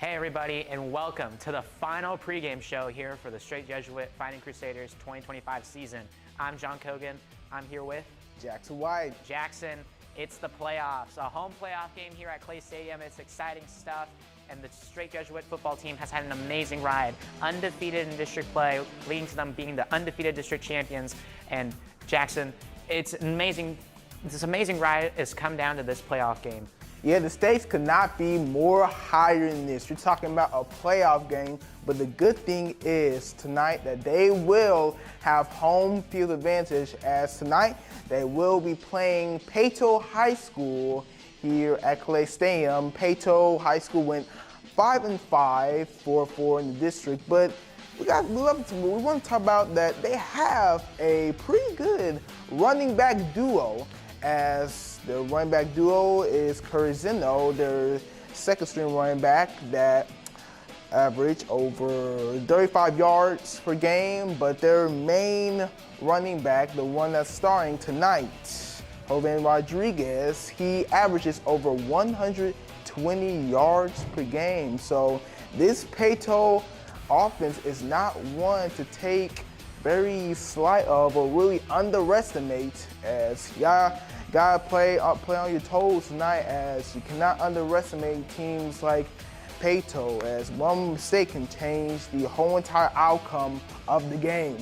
Hey everybody, and welcome to the final pregame show here for the Strake Jesuit Fighting Crusaders 2025 season. I'm John Cogan. I'm here with Jackson White. Jackson. It's the playoffs, a home playoff game here at Clay Stadium. It's exciting stuff, and the Strake Jesuit football team has had an amazing ride, undefeated in district play, leading to them being the undefeated district champions. And Jackson, it's amazing. This amazing ride has come down to this playoff game. Yeah, the stakes could not be more higher than this. You're talking about a playoff game, but the good thing is tonight that they will have home field advantage, as tonight they will be playing Paetow High School here at Clay Stadium. Paetow High School went 5-5, 4-4 in the district, but we want to talk about that they have a pretty good running back duo, as the running back duo is Crusader, their second string running back that average over 35 yards per game, but their main running back, the one that's starting tonight, Jovan Rodriguez, he averages over 120 yards per game. So this Paetow offense is not one to take very slight of or really underestimate, as gotta play on your toes tonight, as you cannot underestimate teams like Paetow, as one mistake can change the whole entire outcome of the game.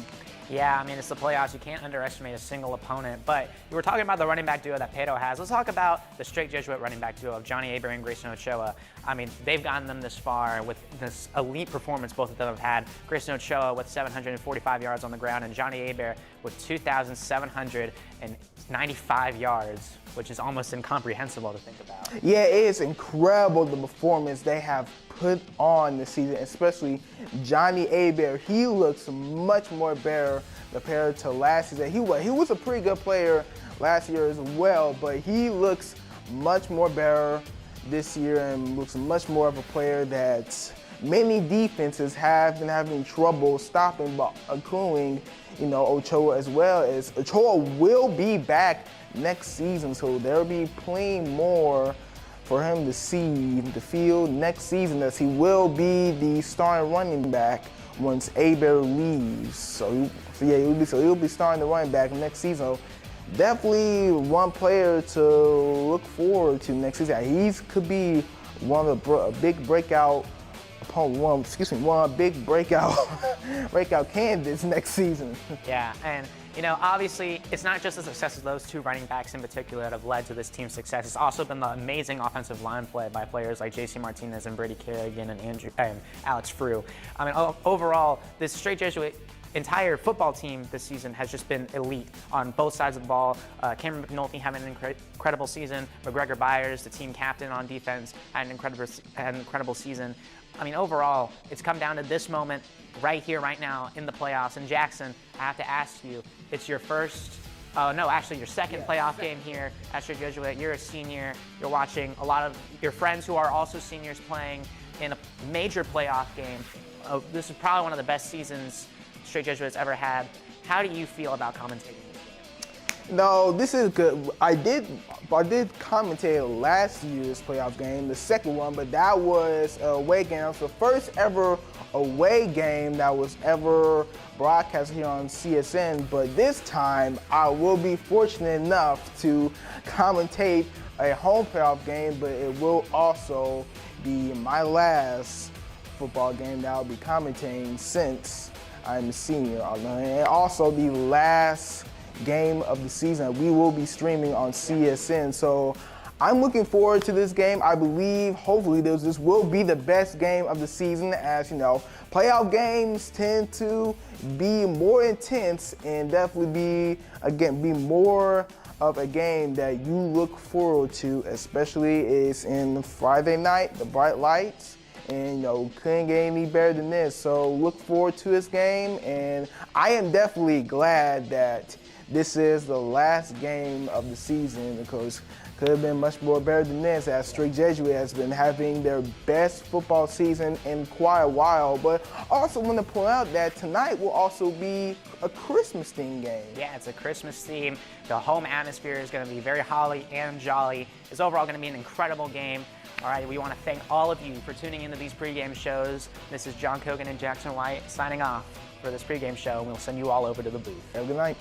Yeah, I mean, it's the playoffs. You can't underestimate a single opponent. But you were talking about the running back duo that Paetow has. Let's talk about the Strake Jesuit running back duo of Johnny Aber and Grayson Ochoa. I mean, they've gotten them this far with this elite performance both of them have had. Grayson Ochoa with 745 yards on the ground, and Johnny Aber with 2,795 yards, which is almost incomprehensible to think about. Yeah, it is incredible, the performance they have put on this season, especially Johnny Aber. He looks much more better compared to last season. He was a pretty good player last year as well, but he looks much more better this year and looks much more of a player that many defenses have been having trouble stopping, but including, Ochoa as well. As Ochoa will be back next season, so there'll be plenty more for him to see the field next season, as he will be the starting running back once Aber leaves. So he'll be starting the running back next season. So definitely one player to look forward to next season. He could be one of the big breakout breakout candidates next season. Yeah, and obviously, it's not just the success of those two running backs in particular that have led to this team's success. It's also been the amazing offensive line play by players like J.C. Martinez and Brady Kerrigan and Alex Frew. I mean, overall, this Strake Jesuit entire football team this season has just been elite on both sides of the ball. Cameron McNulty having an incredible season. McGregor Byers, the team captain on defense, had an incredible season. I mean, overall, it's come down to this moment right here, right now in the playoffs. And Jackson, I have to ask you, it's your your second playoff game here at Strake Jesuit. You're a senior. You're watching a lot of your friends who are also seniors playing in a major playoff game. This is probably one of the best seasons Strake Jesuit's ever had. How do you feel about commentating? No, this is good. I did commentate last year's playoff game, the second one, but that was a away game. That was the first ever away game that was ever broadcast here on CSN. But this time, I will be fortunate enough to commentate a home playoff game, but it will also be my last football game that I'll be commentating since I'm a senior. And also the last game of the season we will be streaming on CSN. So I'm looking forward to this game. I believe, hopefully, this will be the best game of the season, as playoff games tend to be more intense and definitely be more of a game that you look forward to, especially it's in Friday night, the bright lights. And couldn't get any better than this. So look forward to this game, and I am definitely glad that this is the last game of the season because could have been much more better than this, as Strake Jesuit has been having their best football season in quite a while. But also want to point out that tonight will also be a Christmas themed game. Yeah, it's a Christmas theme. The home atmosphere is going to be very holly and jolly. It's overall going to be an incredible game. All right, we want to thank all of you for tuning into these pregame shows. This is John Cogan and Jackson White signing off for this pregame show, and we'll send you all over to the booth. Have a good night.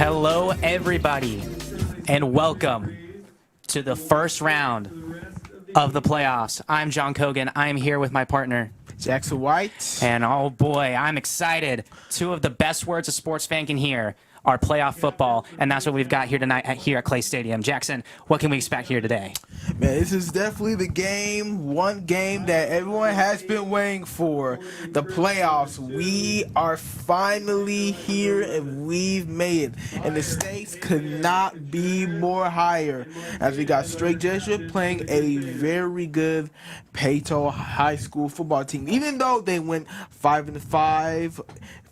Hello, everybody, and welcome to the first round of the playoffs. I'm John Cogan. I'm here with my partner, Jackson White. and oh boy, I'm excited. Two of the best words a sports fan can hear are playoff football, and that's what we've got here tonight here at Clay Stadium. Jackson, what can we expect here today? Man, this is definitely the one game that everyone has been waiting for. The playoffs. We are finally here and we've made it. And the stakes could not be more higher, as we got Strake Jesuit playing a very good Paetow High School football team. Even though they went 5-5,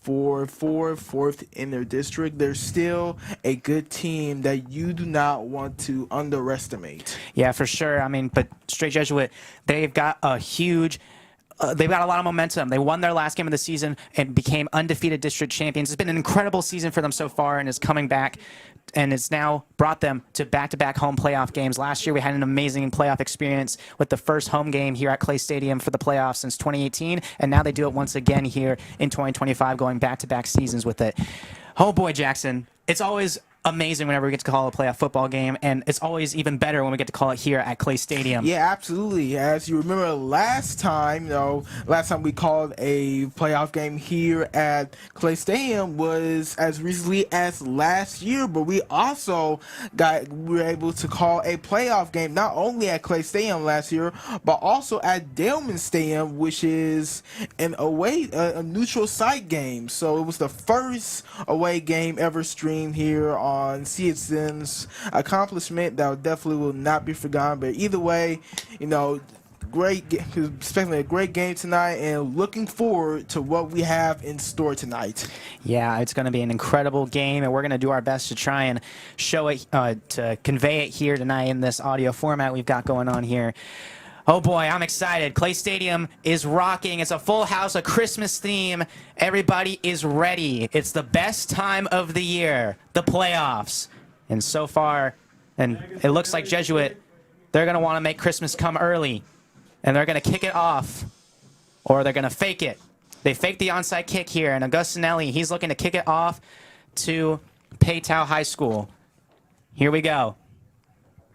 fourth in their district, they're still a good team that you do not want to underestimate. Yeah, for sure. I mean, but Strake Jesuit, they've got a huge they've got a lot of momentum. They won their last game of the season and became undefeated district champions. It's been an incredible season for them so far, and it's coming back, and it's now brought them to back-to-back home playoff games. Last year, we had an amazing playoff experience with the first home game here at Clay Stadium for the playoffs since 2018, and now they do it once again here in 2025, going back-to-back seasons with it. Oh boy, Jackson, it's always amazing whenever we get to call a playoff football game, and it's always even better when we get to call it here at Clay Stadium. Yeah, absolutely. As you remember last time we called a playoff game here at Clay Stadium was as recently as last year, but we were able to call a playoff game not only at Clay Stadium last year, but also at Daleman Stadium, which is a neutral site game. So it was the first away game ever streamed here on CSN's accomplishment that definitely will not be forgotten. But either way, expecting a great game tonight and looking forward to what we have in store tonight. Yeah, it's going to be an incredible game, and we're going to do our best to try and show it, to convey it here tonight in this audio format we've got going on here. Oh boy, I'm excited. Clay Stadium is rocking. It's a full house, a Christmas theme. Everybody is ready. It's the best time of the year, the playoffs. And so far, and it looks like Jesuit, they're going to want to make Christmas come early. And they're going to kick it off, or they're going to fake it. They faked the onside kick here, and Augustinelli, he's looking to kick it off to Paetow High School. Here we go.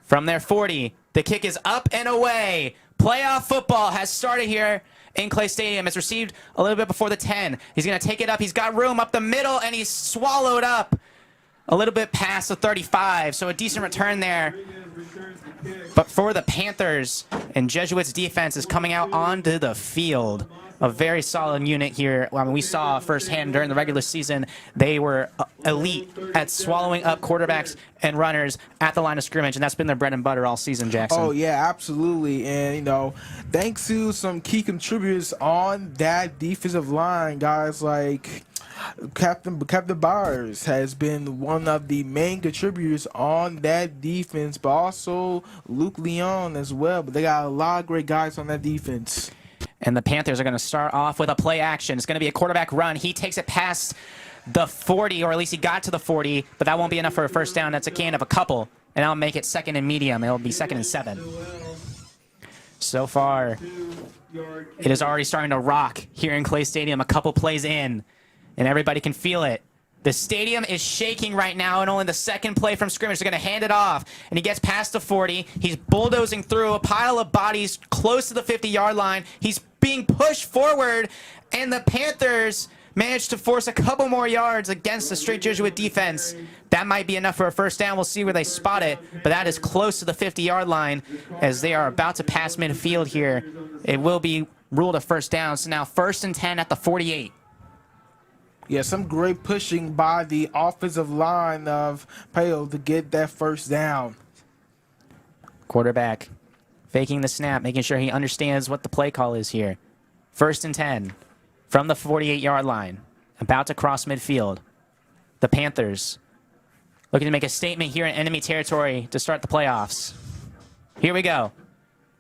From their 40, the kick is up and away. Playoff football has started here in Clay Stadium. It's received a little bit before the 10. He's going to take it up. He's got room up the middle, and he's swallowed up a little bit past the 35. So a decent return there. But for the Panthers, and Jesuit's defense is coming out onto the field. A very solid unit here. I mean, we saw firsthand during the regular season, they were elite at swallowing up quarterbacks and runners at the line of scrimmage, and that's been their bread and butter all season, Jackson. Oh, yeah, absolutely. And, thanks to some key contributors on that defensive line, guys like Captain Byers has been one of the main contributors on that defense, but also Luke Leon as well. But they got a lot of great guys on that defense. And the Panthers are going to start off with a play action. It's going to be a quarterback run. He takes it past the 40, or at least he got to the 40, but that won't be enough for a first down. That's a gain of a couple, and I'll make it second and medium. It'll be 2nd and 7. So far, it is already starting to rock here in Clay Stadium. A couple plays in, and everybody can feel it. The stadium is shaking right now, and only the second play from scrimmage. They're going to hand it off, and he gets past the 40. He's bulldozing through a pile of bodies close to the 50-yard line. He's being pushed forward, and the Panthers managed to force a couple more yards against the Strake Jesuit defense. That might be enough for a first down. We'll see where they spot it, but that is close to the 50-yard line as they are about to pass midfield here. It will be ruled a first down, so now 1st and 10 at the 48. Yeah, some great pushing by the offensive line of Paetow to get that first down. Quarterback faking the snap, making sure he understands what the play call is here. 1st and 10 from the 48-yard line, about to cross midfield. The Panthers looking to make a statement here in enemy territory to start the playoffs. Here we go.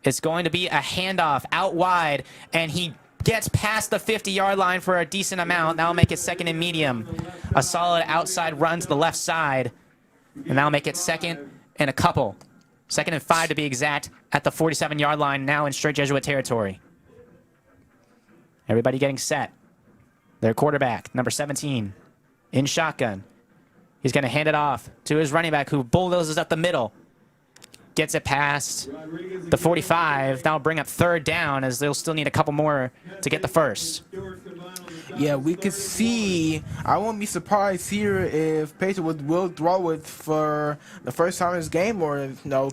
It's going to be a handoff out wide, and he gets past the 50-yard line for a decent amount. That'll make it 2nd and medium. A solid outside run to the left side, and that'll make it 2nd and a couple. 2nd and 5 to be exact at the 47-yard line, now in Strake Jesuit territory. Everybody getting set. Their quarterback, number 17, in shotgun. He's going to hand it off to his running back, who bulldozes up the middle. Gets it past the 45. That'll bring up 3rd down, as they'll still need a couple more to get the first. Yeah, we could see. I won't be surprised here if Paetow will throw it for the first time in this game, or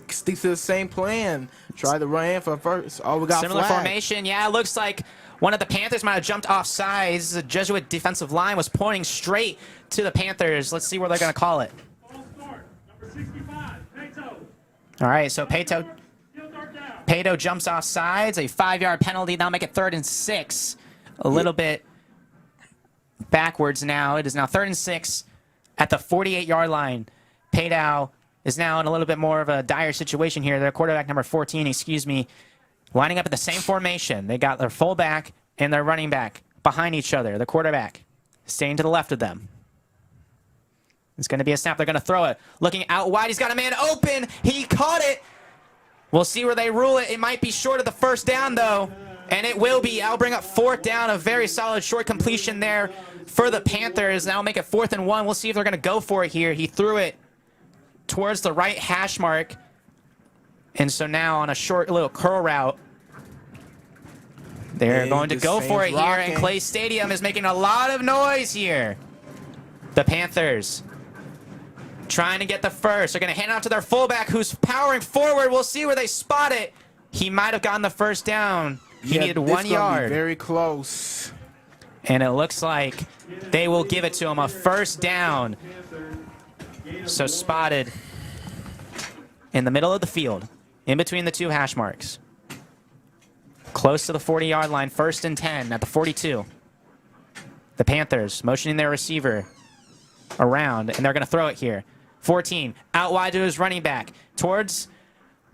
stick to the same plan. Try to run in for first. Oh, we got similar flag. formation. Yeah, it looks like one of the Panthers might have jumped off sides. The Jesuit defensive line was pointing straight to the Panthers. Let's see where they're going to call it. All right, so Paetow jumps off sides. A 5-yard penalty. That'll make it 3rd and 6. A little bit backwards now. It is now 3rd and 6 at the 48-yard line. Paetow is now in a little bit more of a dire situation here. Their quarterback number 14, lining up at the same formation. They got their fullback and their running back behind each other. The quarterback staying to the left of them. It's going to be a snap. They're going to throw it. Looking out wide. He's got a man open. He caught it. We'll see where they rule it. It might be short of the 1st down, though. And it will be. I'll bring up 4th down. A very solid short completion there for the Panthers. That'll make it 4th and 1. We'll see if they're going to go for it here. He threw it towards the right hash mark. And so now on a short little curl route, they're going to go for it here. And Clay Stadium is making a lot of noise here. The Panthers trying to get the first. They're going to hand it off to their fullback, who's powering forward. We'll see where they spot it. He might have gotten the 1st down. He needed 1 yard. Very close. And it looks like they will give it to him. A 1st down. So spotted in the middle of the field, in between the 2 hash marks. Close to the 40-yard line. 1st and 10 at the 42. The Panthers motioning their receiver around, and they're going to throw it here. 14, out wide to his running back, towards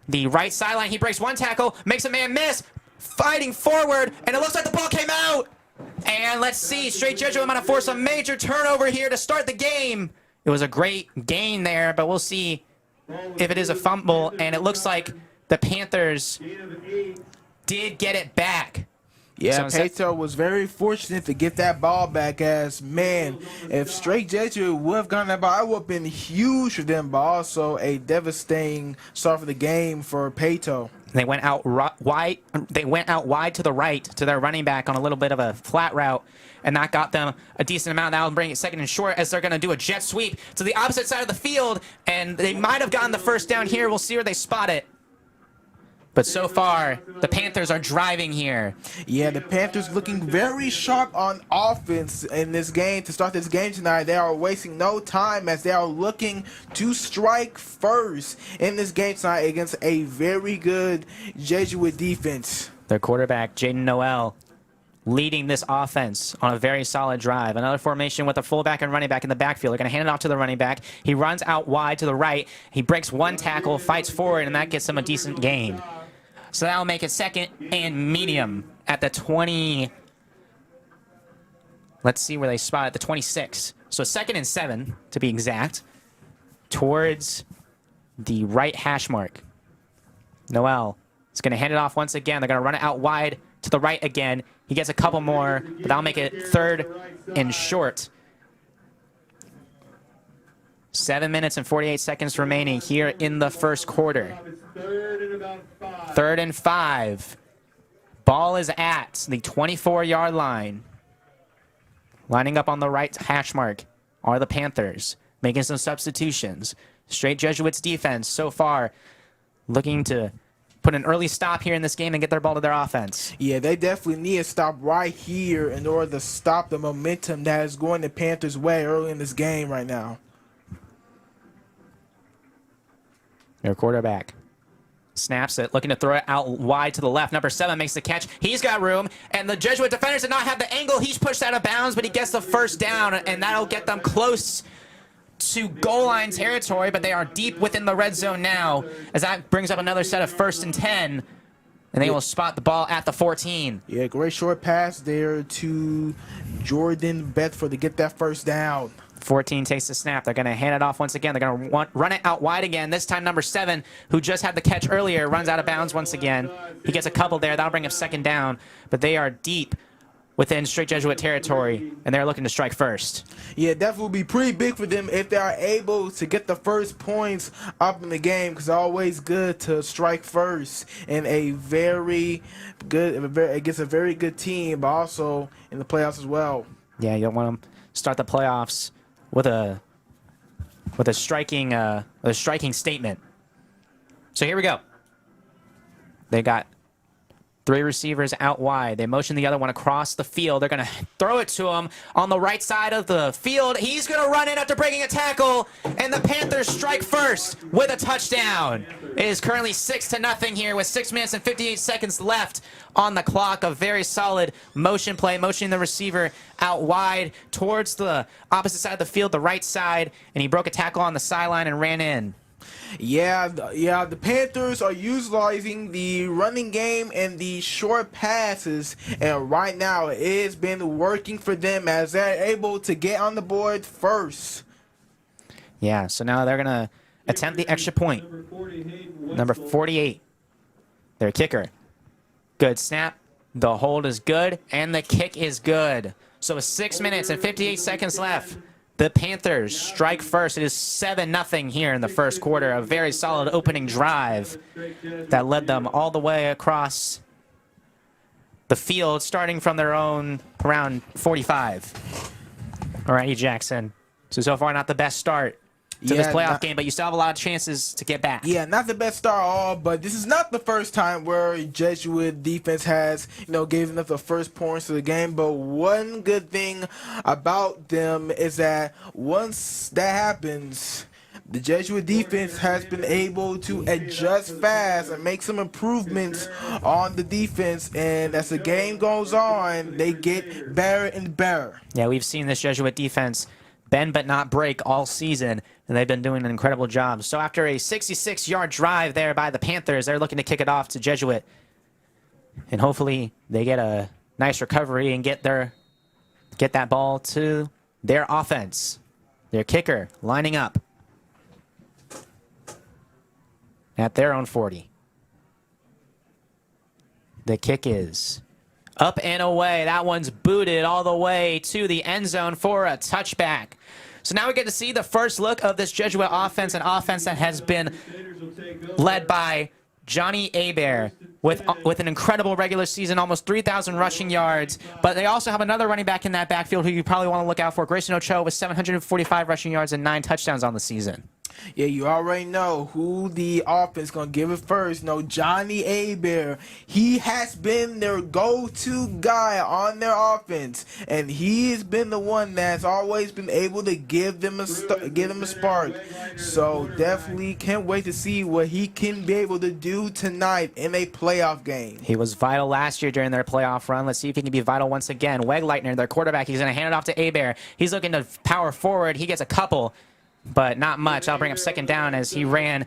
the right sideline. He breaks 1 tackle, makes a man miss, fighting forward, and it looks like the ball came out. And let's see, Strake Jesuit might have forced a major turnover here to start the game. It was a great gain there, but we'll see if it is a fumble, and it looks like the Panthers did get it back. Yeah, Paetow was very fortunate to get that ball back, as, man, if Strake Jesuit would have gotten that ball, it would have been huge for them, but also a devastating start for the game for Paetow. They went out wide. They went out wide to the right to their running back on a little bit of a flat route, and that got them a decent amount. That will bring it 2nd and short, as they're going to do a jet sweep to the opposite side of the field, and they might have gotten the 1st down here. We'll see where they spot it. But so far, the Panthers are driving here. Yeah, the Panthers looking very sharp on offense in this game to start this game tonight. They are wasting no time, as they are looking to strike first in this game tonight against a very good Jesuit defense. Their quarterback, Jaden Noel, leading this offense on a very solid drive. Another formation with a fullback and running back in the backfield. They're going to hand it off to the running back. He runs out wide to the right. He breaks 1 tackle, fights forward, and that gets him a decent gain. So that'll make it 2nd and medium at the 20. Let's see where they spot it, the 26. So 2nd and 7, to be exact, towards the right hash mark. Noel is going to hand it off once again. They're going to run it out wide to the right again. He gets a couple more, but that'll make it 3rd and short. 7 minutes and 48 seconds remaining here in the 1st quarter. 3rd and 5. Ball is at the 24-yard line. Lining up on the right hash mark are the Panthers, making some substitutions. Strake Jesuits defense so far looking to put an early stop here in this game and get their ball to their offense. Yeah, they definitely need to stop right here in order to stop the momentum that is going the Panthers' way early in this game right now. Their quarterback snaps it, looking to throw it out wide to the left. Number 7 makes the catch. He's got room, and the Jesuit defenders did not have the angle. He's pushed out of bounds, but he gets the 1st down, and that'll get them close to goal line territory, but they are deep within the red zone now, as that brings up another set of 1st and 10, and they will spot the ball at the 14. Yeah, great short pass there to Jordan Bedford to get that 1st down. 14 takes the snap. They're going to hand it off once again. They're going to run it out wide again. This time number 7, who just had the catch earlier, runs out of bounds once again. He gets a couple there. That'll bring up 2nd down, but they are deep within Strake Jesuit territory, and they're looking to strike first. Yeah, that will be pretty big for them if they are able to get the first points up in the game, because it's always good to strike first in a very good, against a very good team, but also in the playoffs as well. Yeah, you don't want to start the playoffs with a striking statement. So here we go. They got 3 receivers out wide. They motion the other one across the field. They're going to throw it to him on the right side of the field. He's going to run in after breaking a tackle, and the Panthers strike first with a touchdown. It is currently 6-0 here with 6 minutes and 58 seconds left on the clock. A very solid motion play, motioning the receiver out wide towards the opposite side of the field, the right side, and he broke a tackle on the sideline and ran in. Yeah, the Panthers are utilizing the running game and the short passes, and right now it's been working for them as they're able to get on the board first. Yeah, so now they're going to attempt the extra point. Number 48, their kicker. Good snap. The hold is good, and the kick is good. So with 6 minutes and 58 seconds left, the Panthers strike first. It is 7-0 here in the first quarter. A very solid opening drive that led them all the way across the field, starting from their own around 45. All right, Jackson. So far, not the best start to this playoff game, but you still have a lot of chances to get back. Yeah, not the best start at all, but this is not the first time where Jesuit defense has, given us the first points to the game. But one good thing about them is that once that happens, the Jesuit defense has been able to adjust fast and make some improvements on the defense. And as the game goes on, they get better and better. Yeah, we've seen this Jesuit defense bend but not break all season, and they've been doing an incredible job. So after a 66-yard drive there by the Panthers, they're looking to kick it off to Jesuit. And hopefully they get a nice recovery and get that ball to their offense. Their kicker lining up at their own 40. The kick is up and away. That one's booted all the way to the end zone for a touchback. So now we get to see the first look of this Jesuit offense, an offense that has been led by Johnny Hebert with an incredible regular season, almost 3,000 rushing yards. But they also have another running back in that backfield who you probably want to look out for, Grayson Ochoa, with 745 rushing yards and 9 touchdowns on the season. Yeah, you already know who the offense is going to give it first. Johnny Hebert. He has been their go-to guy on their offense, and he has been the one that's always been able to give them a spark. So definitely can't wait to see what he can be able to do tonight in a playoff game. He was vital last year during their playoff run. Let's see if he can be vital once again. Wegleitner, their quarterback, he's going to hand it off to Hebert. He's looking to power forward. He gets a couple, but not much. I'll bring up second down as he ran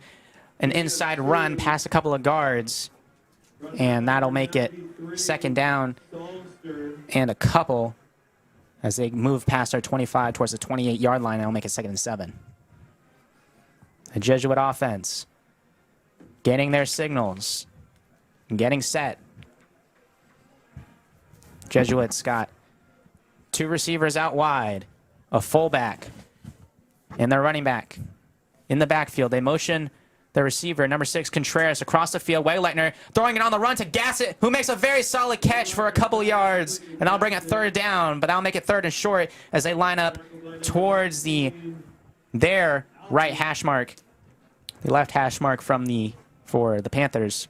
an inside run past a couple of guards, and that'll make it second down and a couple as they move past our 25 towards the 28-yard line. That'll make it 2nd and 7. The Jesuit offense getting their signals, getting set. Jesuits got 2 receivers out wide, a fullback, and their running back in the backfield. They motion the receiver, number 6, Contreras, across the field. Wegleitner throwing it on the run to Gassett, who makes a very solid catch for a couple yards. And that'll bring it 3rd down, but that'll make it 3rd and short as they line up towards their right hash mark. The left hash mark for the Panthers.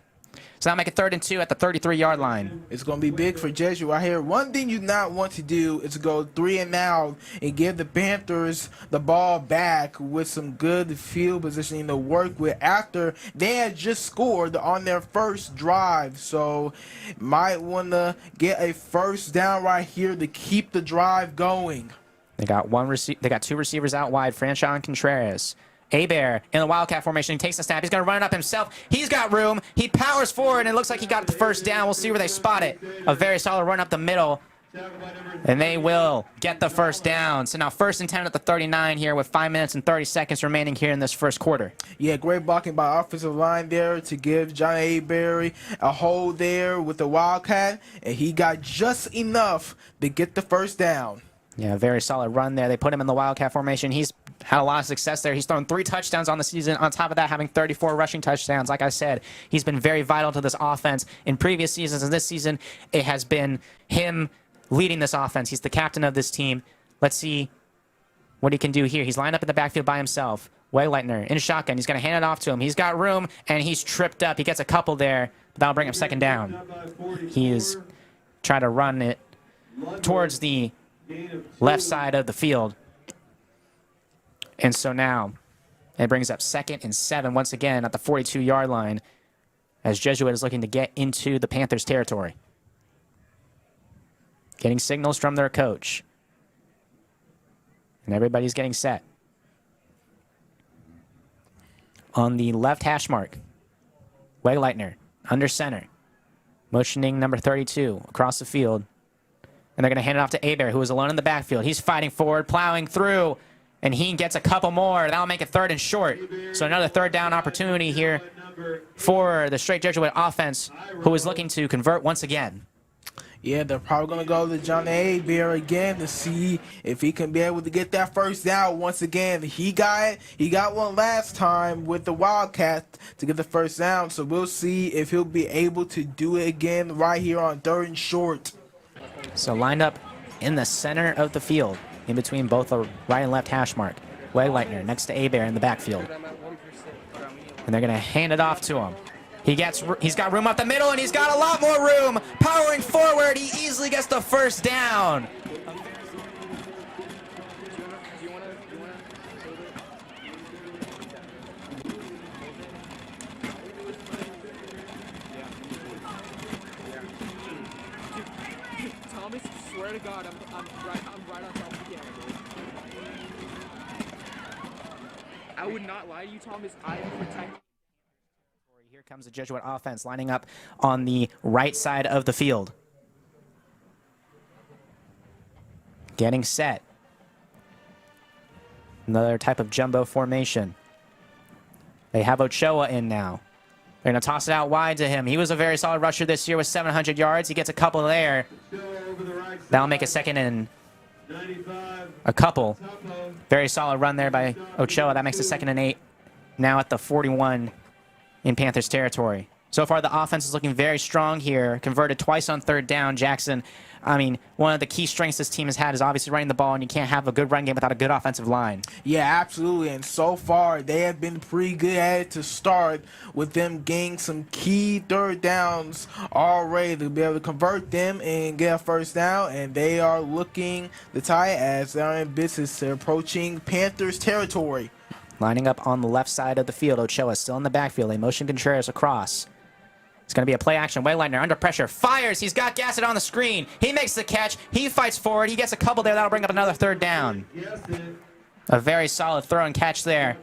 So that'll make it 3rd and 2 at the 33-yard line. It's going to be big for Jesuit right here. One thing you not want to do is go 3 and out and give the Panthers the ball back with some good field positioning to work with after they had just scored on their first drive. So might want to get a first down right here to keep the drive going. They got 2 receivers out wide, Franchon Contreras. Hebert in the Wildcat formation. He takes the snap. He's going to run it up himself. He's got room. He powers forward, and it looks like he got the first down. We'll see where they spot it. A very solid run up the middle And they will get the first down. So now 1st and 10 at the 39 here with 5 minutes and 30 seconds remaining here in this first quarter. Yeah, great blocking by offensive line there to give Johnny Aberry a hold there with the Wildcat, and he got just enough to get the first down. Yeah, very solid run there. They put him in the Wildcat formation. He's had a lot of success there. He's thrown 3 touchdowns on the season. On top of that, having 34 rushing touchdowns. Like I said, he's been very vital to this offense in previous seasons. And this season, it has been him leading this offense. He's the captain of this team. Let's see what he can do here. He's lined up in the backfield by himself. Wegleitner in shotgun. He's going to hand it off to him. He's got room, and he's tripped up. He gets a couple there, but that'll bring him 2nd down. He is trying to run it towards the left side of the field. And so now it brings up 2nd and 7 once again at the 42-yard line as Jesuit is looking to get into the Panthers' territory. Getting signals from their coach. And everybody's getting set. On the left hash mark, Wegleitner under center. Motioning number 32 across the field. And they're going to hand it off to Abear, who is alone in the backfield. He's fighting forward, plowing through, and he gets a couple more. That'll make it 3rd and short. So another 3rd down opportunity here for the Strake Jesuit offense, who is looking to convert once again. Yeah, they're probably going to go to Johnny Abear again to see if he can be able to get that first down once again. He got one last time with the Wildcat to get the first down, so we'll see if he'll be able to do it again right here on 3rd and short. So lined up in the center of the field, in between both the right and left hash mark. Wegleitner next to Abear in the backfield. And they're going to hand it off to him. He's got room up the middle, and he's got a lot more room. Powering forward, he easily gets the first down. Thomas, swear to God, I'm right on top of the camera. I would not lie to you, Thomas. I am protecting. Here comes the Jesuit offense lining up on the right side of the field. Getting set. Another type of jumbo formation. They have Ochoa in now. They're going to toss it out wide to him. He was a very solid rusher this year with 700 yards. He gets a couple there. That'll make a 2nd and a couple. Very solid run there by Ochoa. That makes a 2nd and 8. Now at the 41 in Panthers territory. So far, the offense is looking very strong here. Converted twice on 3rd down. Jackson, I mean, one of the key strengths this team has had is obviously running the ball, and you can't have a good run game without a good offensive line. Yeah, absolutely. And so far, they have been pretty good at it to start, with them gaining some key 3rd downs already to be able to convert them and get a first down. And they are looking the tie as they're in business. They're approaching Panthers territory. Lining up on the left side of the field, Ochoa still in the backfield. They motion Contreras across. It's going to be a play action. Wegleitner under pressure. Fires. He's got Gassett on the screen. He makes the catch. He fights forward. He gets a couple there. That'll bring up another 3rd down. A very solid throw and catch there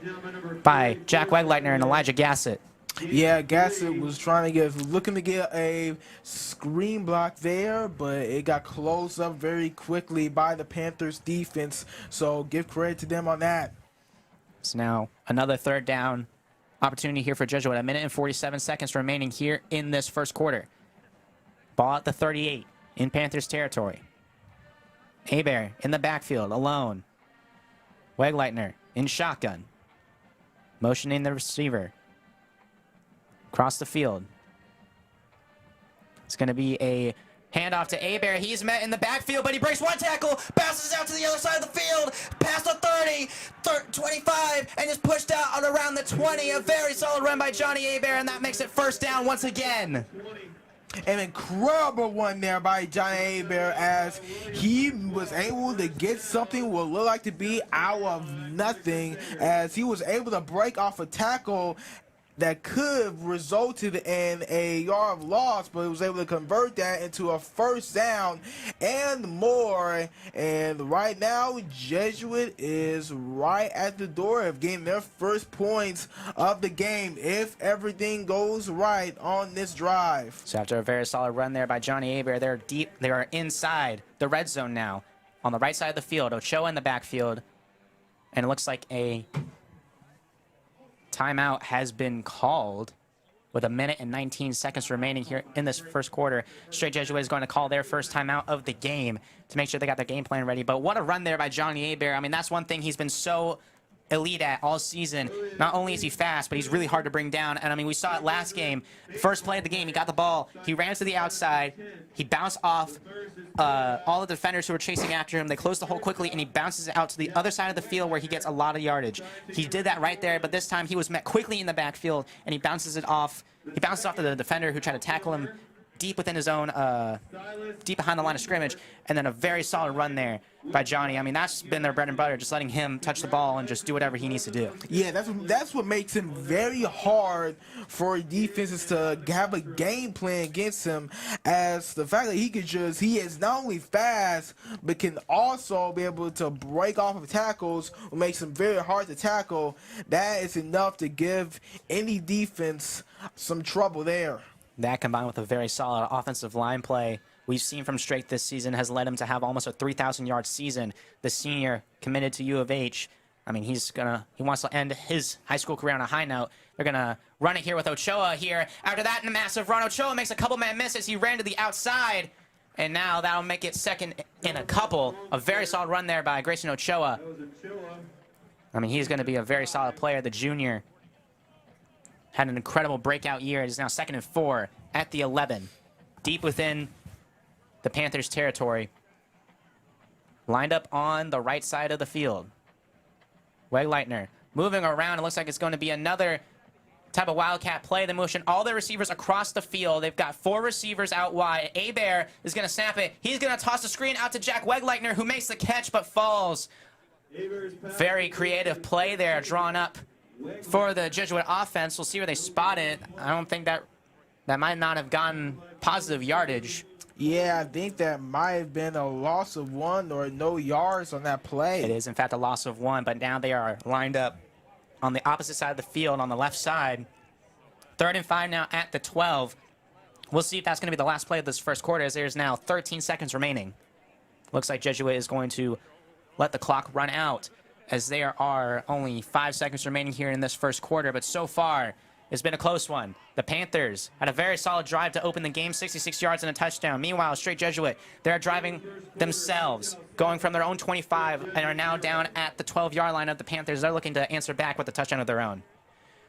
by Jack Wegleitner and Elijah Gassett. Yeah, Gassett was looking to get a screen block there, but it got closed up very quickly by the Panthers defense. So give credit to them on that. So now another 3rd down opportunity here for Jesuit. 1 minute and 47 seconds remaining here in this first quarter. Ball at the 38 in Panthers territory. Abear in the backfield alone. Wegleitner in shotgun. Motioning the receiver. Across the field. It's going to be a handoff to Abear. He's met in the backfield, but he breaks one tackle, passes out to the other side of the field, past the 30, 25, and is pushed out on around the 20. A very solid run by Johnny Abear, and that makes it 1st down once again. An incredible one there by Johnny Abear as he was able to get something what looked like to be out of nothing, as he was able to break off a tackle that could have resulted in a yard loss, but was able to convert that into a first down and more. And right now, Jesuit is right at the door of getting their first points of the game if everything goes right on this drive. So after a very solid run there by Johnny Hebert, they're deep. They are inside the red zone now on the right side of the field. Ochoa in the backfield. And it looks like a timeout has been called with 1 minute and 19 seconds remaining here in this first quarter. Strake Jesuit is going to call their first timeout of the game to make sure they got their game plan ready. But what a run there by Johnny Hebert. I mean, that's one thing he's been so elite at all season. Not only is he fast, but he's really hard to bring down. And I mean, we saw it last game. First play of the game, he got the ball. He ran to the outside. He bounced off all the defenders who were chasing after him. They closed the hole quickly, and he bounces it out to the other side of the field where he gets a lot of yardage. He did that right there, but this time he was met quickly in the backfield, and he bounces it off. He bounces off to the defender who tried to tackle him deep within his own, deep behind the line of scrimmage, and then a very solid run there by Johnny. I mean, that's been their bread and butter, just letting him touch the ball and just do whatever he needs to do. Yeah, that's what makes him very hard for defenses to have a game plan against him, as the fact that he is not only fast, but can also be able to break off of tackles, what makes him very hard to tackle. That is enough to give any defense some trouble there. That combined with a very solid offensive line play we've seen from Strake this season has led him to have almost a 3,000-yard season. The senior committed to U of H. I mean, he wants to end his high school career on a high note. They're going to run it here with Ochoa here. After that, a massive run. Ochoa makes a couple man misses. He ran to the outside, and now that'll make it second in a couple. A very solid run there by Grayson Ochoa. I mean, he's going to be a very solid player, the junior. Had an incredible breakout year. It is now 2nd and 4 at the 11. Deep within the Panthers' territory. Lined up on the right side of the field. Wegleitner moving around. It looks like it's going to be another type of wildcat play. They motion all their receivers across the field. They've got 4 receivers out wide. Hebert is going to snap it. He's going to toss the screen out to Jack Wegleitner, who makes the catch but falls. Very creative play there, drawn up for the Jesuit offense. We'll see where they spot it. I don't think that might not have gotten positive yardage. Yeah, I think that might have been a loss of 1 or no yards on that play. It is, in fact, a loss of 1, but now they are lined up on the opposite side of the field on the left side. 3rd and 5 now at the 12. We'll see if that's going to be the last play of this first quarter, as there's now 13 seconds remaining. Looks like Jesuit is going to let the clock run out, as there are only 5 seconds remaining here in this first quarter. But so far, it's been a close one. The Panthers had a very solid drive to open the game, 66 yards and a touchdown. Meanwhile, Strake Jesuit, they're driving themselves, going from their own 25, and are now down at the 12-yard line of the Panthers. They're looking to answer back with a touchdown of their own.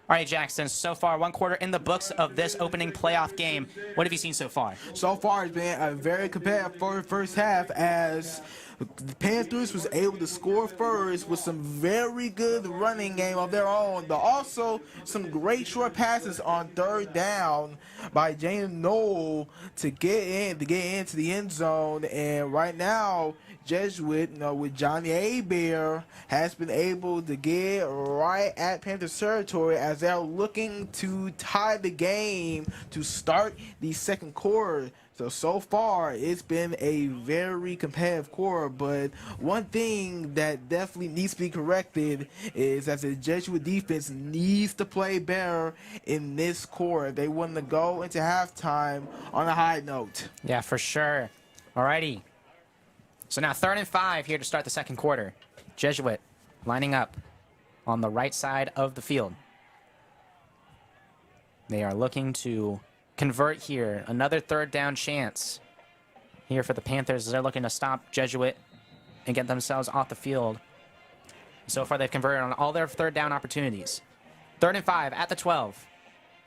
All right, Jackson, so far, 1 quarter in the books of this opening playoff game. What have you seen so far? So far, it's been a very competitive first half, as the Panthers was able to score first with some very good running game of their own, but also some great short passes on 3rd down by James Knoll to get into the end zone. And right now, Jesuit, with Johnny Hebert, has been able to get right at Panthers territory as they're looking to tie the game to start the second quarter. So far, it's been a very competitive quarter, but one thing that definitely needs to be corrected is that the Jesuit defense needs to play better in this quarter. They want to go into halftime on a high note. Yeah, for sure. Alrighty. So now 3rd and 5 here to start the second quarter. Jesuit lining up on the right side of the field. They are looking to convert here. Another 3rd down chance here for the Panthers as they're looking to stop Jesuit and get themselves off the field. So far, they've converted on all their 3rd down opportunities. 3rd and 5 at the 12.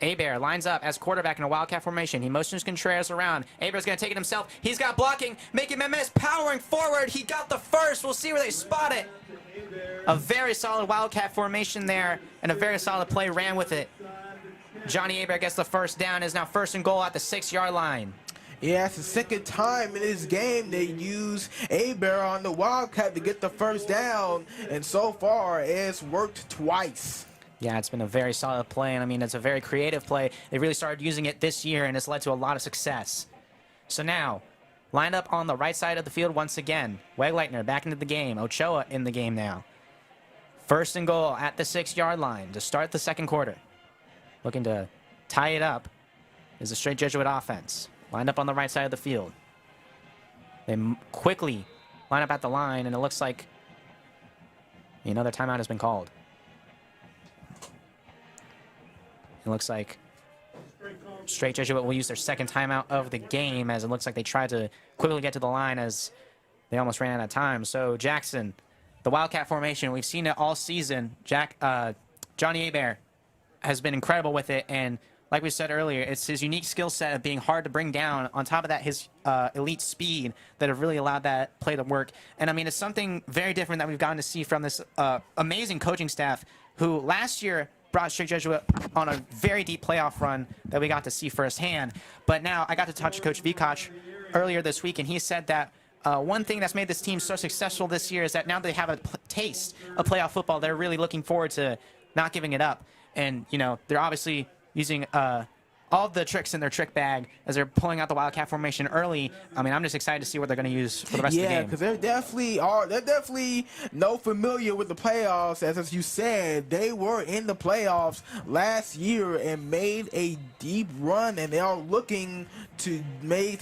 Hebert lines up as quarterback in a wildcat formation. He motions Contreras around. Hebert's going to take it himself. He's got blocking, making Memes powering forward. He got the first. We'll see where they spot it. A very solid wildcat formation there, and a very solid play ran with it. Johnny Hebert gets the first down. Is now 1st and goal at the 6-yard line. Yeah, it's the 2nd time in this game they use Hebert on the Wildcat to get the first down, and so far it's worked twice. Yeah, it's been a very solid play, and I mean, it's a very creative play. They really started using it this year, and it's led to a lot of success. So now, lined up on the right side of the field once again. Wegleitner back into the game. Ochoa in the game now. First and goal at the 6-yard line to start the second quarter. Looking to tie it up is the Strake Jesuit offense. Lined up on the right side of the field. They quickly line up at the line, and it looks like another timeout has been called. It looks like Strake Jesuit will use their second timeout of the game, as it looks like they tried to quickly get to the line as they almost ran out of time. So Jackson, the Wildcat formation, we've seen it all season. Johnny Hebert has been incredible with it, and like we said earlier, it's his unique skill set of being hard to bring down. On top of that, his elite speed that have really allowed that play to work. And I mean, it's something very different that we've gotten to see from this amazing coaching staff, who last year brought Strake Jesuit on a very deep playoff run that we got to see firsthand. But now I got to talk to Coach Vikoch earlier this week, and he said that one thing that's made this team so successful this year is that now they have a taste of playoff football. They're really looking forward to not giving it up. And, you know, they're obviously using all the tricks in their trick bag as they're pulling out the Wildcat formation early. I mean, I'm just excited to see what they're going to use for the rest of the game. Yeah, because they're definitely no familiar with the playoffs. As you said, they were in the playoffs last year and made a deep run, and they are looking to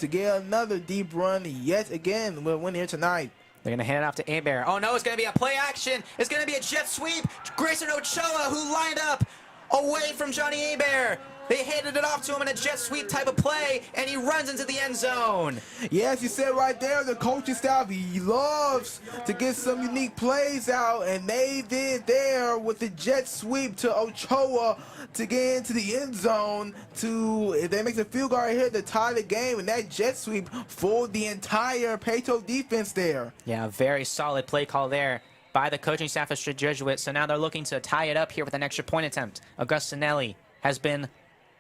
get another deep run yet again. We'll win here tonight. They're going to hand it off to Hebert. Oh, no, it's going to be a play action. It's going to be a jet sweep. Grayson Ochoa, who lined up away from Johnny Hebert. They handed it off to him in a jet sweep type of play, and he runs into the end zone. Yes, you said right there, the coaching staff, he loves to get some unique plays out, and they did there with the jet sweep to Ochoa to get into the end zone. If they make the field goal right here to tie the game, and that jet sweep for the entire Paetow defense there. Yeah, very solid play call there by the coaching staff of Strake Jesuit. So now they're looking to tie it up here with an extra point attempt. Augustinelli has been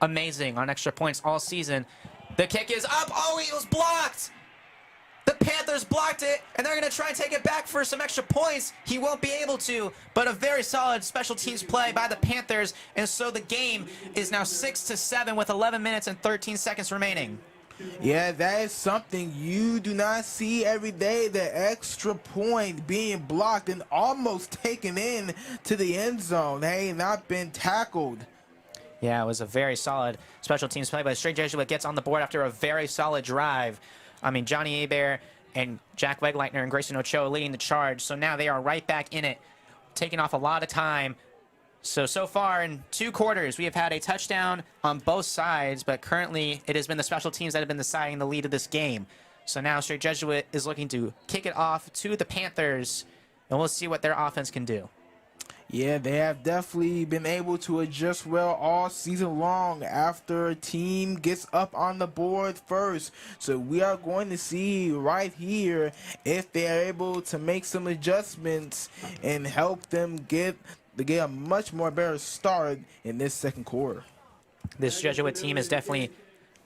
amazing on extra points all season. The kick is up. Oh, it was blocked. The Panthers blocked it, and they're going to try and take it back for some extra points. He won't be able to, but a very solid special teams play by the Panthers, and so the game is now 6-7 with 11 minutes and 13 seconds remaining. Yeah, that is something you do not see every day, the extra point being blocked and almost taken in to the end zone. Hey, not been tackled. Yeah, it was a very solid special teams play, but Strake Jesuit gets on the board after a very solid drive. I mean, Johnny Hebert and Jack Wegleitner and Grayson Ochoa leading the charge, so now they are right back in it, taking off a lot of time. So far in 2 quarters, we have had a touchdown on both sides, but currently it has been the special teams that have been deciding the lead of this game. So now Strake Jesuit is looking to kick it off to the Panthers, and we'll see what their offense can do. Yeah, they have definitely been able to adjust well all season long after a team gets up on the board first. So we are going to see right here if they are able to make some adjustments and help them get a much more better start in this second quarter. This Jesuit team is definitely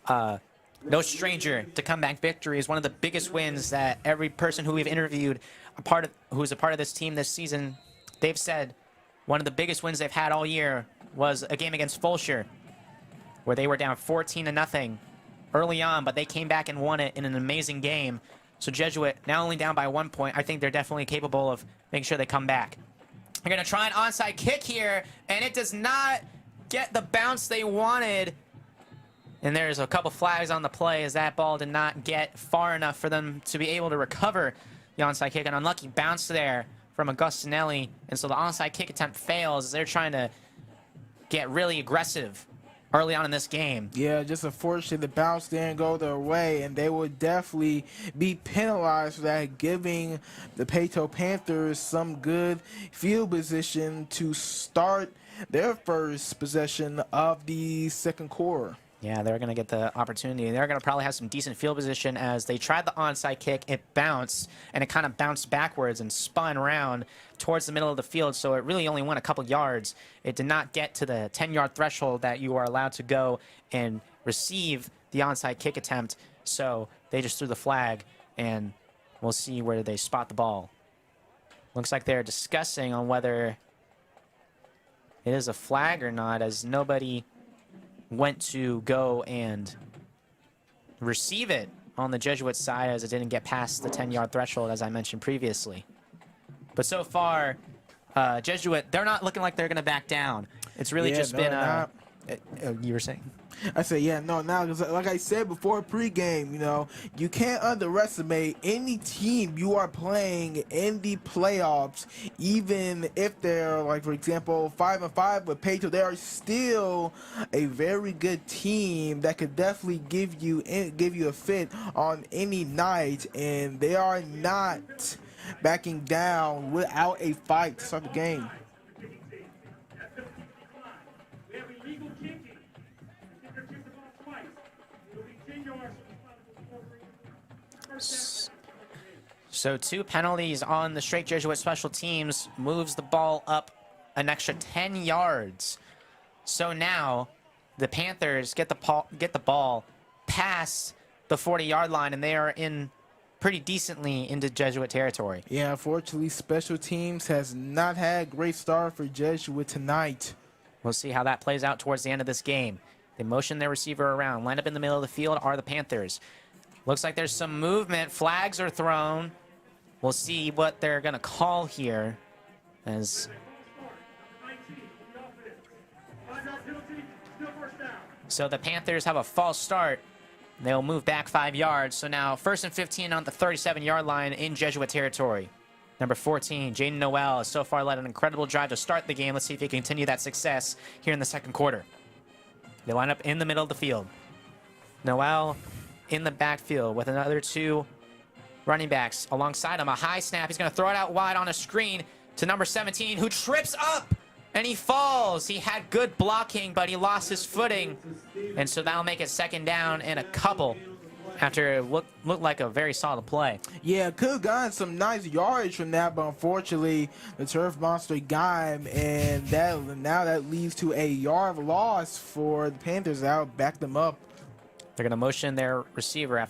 no stranger to comeback victories. One of the biggest wins that every person who we've interviewed, who's a part of this team this season, they've said one of the biggest wins they've had all year was a game against Fulshire, where they were down 14-0 early on, but they came back and won it in an amazing game. So Jesuit, now only down by 1 point, I think they're definitely capable of making sure they come back. They're going to try an onside kick here, and it does not get the bounce they wanted. And there's a couple flags on the play as that ball did not get far enough for them to be able to recover the onside kick. An unlucky bounce there from Augustinelli, and so the onside kick attempt fails as they're trying to get really aggressive early on in this game. Yeah, just unfortunately the bounce didn't go their way, and they would definitely be penalized for that, giving the Paetow Panthers some good field position to start their first possession of the second quarter. Yeah, they're going to get the opportunity. They're going to probably have some decent field position as they tried the onside kick. It bounced, and it kind of bounced backwards and spun around towards the middle of the field, so it really only went a couple yards. It did not get to the 10-yard threshold that you are allowed to go and receive the onside kick attempt, so they just threw the flag, and we'll see where they spot the ball. Looks like they're discussing on whether it is a flag or not, as nobody went to go and receive it on the Jesuit side, as it didn't get past the 10-yard threshold, as I mentioned previously. But so far, Jesuit, they're not looking like they're going to back down. It's really just been you were saying? I said, yeah, no, now, because like I said before pregame, you know, you can't underestimate any team you are playing in the playoffs, even if they're, like, for example, 5-5 with Paetow. They are still a very good team that could definitely give you a fit on any night, and they are not backing down without a fight to start the game. So 2 penalties on the Strake Jesuit special teams moves the ball up an extra 10 yards. So now the Panthers get the ball past the 40-yard line, and they are in pretty decently into Jesuit territory. Yeah, unfortunately, special teams has not had a great start for Jesuit tonight. We'll see how that plays out towards the end of this game. They motion their receiver around. Line up in the middle of the field are the Panthers. Looks like there's some movement. Flags are thrown. We'll see what they're going to call here. So the Panthers have a false start. They'll move back 5 yards. So now 1st and 15 on the 37-yard line in Jesuit territory. Number 14, Jaden Noel, has so far led an incredible drive to start the game. Let's see if he can continue that success here in the second quarter. They line up in the middle of the field. Noel in the backfield with another 2 running backs alongside him. A high snap. He's going to throw it out wide on a screen to number 17, who trips up and he falls. He had good blocking, but he lost his footing. And so that'll make it 2nd down and a couple after it looked like a very solid play. Yeah, could have gotten some nice yardage from that, but unfortunately, the turf monster got him, and now that leads to a yard loss for the Panthers. That'll back them up. They're going to motion their receiver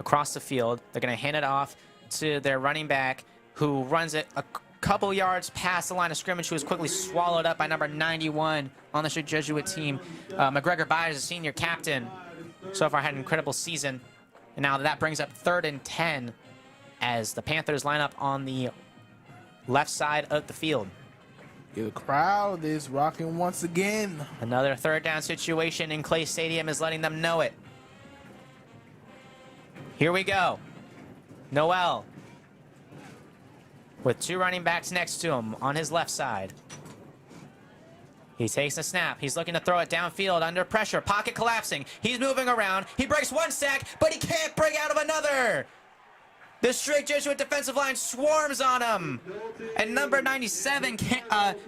across the field. They're going to hand it off to their running back, who runs it a couple yards past the line of scrimmage, who is quickly swallowed up by number 91 on the Jesuit team. McGregor Byers, a senior captain, so far had an incredible season. And now that brings up 3rd and 10 as the Panthers line up on the left side of the field. The crowd is rocking once again. Another 3rd down situation in Clay Stadium is letting them know it. Here we go. Noel with 2 running backs next to him on his left side. He takes a snap. He's looking to throw it downfield under pressure. Pocket collapsing. He's moving around. He breaks 1 sack, but he can't break out of another. The Strake Jesuit defensive line swarms on him. And number 97,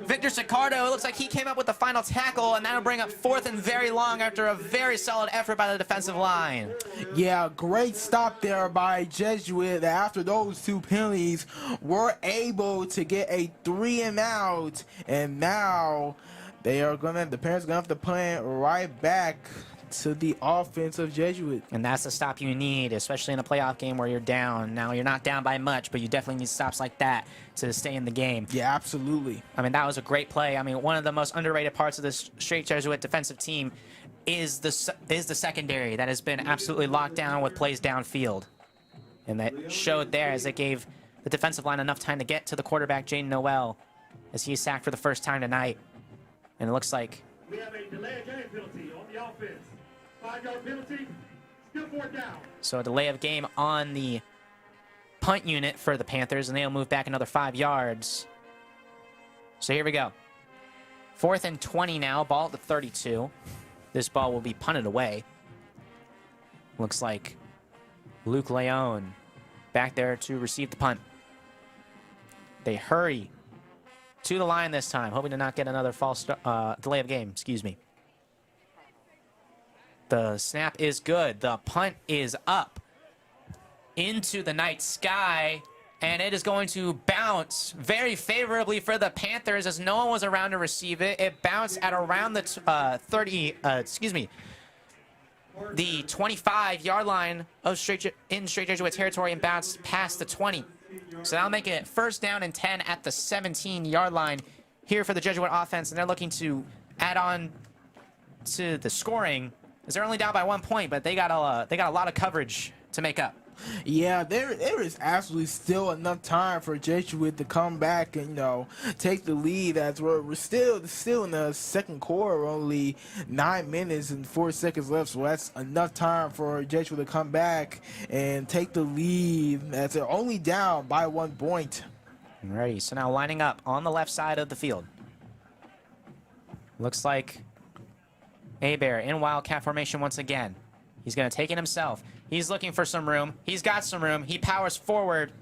Victor Sicardo, it looks like he came up with the final tackle, and that'll bring up 4th and very long after a very solid effort by the defensive line. Yeah, great stop there by Jesuit. After those 2 penalties, were able to get a 3 and out, and now the Panthers gonna have to punt right back to the offense of Jesuit. And that's the stop you need, especially in a playoff game where you're down. Now, you're not down by much, but you definitely need stops like that to stay in the game. Yeah, absolutely. I mean, that was a great play. I mean, one of the most underrated parts of this Strake Jesuit defensive team is the secondary that has been absolutely locked down with plays downfield. And that showed there as it gave the defensive line enough time to get to the quarterback, Jaden Noel, as he's sacked for the first time tonight. And it looks like we have a delay of game penalty on the offense. 5-yard penalty, still 4th down. So a delay of game on the punt unit for the Panthers, and they'll move back another 5 yards. So here we go. 4th and 20 now, ball at the 32. This ball will be punted away. Looks like Luke Leone back there to receive the punt. They hurry to the line this time, hoping to not get another false delay of game, excuse me. The snap is good. The punt is up into the night sky, and it is going to bounce very favorably for the Panthers as no one was around to receive it. It bounced at around the the 25-yard line of Strake Jesuit territory and bounced past the 20. So that'll make it 1st down and 10 at the 17-yard line here for the Jesuit offense, and they're looking to add on to the scoring, as they're only down by 1 point, but they got a lot of coverage to make up. Yeah, there is absolutely still enough time for Jesuit to come back and, you know, take the lead, as we're still in the second quarter, only 9 minutes and 4 seconds left, so that's enough time for Jesuit to come back and take the lead, as they're only down by 1 point. Alrighty, so now lining up on the left side of the field. Looks like Abear in Wildcat formation once again. He's going to take it himself. He's looking for some room. He's got some room. He powers forward.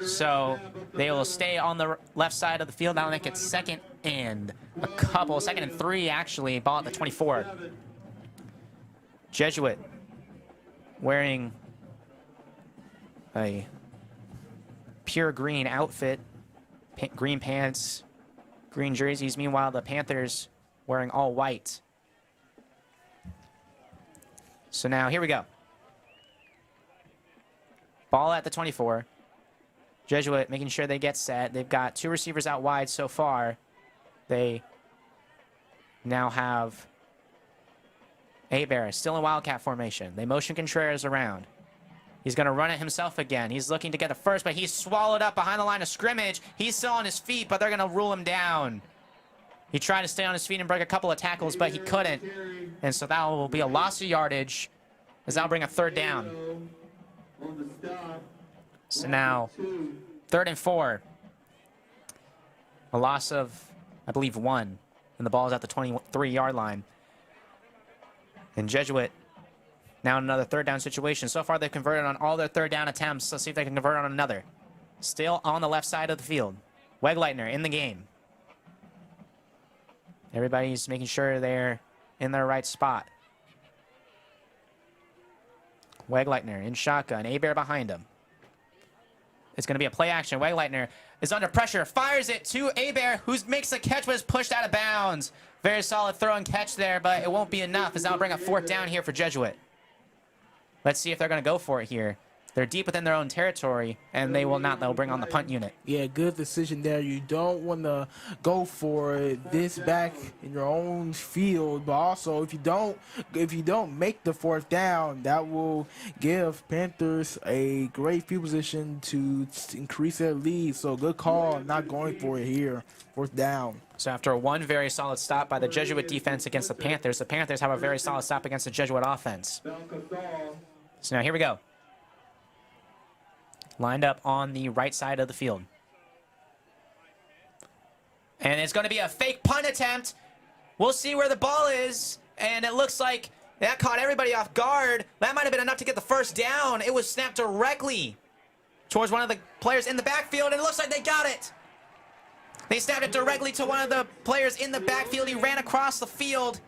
So they will stay on the left side of the field. That'll make it second and 3 actually. Ball at the 24. Jesuit wearing a pure green outfit, green pants, green jerseys. Meanwhile, the Panthers wearing all white. So now, here we go. Ball at the 24. Jesuit making sure they get set. They've got 2 receivers out wide so far. They now have Abear still in Wildcat formation. They motion Contreras around. He's going to run it himself again. He's looking to get the first, but he's swallowed up behind the line of scrimmage. He's still on his feet, but they're going to rule him down. He tried to stay on his feet and break a couple of tackles, but he couldn't. And so that will be a loss of yardage, as that'll bring a 3rd down. So now, 3rd and 4. A loss of, I believe, 1. And the ball is at the 23-yard line. And Jesuit now in another 3rd down situation. So far, they've converted on all their 3rd down attempts. Let's see if they can convert on another. Still on the left side of the field. Wegleitner in the game. Everybody's making sure they're in their right spot. Wegleitner in shotgun. Abear behind him. It's going to be a play action. Wegleitner is under pressure. Fires it to Abear, who makes the catch but is pushed out of bounds. Very solid throw and catch there, but it won't be enough, as that'll bring a 4th down here for Jesuit. Let's see if they're going to go for it here. They're deep within their own territory, and they will not. They'll bring on the punt unit. Yeah, good decision there. You don't want to go for it this back in your own field, but also if you don't make the 4th down, that will give Panthers a great field position to increase their lead. So good call, not going for it here. 4th down. So after one very solid stop by the Jesuit defense against the Panthers have a very solid stop against the Jesuit offense. So now here we go. Lined up on the right side of the field. And it's going to be a fake punt attempt. We'll see where the ball is. And it looks like that caught everybody off guard. That might have been enough to get the 1st down. It was snapped directly towards one of the players in the backfield, and it looks like they got it. They snapped it directly to one of the players in the backfield. He ran across the field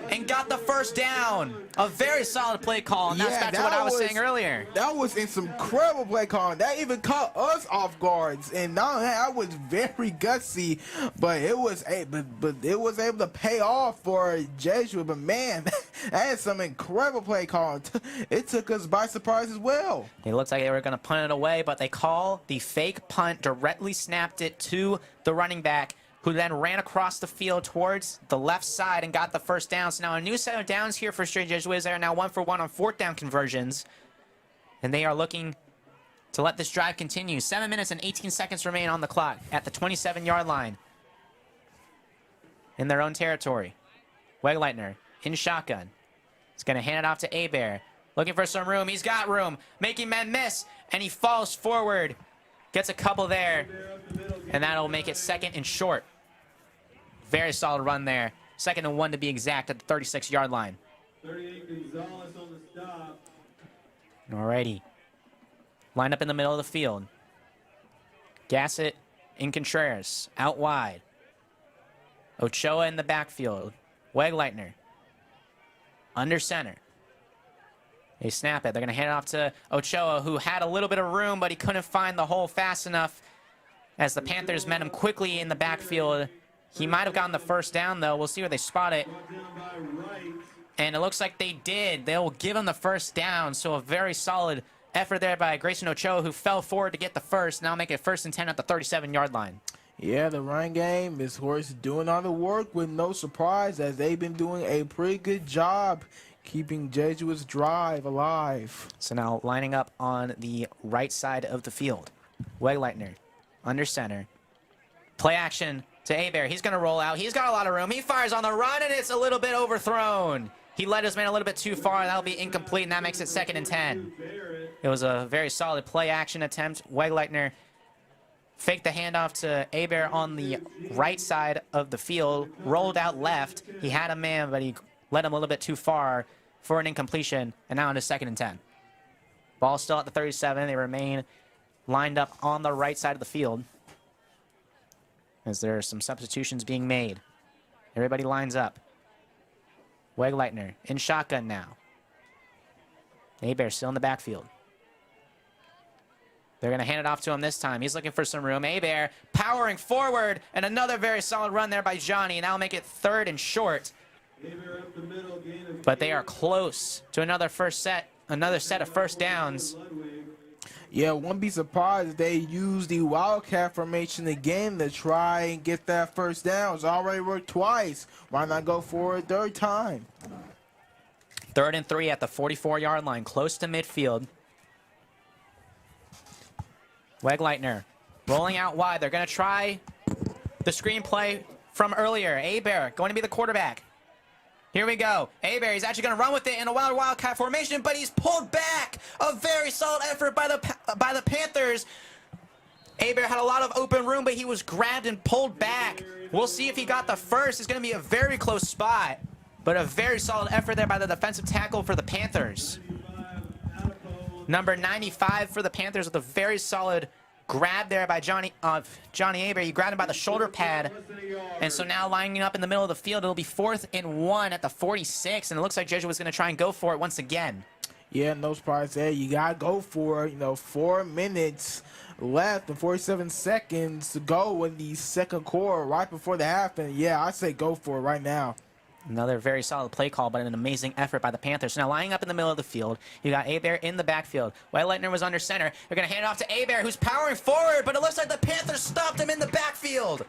and got the 1st down. A very solid play call, and that's back to what I was saying earlier. That was in some incredible play calling. That even caught us off guards, and now that was very gutsy, but it was able to pay off for Jesuit. But man, that is some incredible play calling. It took us by surprise as well. It looks like they were going to punt it away, but they call the fake punt, directly snapped it to the running back, who then ran across the field towards the left side and got the 1st down. So now a new set of downs here for Strake Jesuit. They are now 1 for 1 on 4th down conversions. And they are looking to let this drive continue. 7 minutes and 18 seconds remain on the clock at the 27-yard line in their own territory. Wegleitner in shotgun. He's going to hand it off to Abear. Looking for some room. He's got room. Making men miss. And he falls forward. Gets a couple there. And that'll make it 2nd and short. Very solid run there. 2nd and 1 to be exact at the 36-yard line. 38 Gonzalez on the stop. Alrighty. Lined up in the middle of the field. Gassett and Contreras out wide. Ochoa in the backfield. Wegleitner under center. They snap it. They're going to hand it off to Ochoa, who had a little bit of room, but he couldn't find the hole fast enough as the Panthers met him quickly in the backfield. He might have gotten the 1st down, though. We'll see where they spot it. And it looks like they did. They'll give him the 1st down, so a very solid effort there by Grayson Ochoa, who fell forward to get the 1st. Now make it 1st and 10 at the 37-yard line. Yeah, the run game is, of course, doing all the work with no surprise, as they've been doing a pretty good job keeping Jesuit's drive alive. So now lining up on the right side of the field. Wegleitner under center. Play action to Abear. He's going to roll out. He's got a lot of room. He fires on the run, and it's a little bit overthrown. He led his man a little bit too far. That'll be incomplete, and that makes it 2nd and 10. It was a very solid play action attempt. Wegleitner faked the handoff to Abear on the right side of the field, rolled out left. He had a man, but he led him a little bit too far for an incompletion, and now into 2nd and 10. Ball still at the 37. They remain lined up on the right side of the field as there are some substitutions being made. Everybody lines up. Wegleitner in shotgun now. Abear still in the backfield. They're going to hand it off to him this time. He's looking for some room. Abear powering forward, and another very solid run there by Johnny, and that'll make it 3rd and short. But they are close to another set of first downs. Yeah, wouldn't be surprised if they use the Wildcat formation again to try and get that first down. It's already worked twice. Why not go for it 3rd time? 3rd and 3 at the 44-yard line, close to midfield. Wegleitner rolling out wide. They're going to try the screenplay from earlier. Abear going to be the quarterback. Here we go. Abear, he's actually going to run with it in a Wildcat formation, but he's pulled back. A very solid effort by the Panthers. Abear had a lot of open room, but he was grabbed and pulled back. We'll see if he got the first. It's going to be a very close spot, but a very solid effort there by the defensive tackle for the Panthers. Number 95 for the Panthers with a very solid grab there by Johnny Abear. He grabbed him by the shoulder pad. And so now lining up in the middle of the field, it'll be 4th and 1 at the 46. And it looks like Jesuit's going to try and go for it once again. Yeah, no surprise there. You got to go for it. 4 minutes left and 47 seconds to go in the second quarter, right before the half. And yeah, I say go for it right now. Another very solid play call, but an amazing effort by the Panthers. So now lining up in the middle of the field, you got Abear in the backfield. Wegleitner was under center. They're going to hand it off to Abear, who's powering forward, but it looks like the Panthers stopped him in the backfield.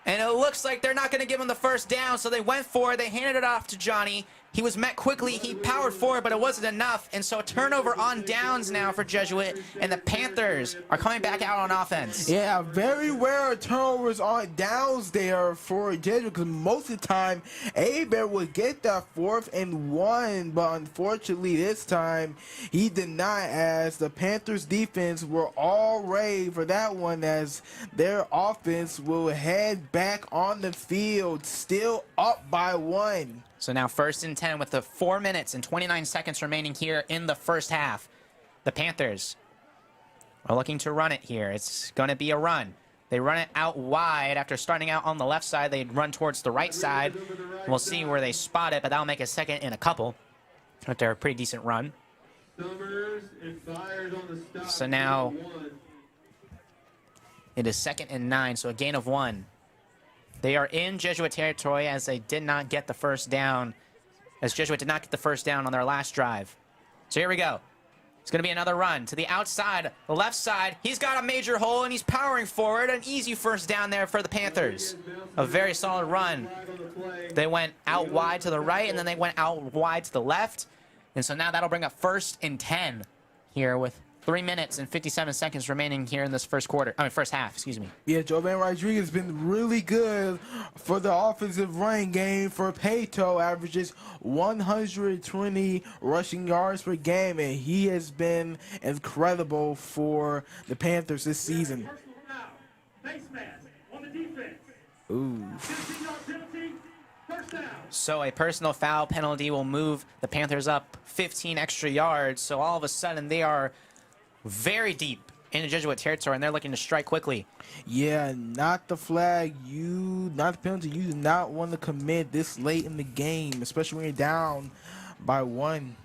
And it looks like they're not going to give him the first down, so they went for it. They handed it off to Johnny. He was met quickly. He powered forward, but it wasn't enough. And so a turnover on downs now for Jesuit, and the Panthers are coming back out on offense. Yeah, very rare turnovers on downs there for Jesuit, because most of the time, Abear would get that 4th and 1, but unfortunately this time, he did not, as the Panthers defense were all ready for that one, as their offense will head back on the field, still up by 1. So now 1st and 10 with the 4 minutes and 29 seconds remaining here in the first half. The Panthers are looking to run it here. It's going to be a run. They run it out wide. After starting out on the left side, they run towards the right side. We'll see where they spot it, but that'll make a 2nd and a couple. After a pretty decent run. So now it is 2nd and 9, so a gain of 1. They are in Jesuit territory as they did not get the first down, as Jesuit did not get the first down on their last drive. So here we go. It's going to be another run to the outside, the left side. He's got a major hole, and he's powering forward. An easy first down there for the Panthers. A very solid run. They went out wide to the right, and then they went out wide to the left. And so now that'll bring up 1st and 10 here with 3 minutes and 57 seconds remaining here in this first half, excuse me. Yeah, Jovan Rodriguez has been really good for the offensive running game for Paetow, averages 120 rushing yards per game, and he has been incredible for the Panthers this season. Face mask on the defense. Ooh. 15-yard penalty, first down. So a personal foul penalty will move the Panthers up 15 extra yards. So all of a sudden they are very deep into Jesuit territory, and they're looking to strike quickly. Yeah, not the flag. Not the penalty. You do not want to commit this late in the game, especially when you're down by 1.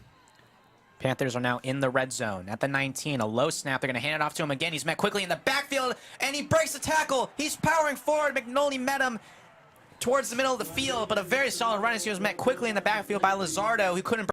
Panthers are now in the red zone at the 19. A low snap. They're going to hand it off to him again. He's met quickly in the backfield, and he breaks the tackle. He's powering forward. McNulty met him towards the middle of the field, but a very solid run as he was met quickly in the backfield by Lizardo, who couldn't.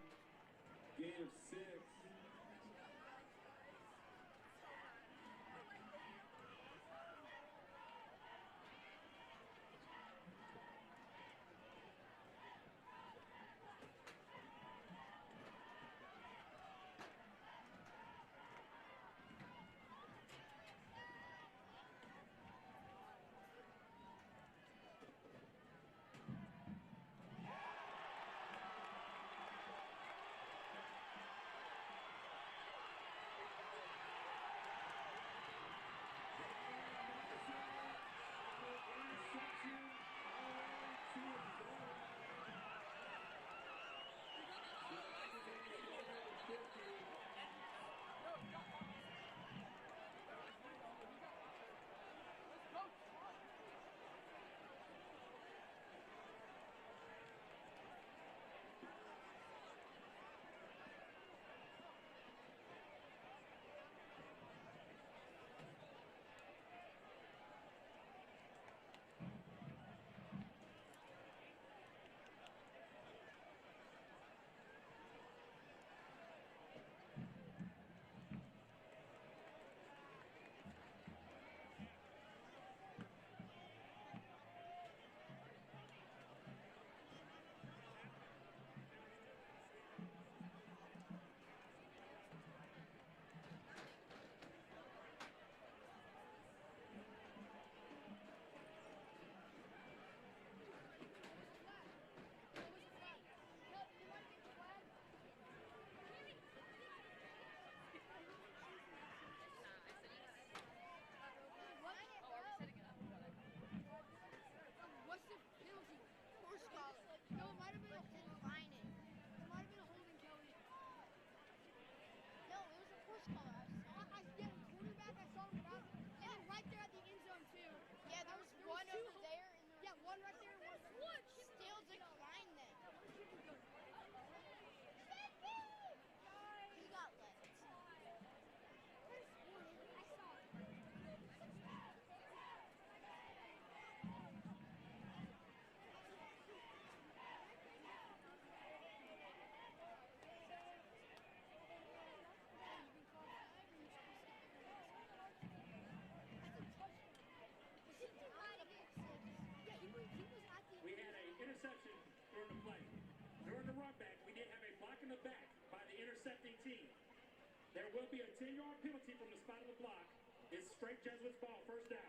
There will be a 10-yard penalty from the spot of the block. It's Strake Jesuit's ball, first down.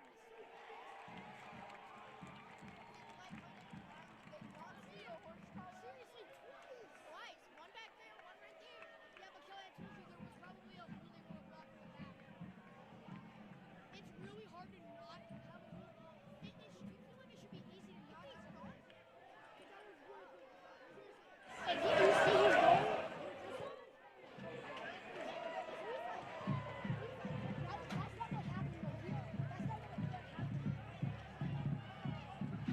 Seriously, twice. One back there, one right there. Yeah, but Kelly, I told you there was probably a rule they want to block for that. It's really hard to not have a rule. Do you feel like it should be easy to not have a rule? Because that was really good. Seriously. And did you see his goal? That's not what happened right here. That's not what happened.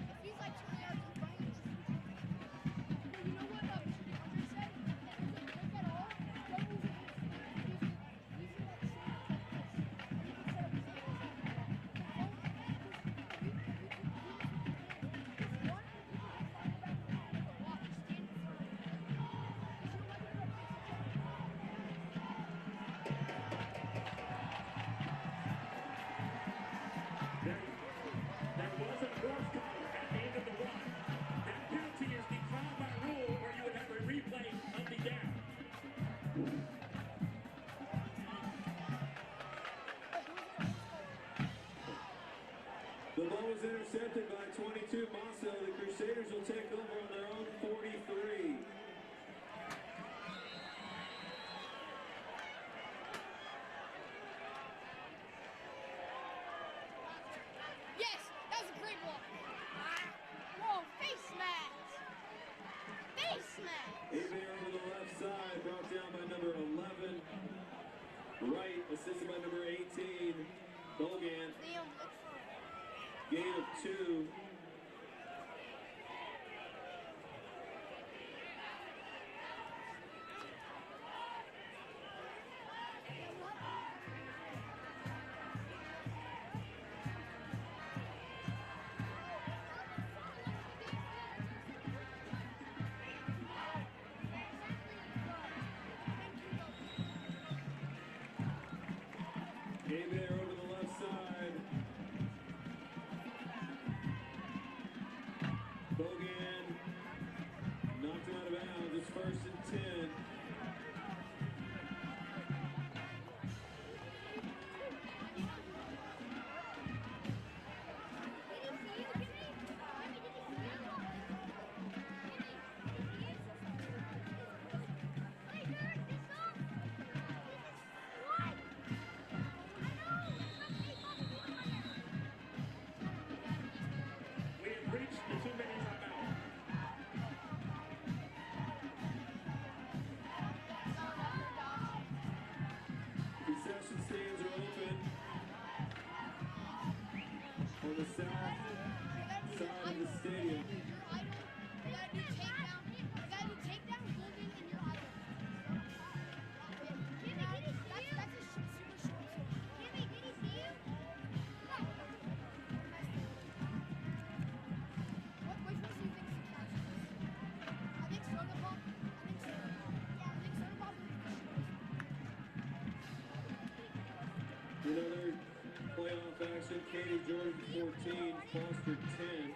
If he's like 2 yards in front of you, but you know what Andre said? That if they pick at all, don't use it. Use it like short like this. And you can set up tables like that. There was a fourth call at the end of the run. That penalty is declined by rule, or you would have a replay of the down. The ball was intercepted by 22 Mosso. The Crusaders will take over on their own 43. Yes, that was a great block. Whoa, face mask. Face mask. Avery over the left side, brought down by number 11. Wright, assisted by number 18. Bogan, Liam, look for gain of 2. Avery over the left side. Bogan knocked him out of bounds. It's 1st and 10. We have reached the 2-minute timeout. Concession stands are open on the south side of the stadium. your idol. You gotta do takedown. You gotta do takedown, holding, and your idol. That's a super short sword. Kimmy, did he see you? Which one do you think is the fastest? I think Soda Pop. Yeah, I think Soda Pop is the shortest. In other playoff action, Katy Jordan 14, Foster 10.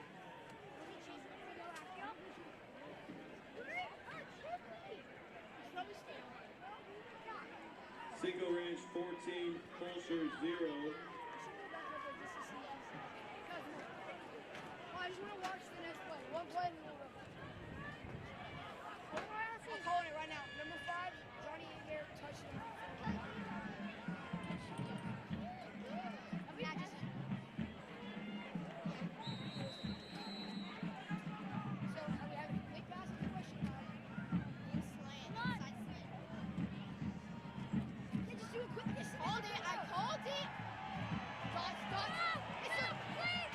Cinco Ranch 14, Fulsher 0. I just want to watch the next play. One play and then we'll go. I'm calling it right now. Number 5, Johnny Aguirre, touchdown. So, are we having a quick pass or question time? Slant. Side slant. Yeah, just do a quick this. Called it. I called it. Dots. It's a wait.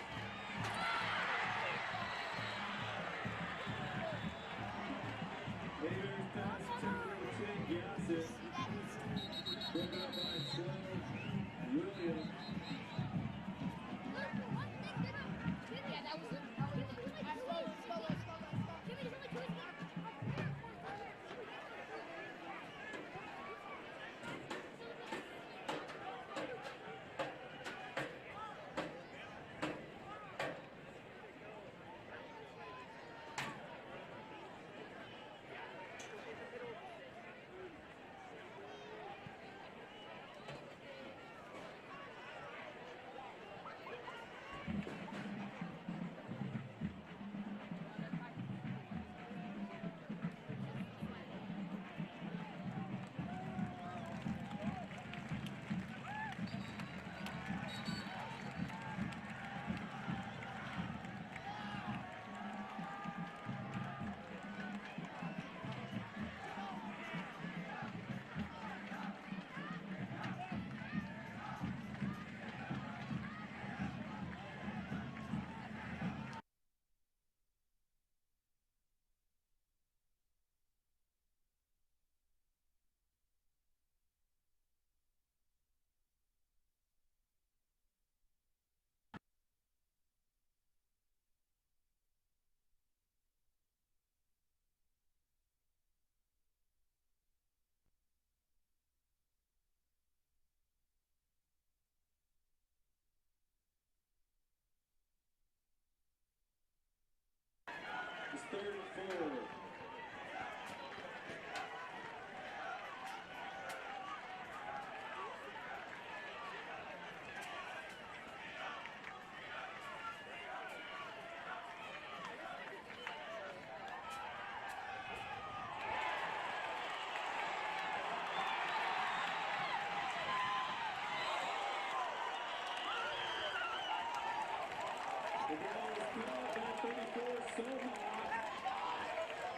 for Soha.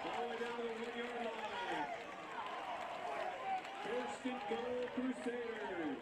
All the way down to the 1-yard line. First and goal, Crusaders.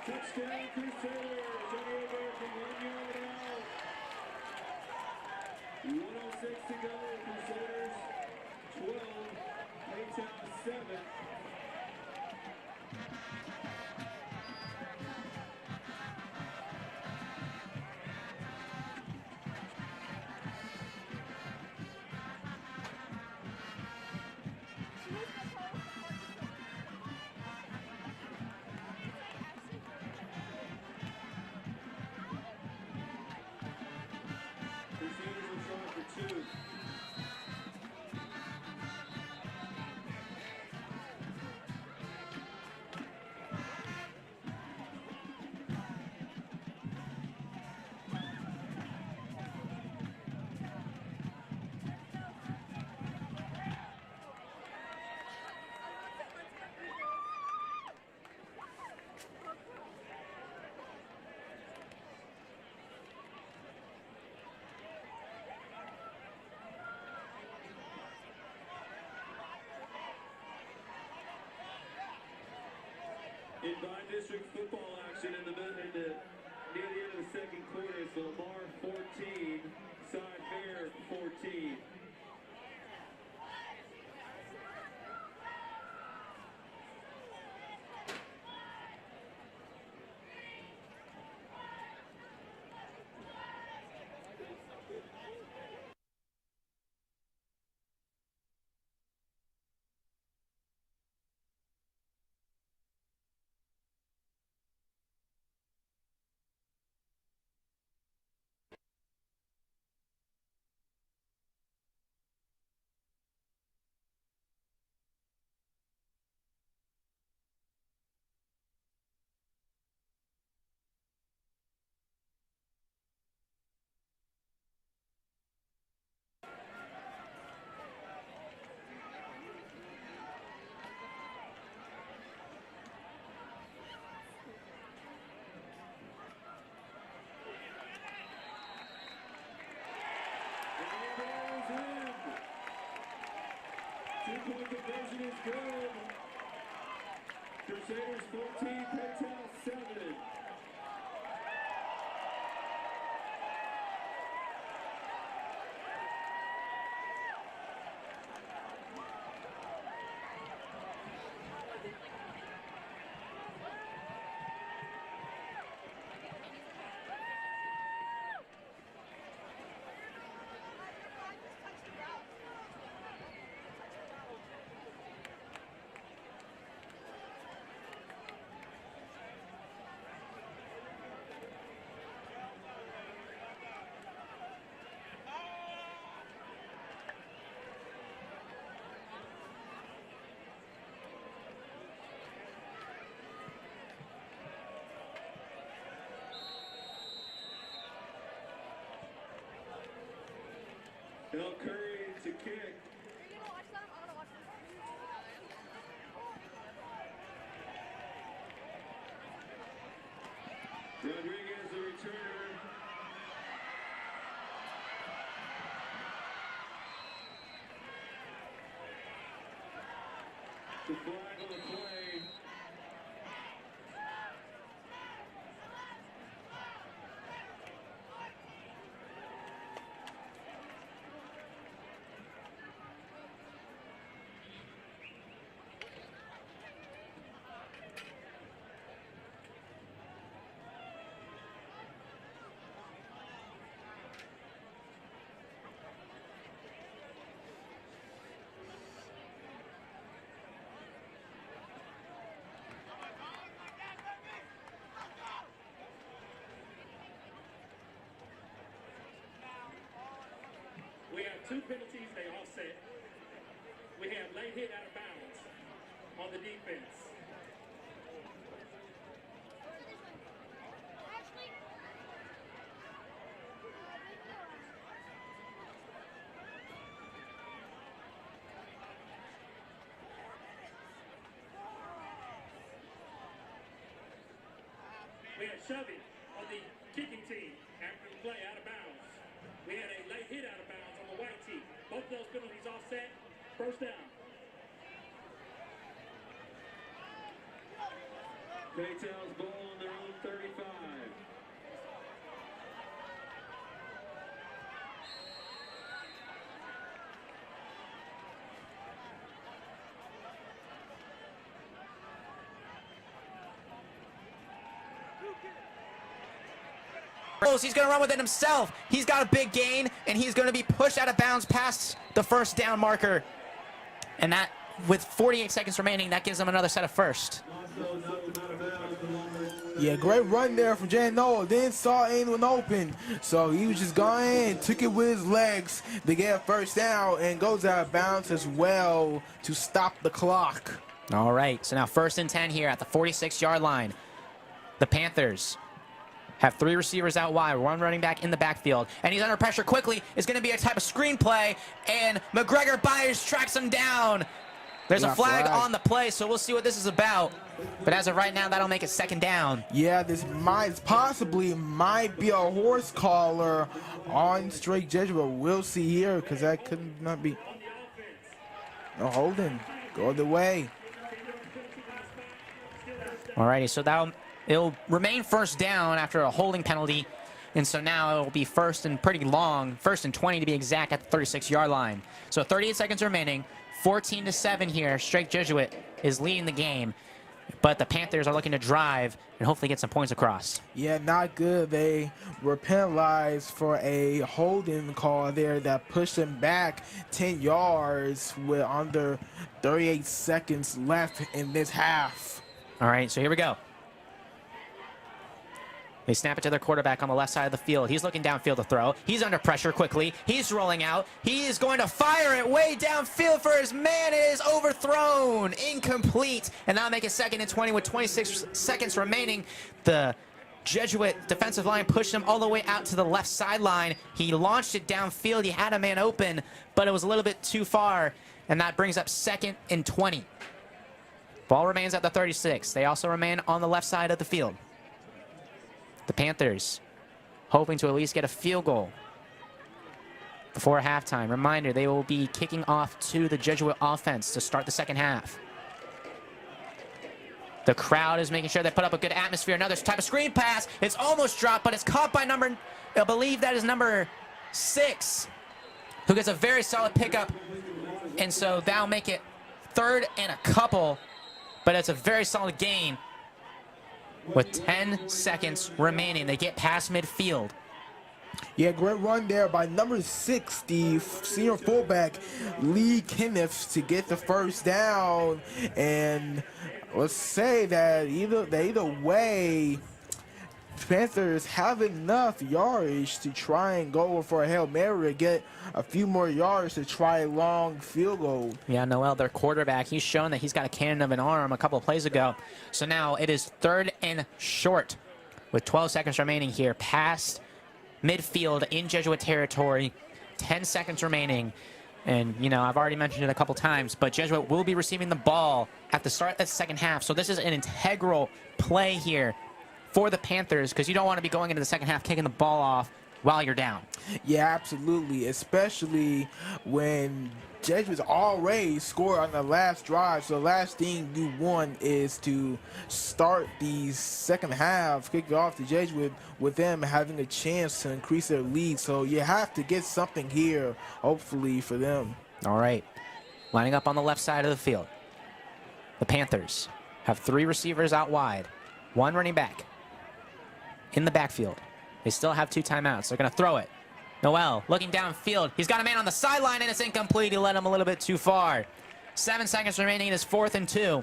Touchdown, Crusaders. Any over from 1 yard out. 1:06 to go. Crusaders 12. Paetow 7. Crusaders will try for 2. In by-district football action near the end of the second quarter, so Lamar 14, Side Fair 14. Two-point conversion is good. Crusaders 14, Paetow 7. Now Curry to kick. Are you gonna watch them? I'm gonna watch them. Rodriguez, the returner. The flag on the play. 2 penalties, they all set. We have late hit out of bounds on the defense. Actually, We had shoving on the kicking team after the play out of bounds. We had a late hit out of bounds on the white team. Both of those penalties all set. First down. Paetow's ball on their own 35. He's going to run with it himself. He's got a big gain, and he's going to be pushed out of bounds past the first down marker. And that, with 48 seconds remaining, that gives him another set of first. Yeah, great run there from Jay Noah. Then saw anyone open. So he was just going in, took it with his legs to get a first down, and goes out of bounds as well to stop the clock. All right, so now 1st and 10 here at the 46-yard line. The Panthers have 3 receivers out wide, 1 running back in the backfield, and he's under pressure quickly. It's going to be a type of screenplay, and McGregor Byers tracks him down. There's a flag on the play, so we'll see what this is about. But as of right now, that'll make it 2nd down. Yeah, this possibly might be a horse collar on Strake Jesuit. We'll see here, because that could not be. No holding. Go the way. Alrighty, so it'll remain 1st down after a holding penalty. And so now it'll be 1st and pretty long, 1st and 20 to be exact at the 36-yard line. So 38 seconds remaining, 14-7 here. Strake Jesuit is leading the game. But the Panthers are looking to drive and hopefully get some points across. Yeah, not good. They were penalized for a holding call there that pushed them back 10 yards with under 38 seconds left in this half. All right, so here we go. They snap it to their quarterback on the left side of the field. He's looking downfield to throw. He's under pressure quickly. He's rolling out. He is going to fire it way downfield for his man. It is overthrown. Incomplete. And that'll make it 2nd and 20 with 26 seconds remaining. The Jesuit defensive line pushed him all the way out to the left sideline. He launched it downfield. He had a man open, but it was a little bit too far. And that brings up 2nd and 20. Ball remains at the 36. They also remain on the left side of the field. The Panthers hoping to at least get a field goal before halftime. Reminder, they will be kicking off to the Jesuit offense to start the 2nd half. The crowd is making sure they put up a good atmosphere. Another type of screen pass. It's almost dropped, but it's caught by I believe that is number 6, who gets a very solid pickup. And so that'll make it 3rd and a couple, but it's a very solid gain. With 10 seconds remaining, they get past midfield. Yeah, great run there by number 6, the senior fullback, Lee Kenneth, to get the first down. And let's say that either way, Panthers have enough yardage to try and go for a Hail Mary to get a few more yards to try a long field goal. Yeah, Noel, their quarterback, he's shown that he's got a cannon of an arm a couple of plays ago. So now it is 3rd and short with 12 seconds remaining here past midfield in Jesuit territory. 10 seconds remaining. And, you know, I've already mentioned it a couple times, but Jesuit will be receiving the ball at the start of the 2nd half. So this is an integral play here for the Panthers, because you don't want to be going into the 2nd half kicking the ball off while you're down. Yeah, absolutely, especially when Jesuits already scored on the last drive. So the last thing you want is to start the 2nd half, kick it off to Jesuit with them having a chance to increase their lead. So you have to get something here, hopefully, for them. All right, lining up on the left side of the field. The Panthers have 3 receivers out wide, 1 running back in the backfield. They still have 2 timeouts. They're going to throw it. Noel looking downfield. He's got a man on the sideline, and it's incomplete. He led him a little bit too far. 7 seconds remaining. It is 4th and 2.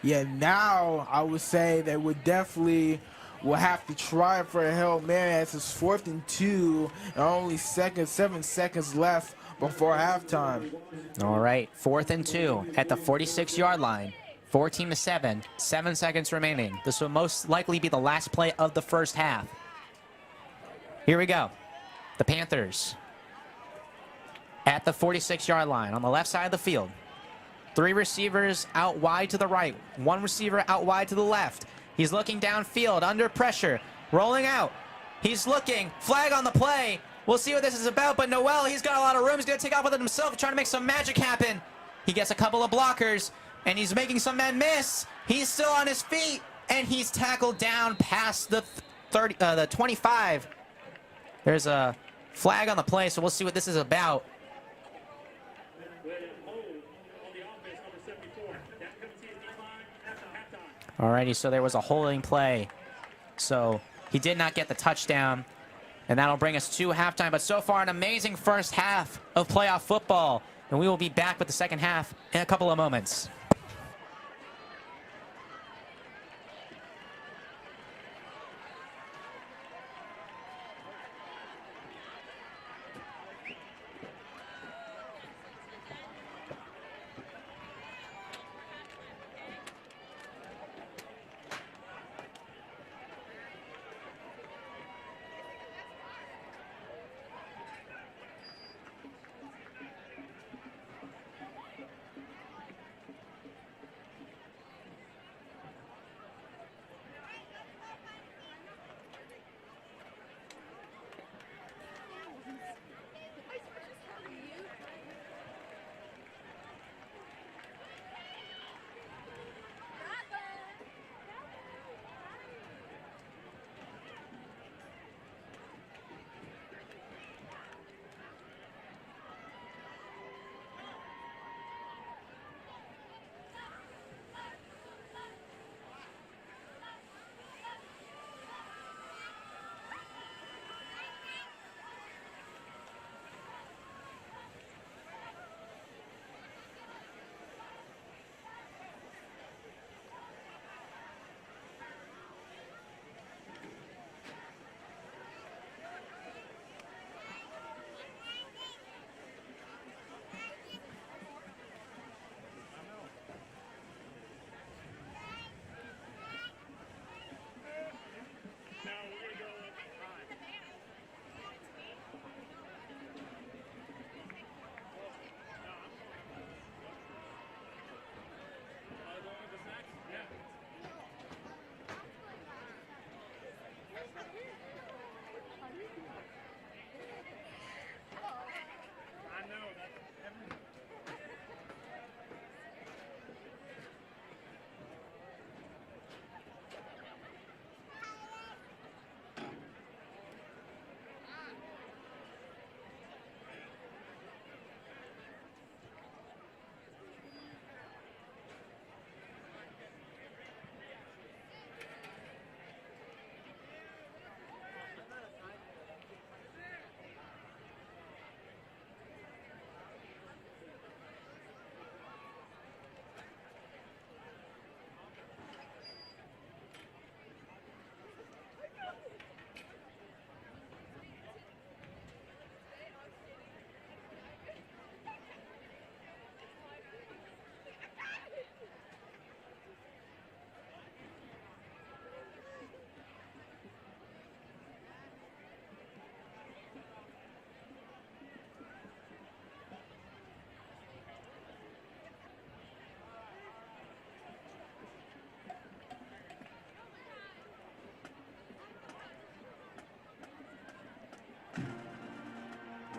Yeah, now I would say they would definitely will have to try for a Hail Mary as it's 4th and 2 and only 7 seconds left before halftime. All right, 4th and 2 at the 46-yard line. 14-7, 7 seconds remaining. This will most likely be the last play of the first half. Here we go. The Panthers at the 46-yard line on the left side of the field. 3 receivers out wide to the right. 1 receiver out wide to the left. He's looking downfield under pressure. Rolling out. He's looking. Flag on the play. We'll see what this is about, but Noel, he's got a lot of room. He's going to take off with it himself, trying to make some magic happen. He gets a couple of blockers, and he's making some men miss. He's still on his feet, and he's tackled down past the 25. There's a flag on the play, so we'll see what this is about. Alrighty, so there was a holding play. So he did not get the touchdown. And that'll bring us to halftime. But so far, an amazing first half of playoff football. And we will be back with the second half in a couple of moments.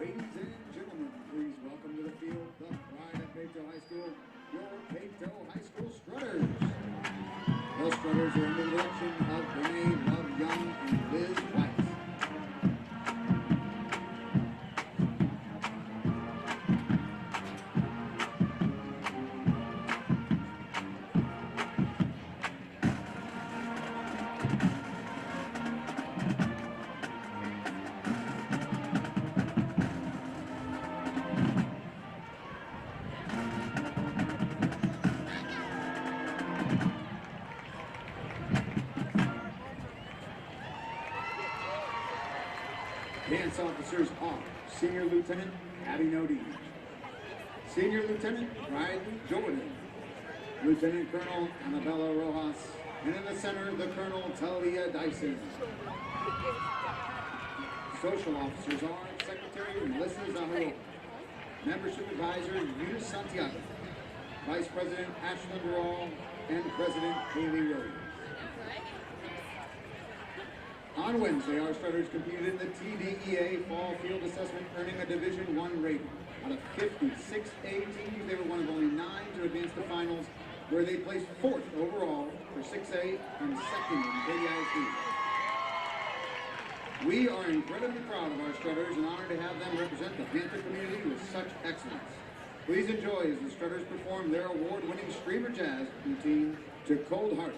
Ladies and gentlemen, please welcome to the field the pride of Paetow High School, your Paetow High School Strutters. The Strutters are under the direction of Renee Love Young and Liz White. officers are Senior Lieutenant Abby Nodine, Senior Lieutenant Riley Jordan, Lieutenant Colonel Annabella Rojas, and in the center, the Colonel Talia Dyson. Social officers are Secretary Melissa Zahuro, Membership Advisor Eunice Santiago, Vice President Ashland Rawl, and President Haley Rose. On Wednesday, our starters competed in the TDEA Fall Field Assessment, earning a Division I rating. Out of 56 A teams, they were one of only 9 to advance to finals, where they placed 4th overall for 6A and 2nd in KDISD. We are incredibly proud of our strutters and honored to have them represent the Panther community with such excellence. Please enjoy as the strutters perform their award-winning Streamer Jazz routine to Cold Heart.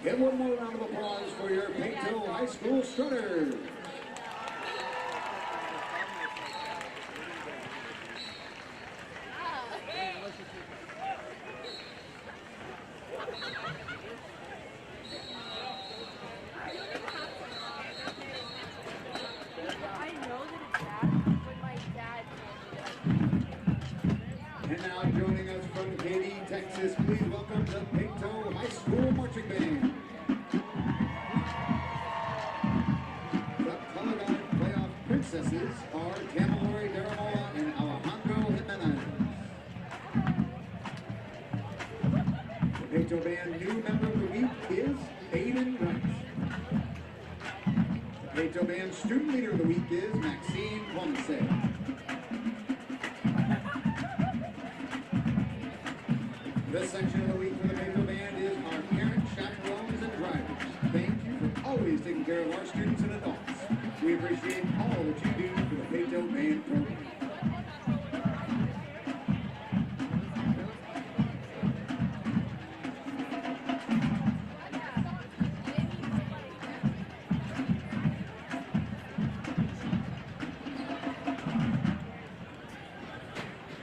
Get one more round of applause for your Paetow High School Strutters. I know that it's bad, but my dad And now joining us from Katy, Texas, please welcome the Paetow High School Marching Band. The Color Guard Playoff Princesses are Camalori Daramola and Alejandro Jimenez. The Paetow Band new member of the week is Aiden Wright. The Paetow Band student leader of the week is Maxine Ponce. This section of the week for the Paetow Band is our parents, chaperones, and drivers. Thank you for always taking care of our students and adults. We appreciate all that you do for the Paetow Band program.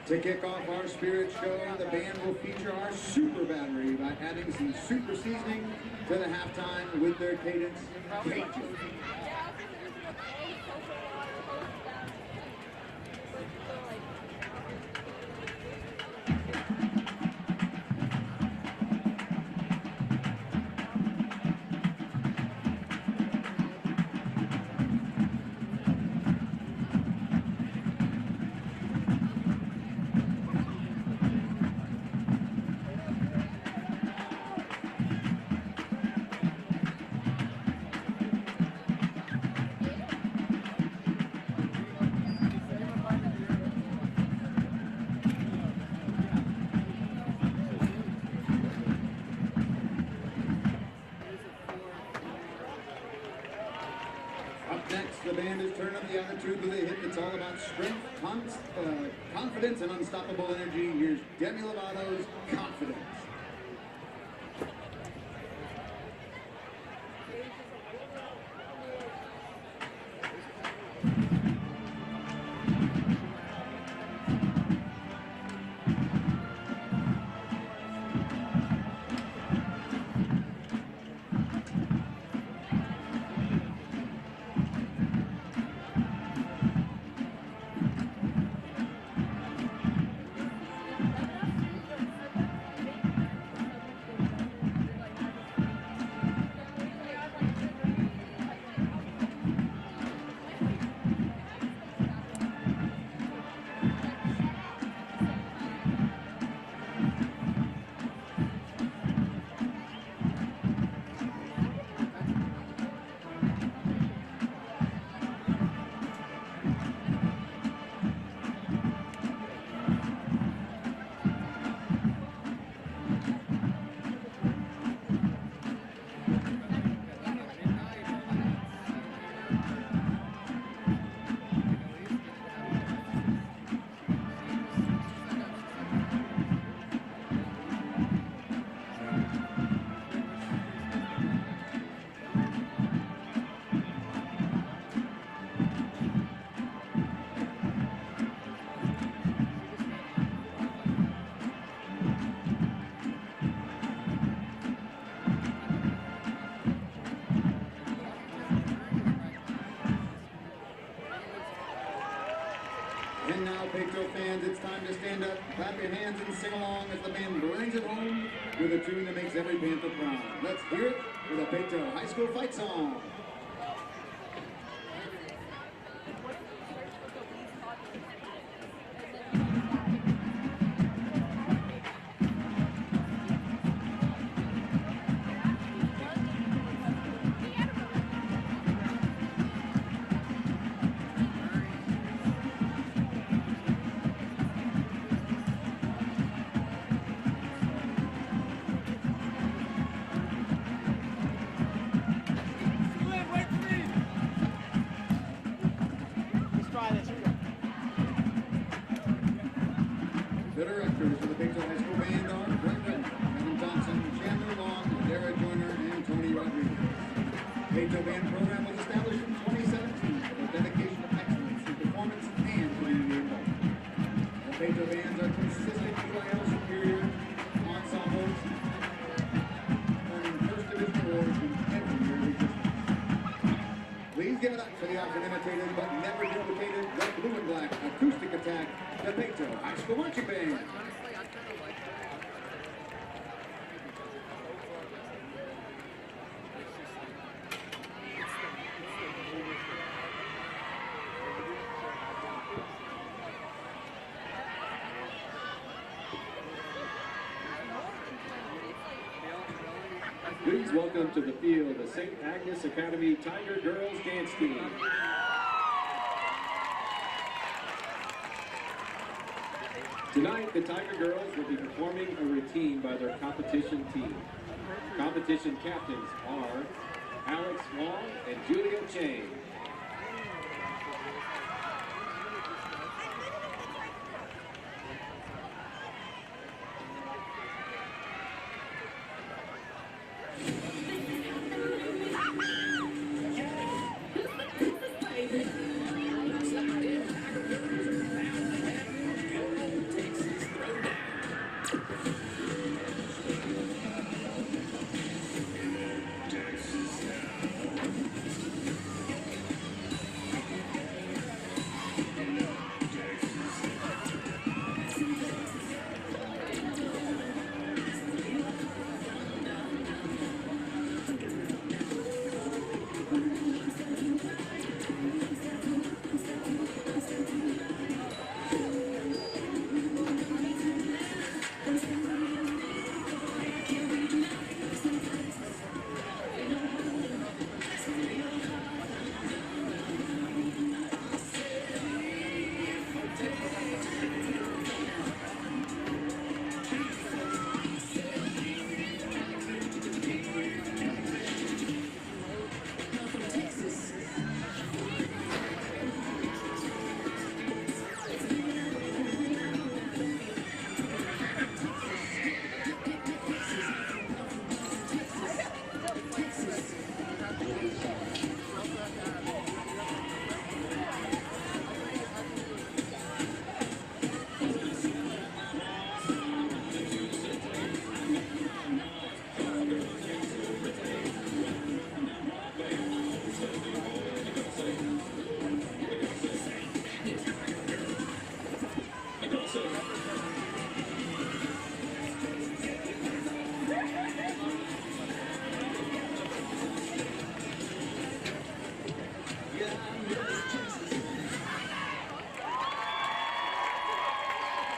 To kick off our spirit show, the band will feature our super battery by adding some super seasoning to the halftime with their cadence. Katy. the band is turning up the attitude with a hit that's all about strength, confidence, and unstoppable energy. Here's Demi Lovato's Confidence. And now, Paetow fans, it's time to stand up, clap your hands, and sing along as the band brings it home with a tune that makes every Panther proud. Let's hear it for the Paetow High School Fight Song. The directors of the Paetow High School Band are Brent Redden, Kevin Thompson, Chandler Long, Dara Joyner, and Tony Rodriguez. Paetow Band program was established in 2017 with a dedication to excellence in performance and community involvement. The Paetow Bands are consistent UIL superior ensembles, earning first division awards in every year of existence. Please give it up for the often imitated but never duplicated red, blue, and black acoustic attack, the Paetow High School Marching Band. Please welcome to the field the St. Agnes Academy Tiger Girls Dance Team. Tonight, the Tiger Girls will be performing a routine by their competition team. Competition captains are Alex Wong and Julia Chang.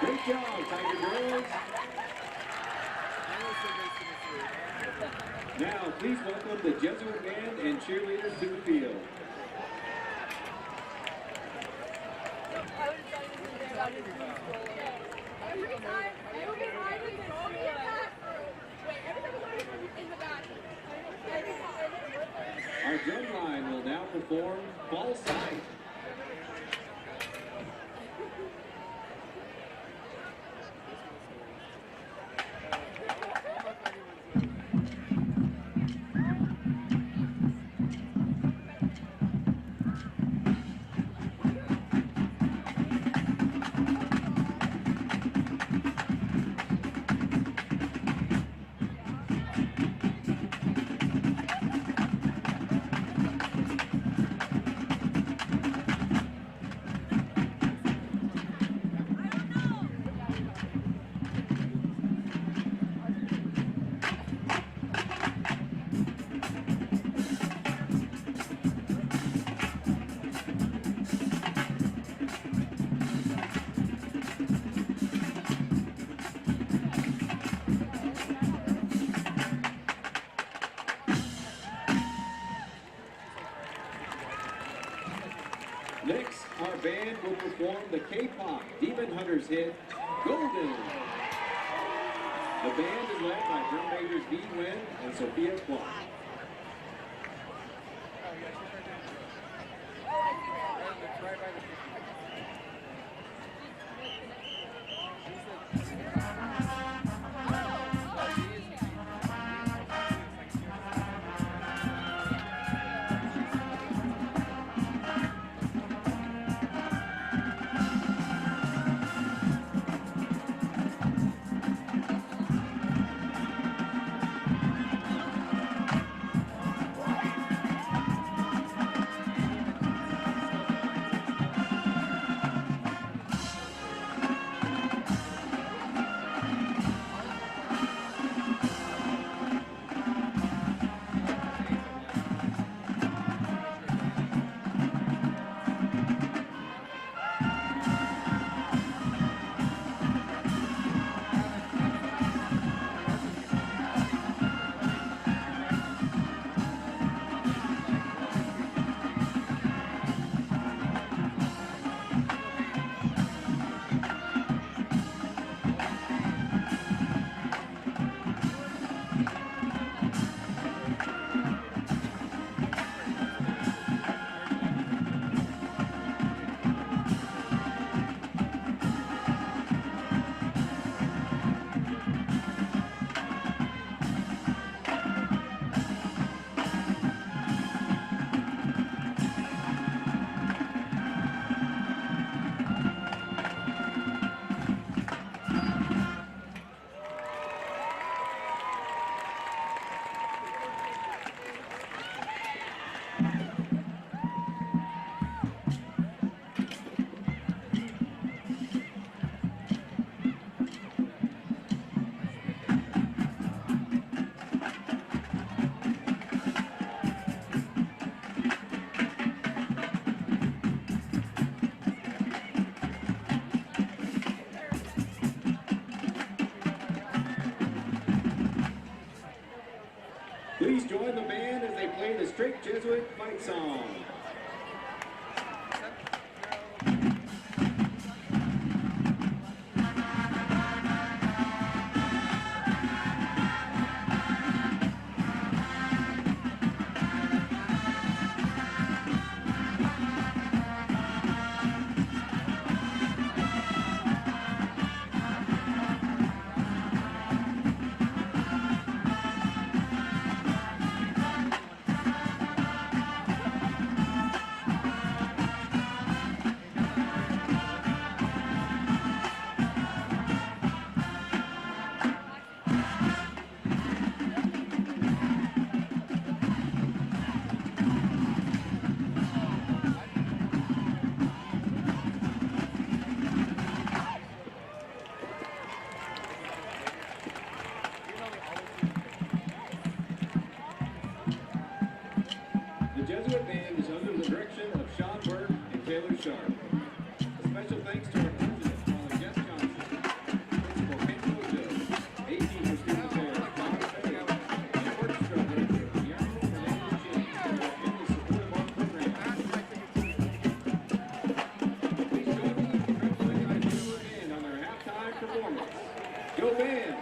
Great job, Tiger Girls. Now, please welcome the Jesuit band and cheerleaders to the field. Our drum line will now perform False Sight. Next, our band will perform the K-pop Demon Hunters hit, Golden. The band is led by drum majors Dee Nguyen and Sophia Clark. Please join the band as they play the Strake Jesuit fight song. Bouchard. A special thanks to our president, Father Jeff Johnson, Principal Ken Mojo, AD for Student Affairs, Bob Faye, and Orchestra Director, Guillermo Fernandez James, for their endless support of our program. Please join me in congratulating our Denver band on their halftime performance. Go band!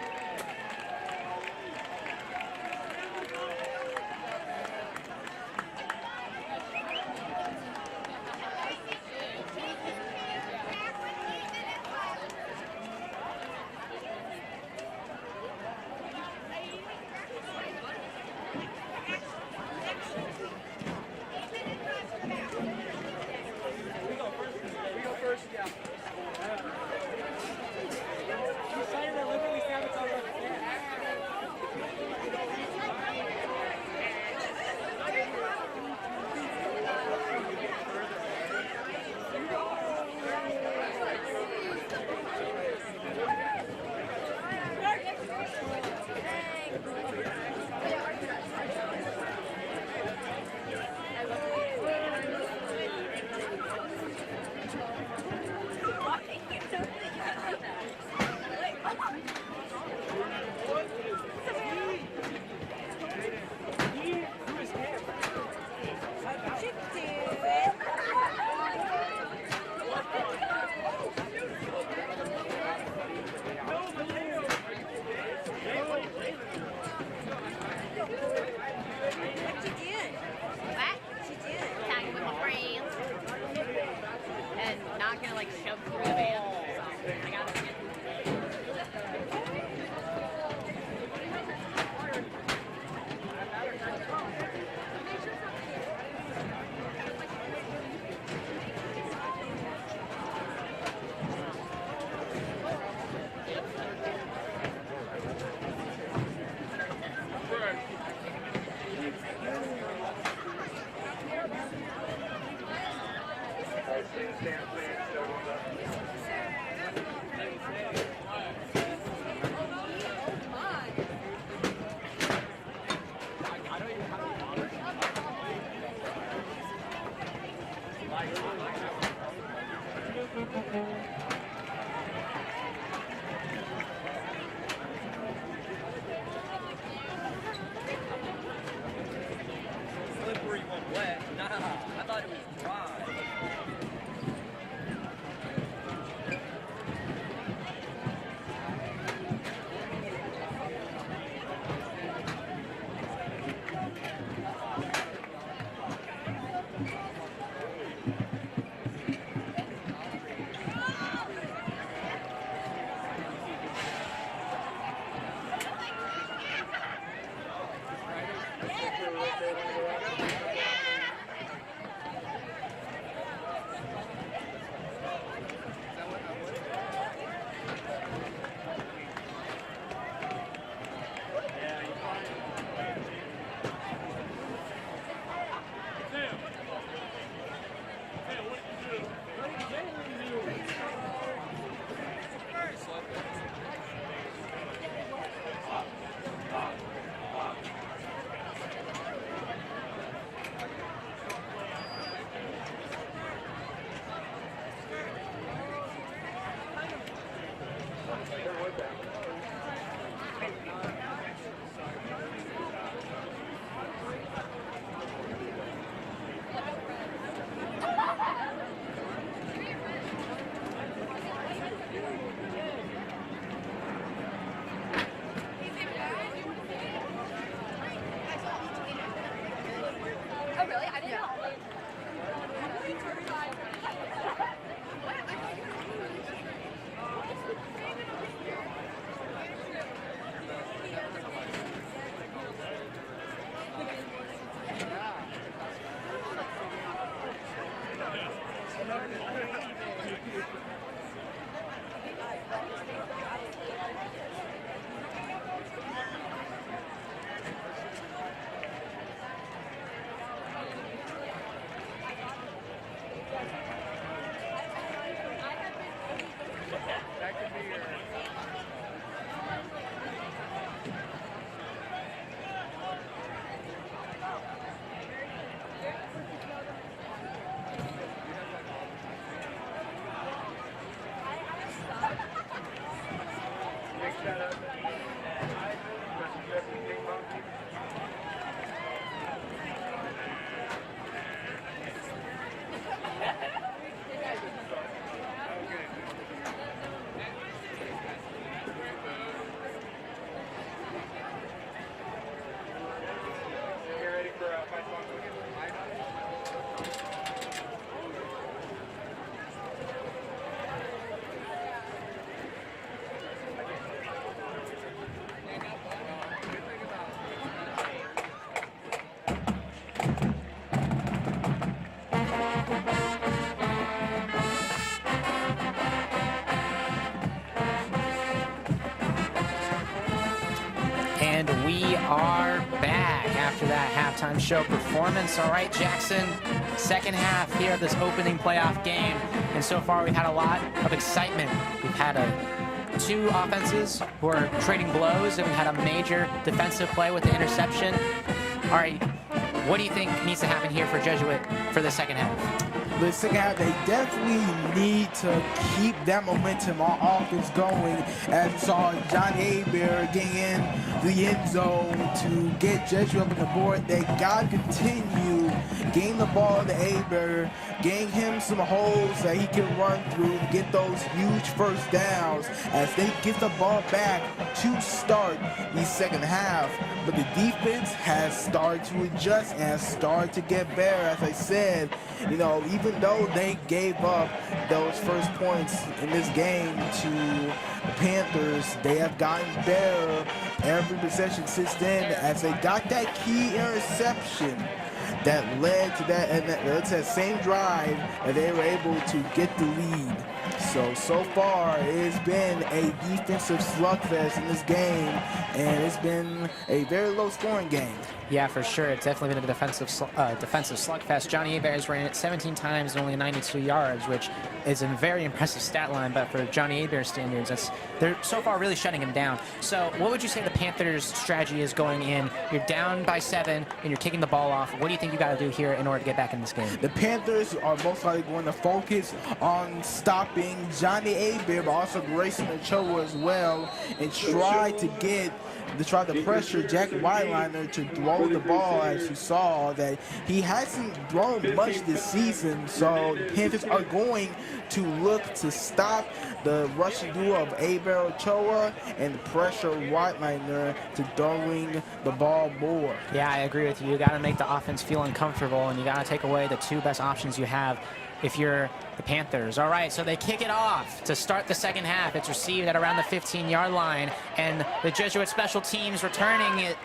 Slippery when wet. Nah, I thought it was dry. We are back after that halftime show performance. All right, Jackson, second half here of this opening playoff game. And so far, we've had a lot of excitement. We've had two offenses who are trading blows, and we had a major defensive play with the interception. All right, what do you think needs to happen here for Jesuit for the second half? The second half, they definitely need to keep that momentum on offense going. As we saw Johnny Hebert getting in the end zone to get Jesuit up on the board, they got to continue getting the ball to Hebert, getting him some holes that he can run through, get those huge first downs as they get the ball back to start the second half. But the defense has started to adjust and has started to get better. As I said, you know, even though they gave up those first points in this game to the Panthers, they have gotten better every possession since then as they got that key interception that led to that, and that led to that same drive that they were able to get the lead. So far, it's been a defensive slugfest in this game, and it's been a very low-scoring game. Yeah, for sure. It's definitely been a defensive slugfest. Johnny Hebert has ran it 17 times and only 92 yards, which is a very impressive stat line, but for Johnny Hebert standards, they're so far really shutting him down. So what would you say the Panthers' strategy is going in? You're down by 7, and you're kicking the ball off. What do you think you got to do here in order to get back in this game? The Panthers are most likely going to focus on stopping Johnny Hebert, but also Grayson Ochoa as well, and try to pressure Jack Whiteliner to throw the ball. As you saw, that he hasn't thrown much this season, so the Panthers are going to look to stop the rushing duo of Hebert Ochoa and pressure Whiteliner to throwing the ball more. Yeah, I agree with you. You got to make the offense feel uncomfortable, and you got to take away the two best options you have if you're the Panthers. All right, so they kick it off to start the second half. It's received at around the 15-yard line, and the Jesuit special teams returning it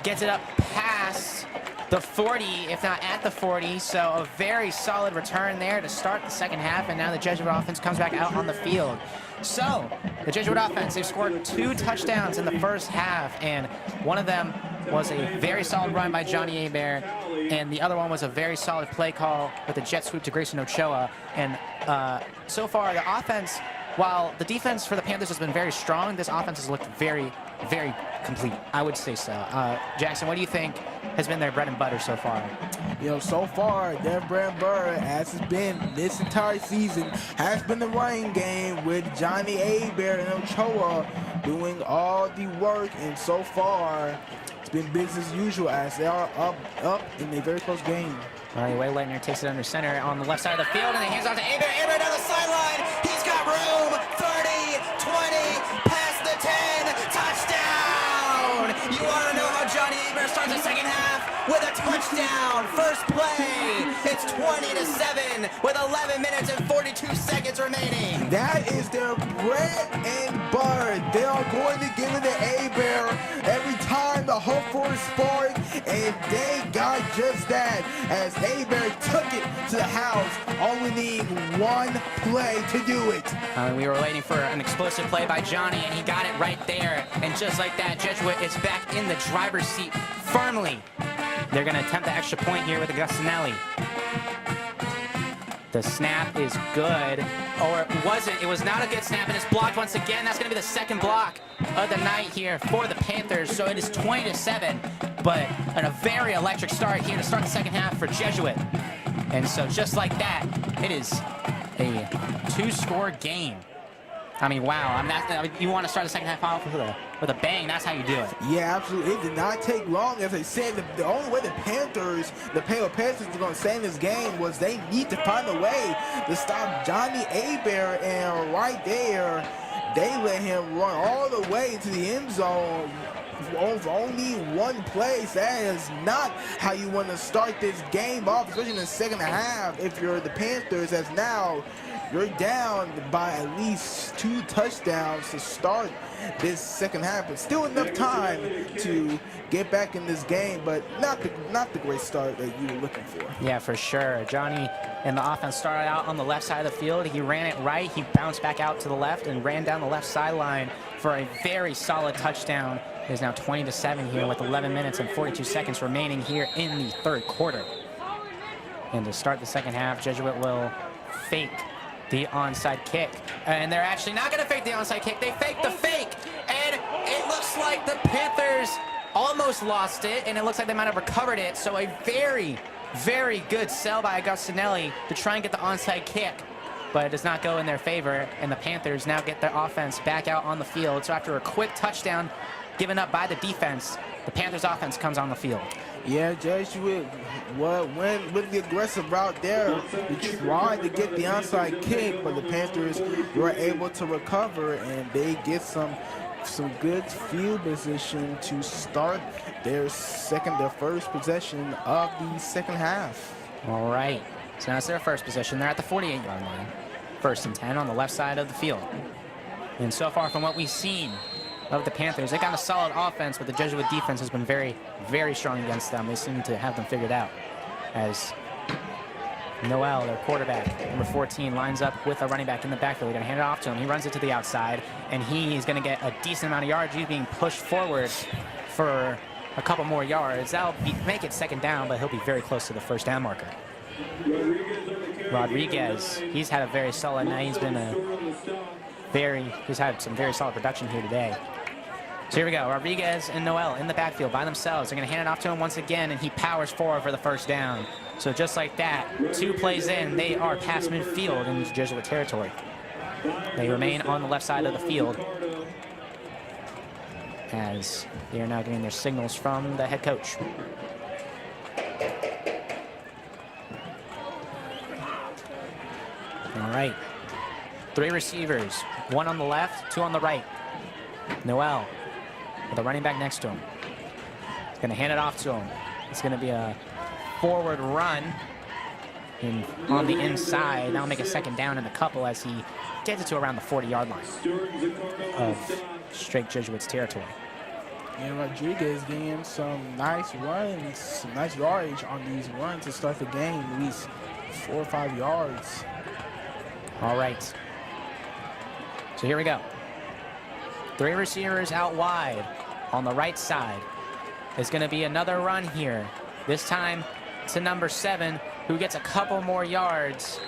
gets it up past the 40, if not at the 40. So a very solid return there to start the second half, and now the Jesuit offense comes back out on the field. So the Jesuit offense, they've scored 2 touchdowns in the first half, and one of them was a very solid run by Johnny Hebert, and the other one was a very solid play call with a jet sweep to Grayson Ochoa. And so far, the offense, while the defense for the Panthers has been very strong, this offense has looked very, very complete. I would say so. Jackson, what do you think has been their bread and butter so far? You know, so far, their bread and butter, as it's been this entire season, has been the running game with Johnny Hebert and Ochoa doing all the work, and so far, it's been business as usual as they are up in a very close game. All right, Whiteliner takes it under center on the left side of the field, and he hands off to Hebert. Hebert down the sideline. He's got room. 30, 20, past the 10. Touchdown! You want to know how Johnny Hebert starts the second half? With a touchdown. First play. It's 20-7 with 11 minutes and 42 seconds remaining. That is their bread and butter. They are going to give it to Hebert every time the hope for a spark, and they got just that as Hebert took it to the house. Only need one play to do it. We were waiting for an explosive play by Johnny, and he got it right there. And just like that, Jesuit is back in the driver's seat firmly. They're going to attempt the extra point here with Augustinelli. The snap is good, or it wasn't. It was not a good snap, and it's blocked once again. That's going to be the second block of the night here for the Panthers. So it is 20-7, but a very electric start here to start the second half for Jesuit. And so just like that, it is a 2-score game. I mean, wow. You want to start the second half off with a bang. That's how you do it. Yeah, absolutely. It did not take long. As I said, the only way the Panthers were going to stay in this game was they need to find a way to stop Johnny Hebert, and right there, they let him run all the way to the end zone. Only one place. That is not how you want to start this game off, especially in the second half. If you're the Panthers, as now you're down by at least 2 touchdowns to start this second half, but still enough time to get back in this game, but not the great start that you were looking for. Yeah, for sure. Johnny and the offense started out on the left side of the field. He ran it right. He bounced back out to the left and ran down the left sideline for a very solid touchdown It is now 20-7 here with 11 minutes and 42 seconds remaining here in the third quarter. And to start the second half, Jesuit will fake the onside kick. And they're actually not going to fake the onside kick. They fake the fake. And it looks like the Panthers almost lost it, and it looks like they might have recovered it. So a very, very good sell by Agostinelli to try and get the onside kick. But it does not go in their favor, and the Panthers now get their offense back out on the field. So after a quick touchdown given up by the defense, the Panthers offense comes on the field. Yeah, Jesuit went with the aggressive route there. They tried to get the onside kick, but the Panthers were able to recover, and they get some good field position to start their first possession of the second half. All right, so that's their first possession. They're at the 48-yard line. 1st and 10 on the left side of the field. And so far from what we've seen of the Panthers, they got a solid offense, but the Jesuit defense has been very, very strong against them. They seem to have them figured out as Noel, their quarterback, number 14, lines up with a running back in the backfield. They're going to hand it off to him. He runs it to the outside, and he's going to get a decent amount of yards. He's being pushed forward for a couple more yards. That'll make it second down, but he'll be very close to the first down marker. Rodriguez, he's had a very solid night. He's had some very solid production here today. So here we go, Rodriguez and Noel in the backfield by themselves. They're going to hand it off to him once again, and he powers forward for the first down. So just like that, 2 plays in, they are past midfield in Jesuit territory. They remain on the left side of the field as they are now getting their signals from the head coach. All right, 3 receivers, 1 on the left, 2 on the right. Noel with a running back next to him. He's going to hand it off to him. It's going to be a forward run on the inside. That'll make a second down in a couple as he gets it to around the 40-yard line of Strake Jesuit's territory. And Rodriguez getting some nice runs, some nice yardage on these runs to start the game, at least 4 or 5 yards. All right. So here we go. 3 receivers out wide on the right side. There's going to be another run here. This time to number 7, who gets a couple more yards.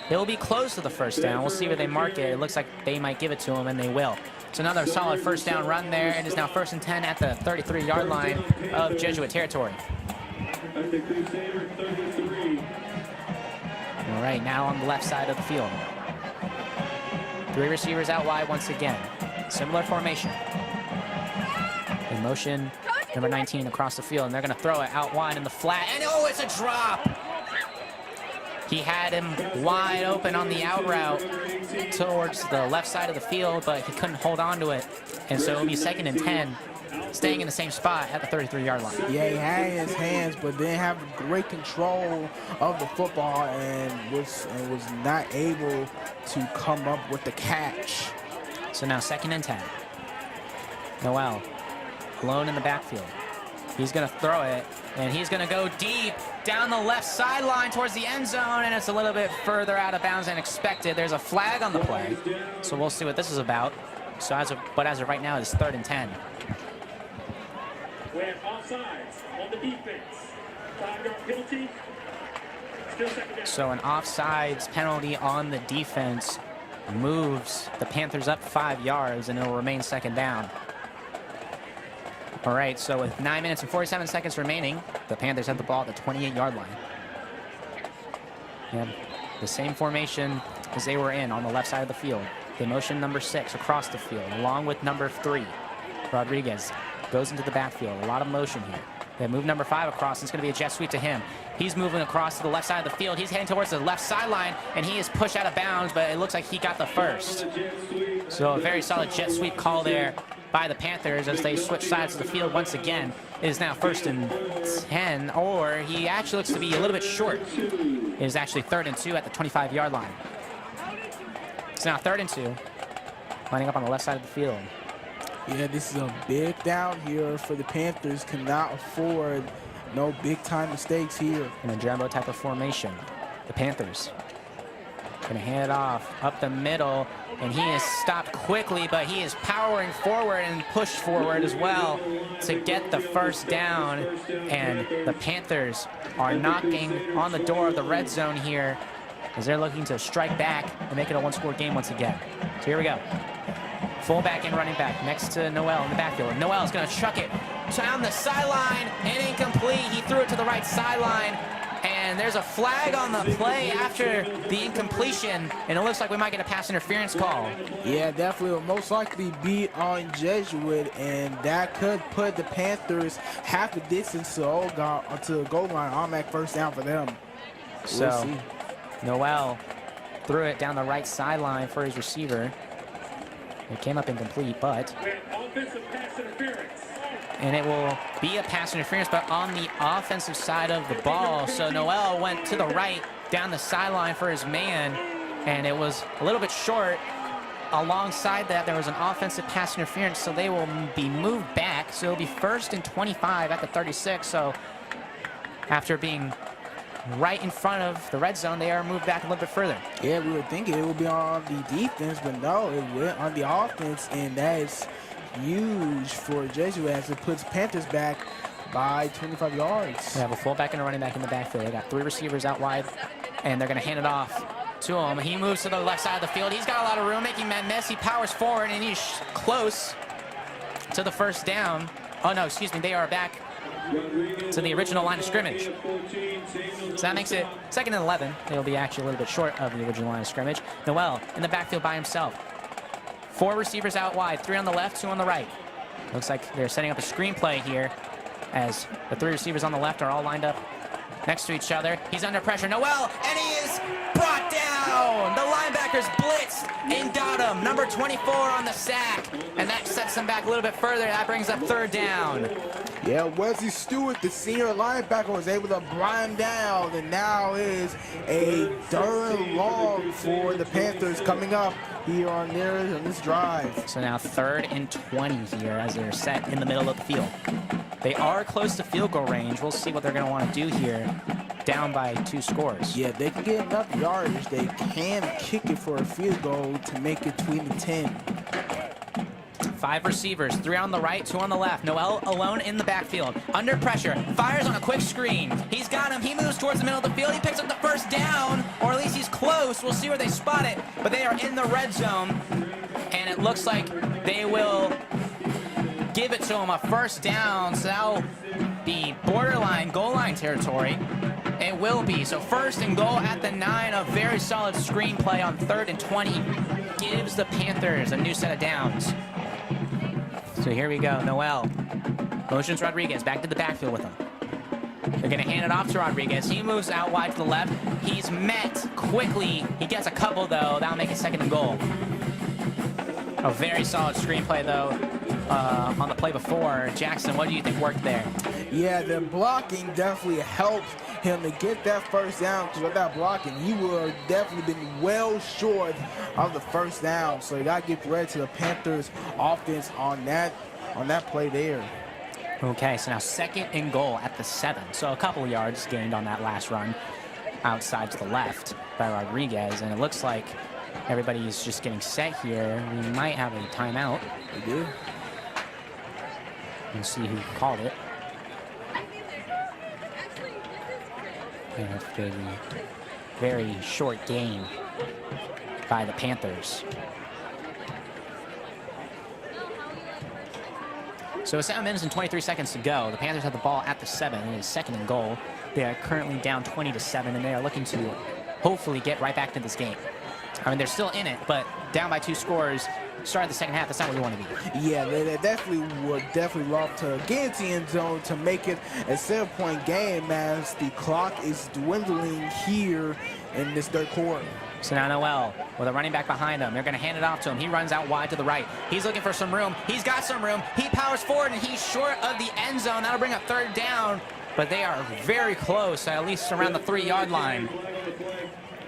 He'll be close to the first down. We'll see where they mark it. It looks like they might give it to him, and they will. So another solid first down run there. It is now 1st and 10 at the 33-yard line of Jesuit territory. At the Crusader 33. All right, now on the left side of the field. 3 receivers out wide once again. Similar formation. In motion, number 19 across the field, and they're going to throw it out wide in the flat, and oh, it's a drop! He had him wide open on the out route towards the left side of the field, but he couldn't hold on to it, and so it'll be 2nd and 10, staying in the same spot at the 33-yard line. Yeah, he had his hands, but didn't have great control of the football and was not able to come up with the catch. So now 2nd and 10. Noel, alone in the backfield. He's going to throw it, and he's going to go deep down the left sideline towards the end zone, and it's a little bit further out of bounds than expected. There's a flag on the play, so we'll see what this is about. So as of right now, it's 3rd and 10. We have offsides on the defense. 5-yard penalty. Still second down. So an offsides penalty on the defense moves the Panthers up 5 yards, and it'll remain 2nd down. All right, so with 9 minutes and 47 seconds remaining, the Panthers have the ball at the 28-yard line. And the same formation as they were in on the left side of the field. They motion number 6 across the field, along with number 3. Rodriguez goes into the backfield. A lot of motion here. They move number 5 across. It's going to be a jet sweep to him. He's moving across to the left side of the field. He's heading towards the left sideline, and he is pushed out of bounds, but it looks like he got the first. So a very solid jet sweep call there by the Panthers as they switch sides of the field once again. It is now 1st and 10, or he actually looks to be a little bit short. It is actually 3rd and 2 at the 25-yard line. It's now 3rd and 2, lining up on the left side of the field. Yeah, this is a big down here for the Panthers. Cannot afford no big-time mistakes here. In a jumbo type of formation, the Panthers Gonna hand it off up the middle, and he is stopped quickly, but he is powering forward and pushed forward as well to get the first down. And the Panthers are knocking on the door of the red zone here as they're looking to strike back and make it a one-score game once again. So here we go. Fullback and running back next to Noel in the backfield. Noel's gonna chuck it down the sideline and incomplete. He threw it to the right sideline. And there's a flag on the play after the incompletion, and it looks like we might get a pass interference call. Yeah, definitely will most likely be on Jesuit, and that could put the Panthers half the distance to the goal line. Automatic first down for them. So Noel threw it down the right sideline for his receiver. It came up incomplete, but Offensive pass interference. and it will be a pass interference, but on the offensive side of the ball. So Noel went to the right down the sideline for his man, and it was a little bit short. Alongside that, there was an offensive pass interference, so they will be moved back. So it'll be 1st and 25 at the 36. So after being right in front of the red zone, they are moved back a little bit further. Yeah, we were thinking it would be on the defense, but no, it went on the offense, and that is huge for Jesuit as it puts Panthers back by 25 yards. They have a fullback and a running back in the backfield. They got 3 receivers out wide, and they're going to hand it off to him. He moves to the left side of the field. He's got a lot of room, making that miss. He powers forward, and he's close to the first down. Oh, no, excuse me. They are back to the original line of scrimmage. So that makes it 2nd and 11. It'll be actually a little bit short of the original line of scrimmage. Noel in the backfield by himself. 4 receivers out wide, 3 on the left, 2 on the right. Looks like they're setting up a screenplay here as the 3 receivers on the left are all lined up next to each other. He's under pressure. Noel, and he is brought down. The linebackers blitzed and got him. Number 24 on the sack, and that sets them back a little bit further. That brings up 3rd down. Yeah, Wesley Stewart, the senior linebacker, was able to grind him down, and now is a 3rd and long for the Panthers coming up here on this drive. So now 3rd and 20 here as they're set in the middle of the field. They are close to field goal range. We'll see what they're going to want to do here, down by 2 scores. Yeah, they can get enough yardage. They can kick it for a field goal to make it between the 10. 5 receivers, 3 on the right, 2 on the left. Noel alone in the backfield, under pressure, fires on a quick screen. He's got him. He moves towards the middle of the field. He picks up the first down, or at least he's close. We'll see where they spot it, but they are in the red zone, and it looks like they will give it to him, a first down. So that'll be borderline goal line territory. It will be. So 1st and goal at the 9. A very solid screenplay on 3rd and 20 gives the Panthers a new set of downs. So here we go. Noel motions Rodriguez back to the backfield with him. They're going to hand it off to Rodriguez. He moves out wide to the left. He's met quickly. He gets a couple, though. That'll make it 2nd and goal. A very solid screenplay, though, on the play before. Jackson, what do you think worked there? Yeah, the blocking definitely helped him to get that first down, because without blocking, he would have definitely been well short of the first down. So you got to give credit to the Panthers offense on that play there. Okay, so now 2nd and goal at the 7. So a couple yards gained on that last run outside to the left by Rodriguez, and it looks like everybody's just getting set here. We might have a timeout. We do. We'll see who called it. And it's been a very short game by the Panthers. So with 7 minutes and 23 seconds to go, the Panthers have the ball at the 7. It is 2nd and goal. They are currently down 20-7, and they are looking to hopefully get right back to this game. I mean, they're still in it, but down by 2 scores. Start of the 2nd half, that's not where you want to be. Yeah, they definitely would love to get into the end zone to make it a 7-point game as the clock is dwindling here in this 3rd quarter. So now Noel with a running back behind him. They're going to hand it off to him. He runs out wide to the right. He's looking for some room. He's got some room. He powers forward, and he's short of the end zone. That'll bring a 3rd down, but they are very close, at least around the 3-yard line.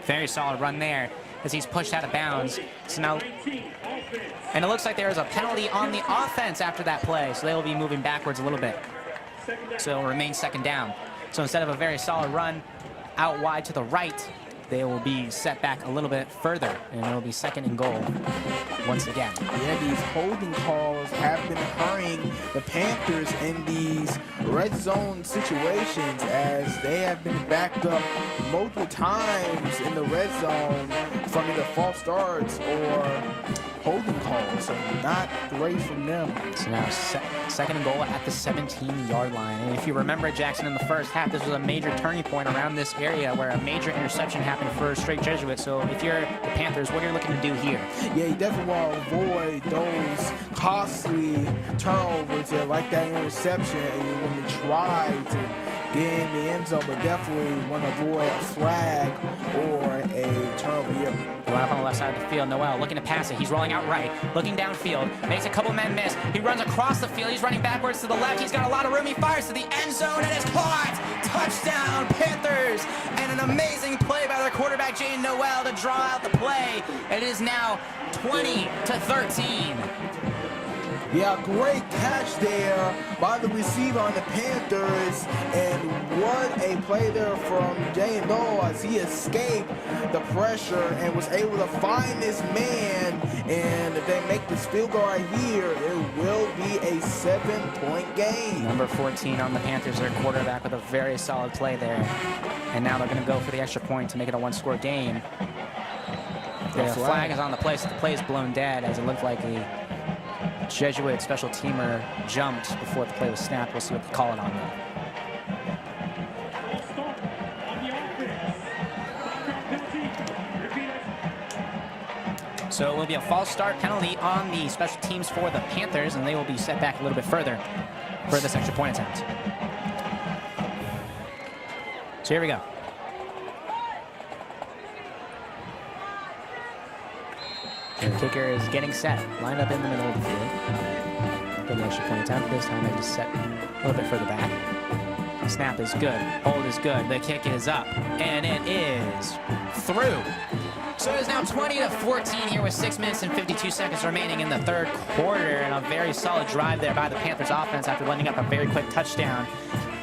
Very solid run there as he's pushed out of bounds. So now, and it looks like there is a penalty on the offense after that play, so they will be moving backwards a little bit. So it will remain 2nd down. So instead of a very solid run out wide to the right, they will be set back a little bit further, and it will be 2nd and goal once again. Yeah, these holding calls have been hurrying the Panthers in these red zone situations as they have been backed up multiple times in the red zone from either false starts or holding calls. So not great from them. So now 2nd and goal at the 17-yard line. And if you remember, Jackson, in the first half, this was a major turning point around this area where a major interception happened for Strake Jesuit. So if you're the Panthers, what are you looking to do here? Yeah, you definitely want to avoid those costly turnovers there, like that interception, and you want to try to get in the end zone, but definitely want to avoid a flag or a turnover here. Line up on the left side of the field. Noel looking to pass it. He's rolling out right, looking downfield, makes a couple men miss. He runs across the field. He's running backwards to the left. He's got a lot of room. He fires to the end zone and it's caught. Touchdown, Panthers! And an amazing play by their quarterback, Jaden Noel, to draw out the play. It is now 20-13. Yeah, great catch there by the receiver on the Panthers, and what a play there from Jane Noel as he escaped the pressure and was able to find this man, and if they make this field goal right here, it will be a 7-point game. Number 14 on the Panthers, their quarterback, with a very solid play there. And now they're going to go for the extra point to make it a one-score game. The flag is on the play, so the play is blown dead as it looked like a Jesuit special teamer jumped before the play was snapped. We'll see what they call it on there. So it will be a false start penalty on the special teams for the Panthers, and they will be set back a little bit further for this extra point attempt. So here we go. The kicker is getting set, lined up in the middle of the field. Good extra point attempt. This time they just set a little bit further back. Snap is good. Hold is good. The kick is up, and it is through. So it is now 20-14 here with 6 minutes and 52 seconds remaining in the third quarter, and a very solid drive there by the Panthers offense after letting up a very quick touchdown.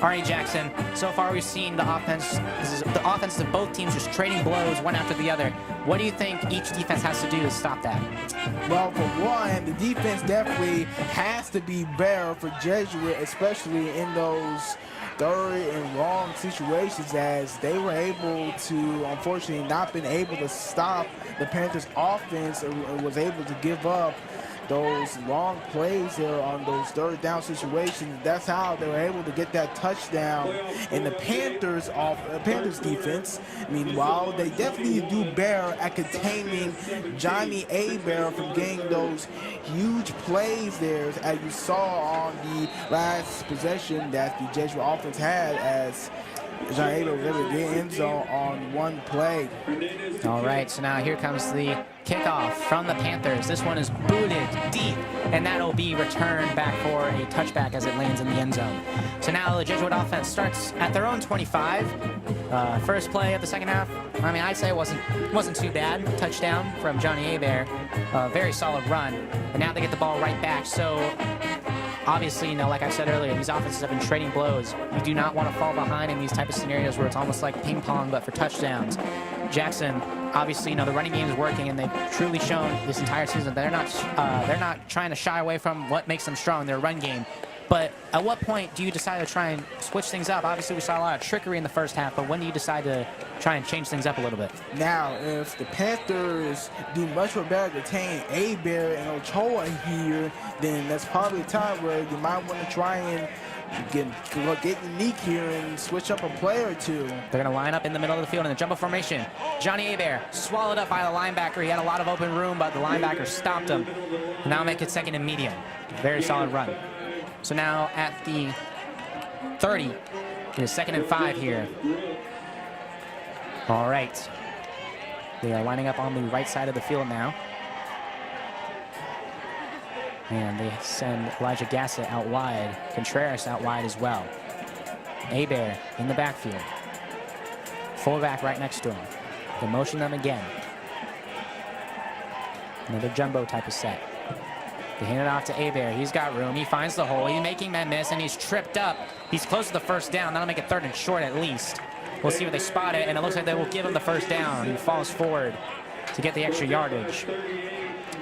All right, Jackson, so far we've seen the offenses of both teams just trading blows one after the other. What do you think each defense has to do to stop that? Well, for one, the defense definitely has to be better for Jesuit, especially in those third and long situations, as they were able to, unfortunately, not been able to stop the Panthers offense and was able to give up those long plays there on those third down situations. That's how they were able to get that touchdown. And the Panthers defense, meanwhile, they definitely do better at containing Johnny Hebert from getting those huge plays there, as you saw on the last possession that the Jesuit offense had, as Johnny Hebert was able to get end zone on one play. All right, so now here comes the kickoff from the Panthers. This one is booted deep, and that'll be returned back for a touchback as it lands in the end zone. So now the Jesuit offense starts at their own 25. First play of the second half, I mean, I'd say it wasn't too bad. Touchdown from Johnny Hebert, very solid run. And now they get the ball right back. So obviously, you know, like I said earlier, these offenses have been trading blows. You do not want to fall behind in these type of scenarios where it's almost like ping pong, but for touchdowns. Jackson, obviously, you know, the running game is working, and they've truly shown this entire season that they're not trying to shy away from what makes them strong, their run game. But at what point do you decide to try and switch things up? Obviously, we saw a lot of trickery in the first half, but when do you decide to try and change things up a little bit? Now, if the Panthers do much more better to contain Hebert and Ochoa here, then that's probably a time where you might want to try and get unique here and switch up a play or two. They're going to line up in the middle of the field in the jumbo formation. Johnny Hebert swallowed up by the linebacker. He had a lot of open room, but the linebacker stopped him. Now make it second and medium. Very solid run. So now at the 30, it is 2nd and 5 here. All right. They are lining up on the right side of the field now. And they send Elijah Gassett out wide. Contreras out wide as well. Hebert in the backfield. Fullback right next to him. They motion them again. Another jumbo type of set. They hand it off to Hebert. He's got room. He finds the hole. He's making men miss, and he's tripped up. He's close to the first down. That'll make it 3rd and short at least. We'll see where they spot it, and it looks like they will give him the first down. He falls forward to get the extra yardage.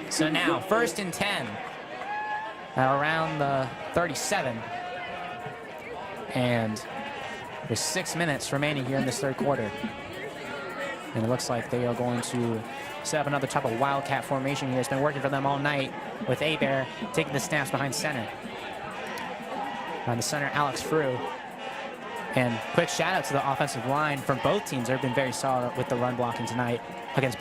So now, 1st and 10, around the 37. And there's 6 minutes remaining here in this third quarter. And it looks like they are going to set up another type of wildcat formation here. It's been working for them all night with Abear taking the snaps behind center. On the center, Alex Frew. And quick shout out to the offensive line from both teams. They've been very solid with the run blocking tonight against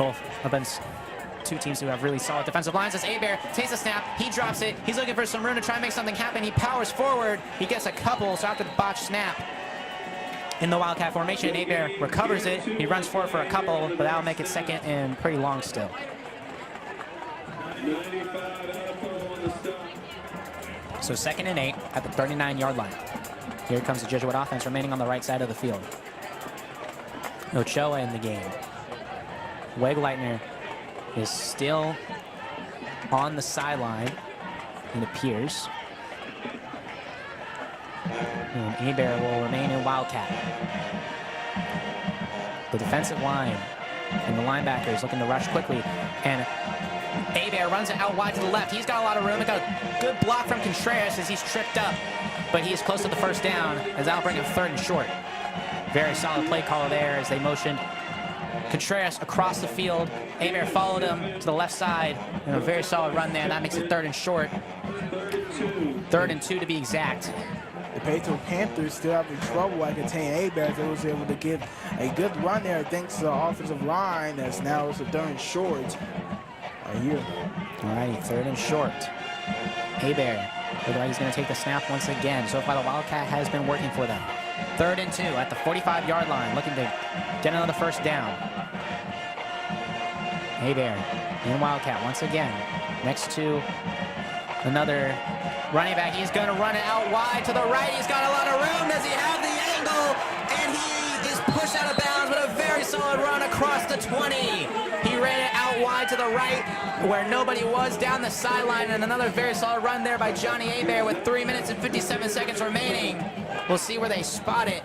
two teams who have really solid defensive lines. As Abear takes a snap, he drops it. He's looking for some room to try and make something happen. He powers forward. He gets a couple, so after the botched snap in the wildcat formation, Abear recovers it. He runs forward for a couple, but that'll make it 2nd and pretty long still. So 2nd and 8 at the 39-yard line. Here comes the Jesuit offense remaining on the right side of the field. Ochoa in the game. Wegleitner is still on the sideline, it appears. And Abear will remain in wildcat. The defensive line and the linebackers looking to rush quickly. And Abear runs it out wide to the left. He's got a lot of room. He got a good block from Contreras as he's tripped up. But he is close to the first down as that'll bring him 3rd and short. Very solid play call there as they motioned Contreras across the field. Abear followed him to the left side. And a very solid run there. That makes it 3rd and short. 3rd and 2 to be exact. The Paetow Panthers still having trouble at containing Abear. They was able to get a good run there thanks to the offensive line, as now it's a 3rd and short right here. All righty, 3rd and short. Abear, looks like he's going to take the snap once again. So far, the Wildcat has been working for them. 3rd and 2 at the 45-yard line, looking to get another first down. Abear in Wildcat once again, next to another running back. He's going to run it out wide to the right. He's got a lot of room. Does he have the angle? And he is pushed out of bounds with a very solid run across the 20. He ran it out wide to the right where nobody was down the sideline, and another very solid run there by Johnny Abear with 3 minutes and 57 seconds remaining. We'll see where they spot it,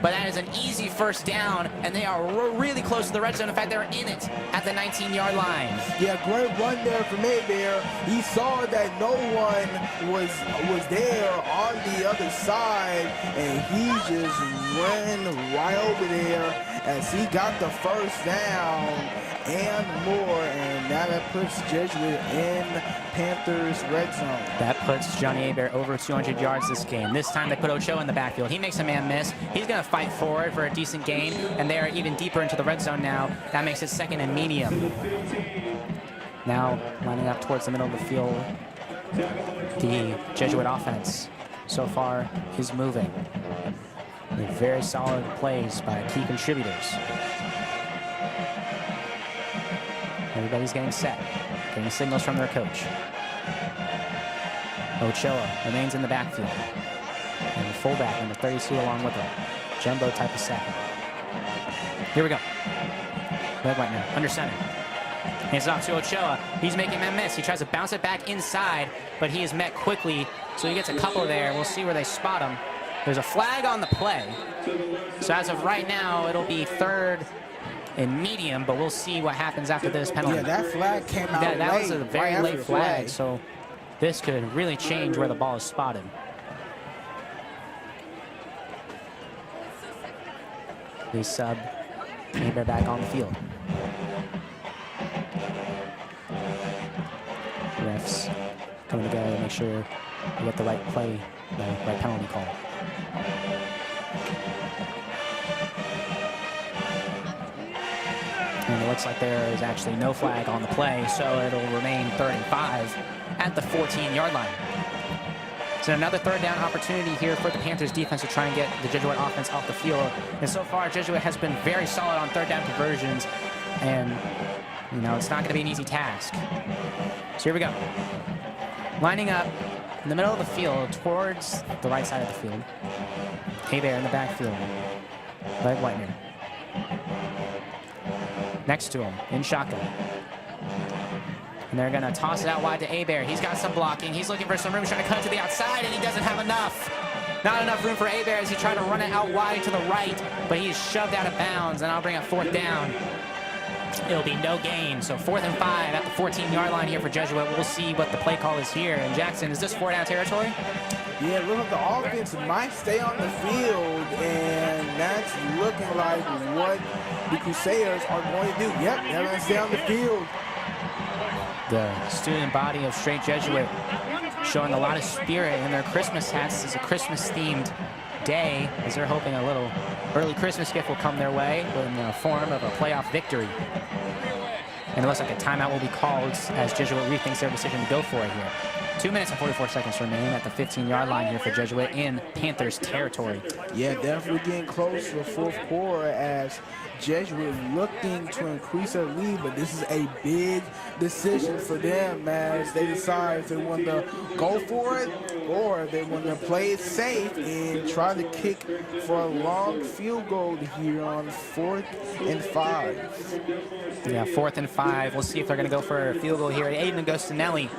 but that is an easy first down, and they are really close to the red zone. In fact, they're in it at the 19-yard line. Yeah, great run there from Abear. He saw that no one was there on the other side, and he just ran right over there as he got the first down and more, and now that puts Jesuit in Panthers red zone. That puts Johnny Abear over 200 yards this game. This time they put Ochoa in the backfield. He makes a man miss. He's going to fight forward for a decent gain, and they are even deeper into the red zone now. That makes it 2nd and medium. Now lining up towards the middle of the field, the Jesuit offense so far is moving. Very solid plays by key contributors. Everybody's getting set, getting signals from their coach. Ochoa remains in the backfield. And the fullback, number 32, along with him. Jumbo type of set. Here we go. Wegleitner under center. Hands it off to Ochoa. He's making a miss. He tries to bounce it back inside, but he is met quickly, so he gets a couple there. We'll see where they spot him. There's a flag on the play. So as of right now, it'll be 3rd and medium, but we'll see what happens after this penalty. Yeah, that flag came out that late, was a very right late flag, so this could really change where the ball is spotted. They sub Abear back on the field. Refs coming together to make sure we get the right play, the right penalty call. And it looks like there is actually no flag on the play, so it'll remain 3rd and 5 at the 14-yard line. So another 3rd down opportunity here for the Panthers defense to try and get the Jesuit offense off the field. And so far, Jesuit has been very solid on 3rd down conversions, and it's not going to be an easy task. So here we go. Lining up in the middle of the field towards the right side of the field. Abear in the backfield. Wegleitner. Next to him, in shotgun. And they're going to toss it out wide to Abear. He's got some blocking. He's looking for some room. He's trying to cut to the outside, and he doesn't have enough. Not enough room for Abear as he tried to run it out wide to the right, but he's shoved out of bounds, and I'll bring a 4th down. It'll be no gain, so 4th and 5 at the 14-yard line here for Jesuit. We'll see what the play call is here. And Jackson, is this 4-down territory? Yeah, look like the offense might stay on the field, and that's looking like what the Crusaders are going to do. Yep, they're going to stay on the field. The student body of Strake Jesuit showing a lot of spirit in their Christmas hats. This is a Christmas-themed day, as they're hoping a little early Christmas gift will come their way in the form of a playoff victory. And it looks like a timeout will be called as Jesuit rethinks their decision to go for it here. 2 minutes and 44 seconds remain at the 15-yard line here for Jesuit in Panthers territory. Yeah, definitely getting close to the 4th quarter as Jesuit looking to increase their lead, but this is a big decision for them as they decide if they want to go for it or they want to play it safe and try to kick for a long field goal here on 4th and 5. Yeah, 4th and 5. We'll see if they're going to go for a field goal here. Aiden Agostinelli,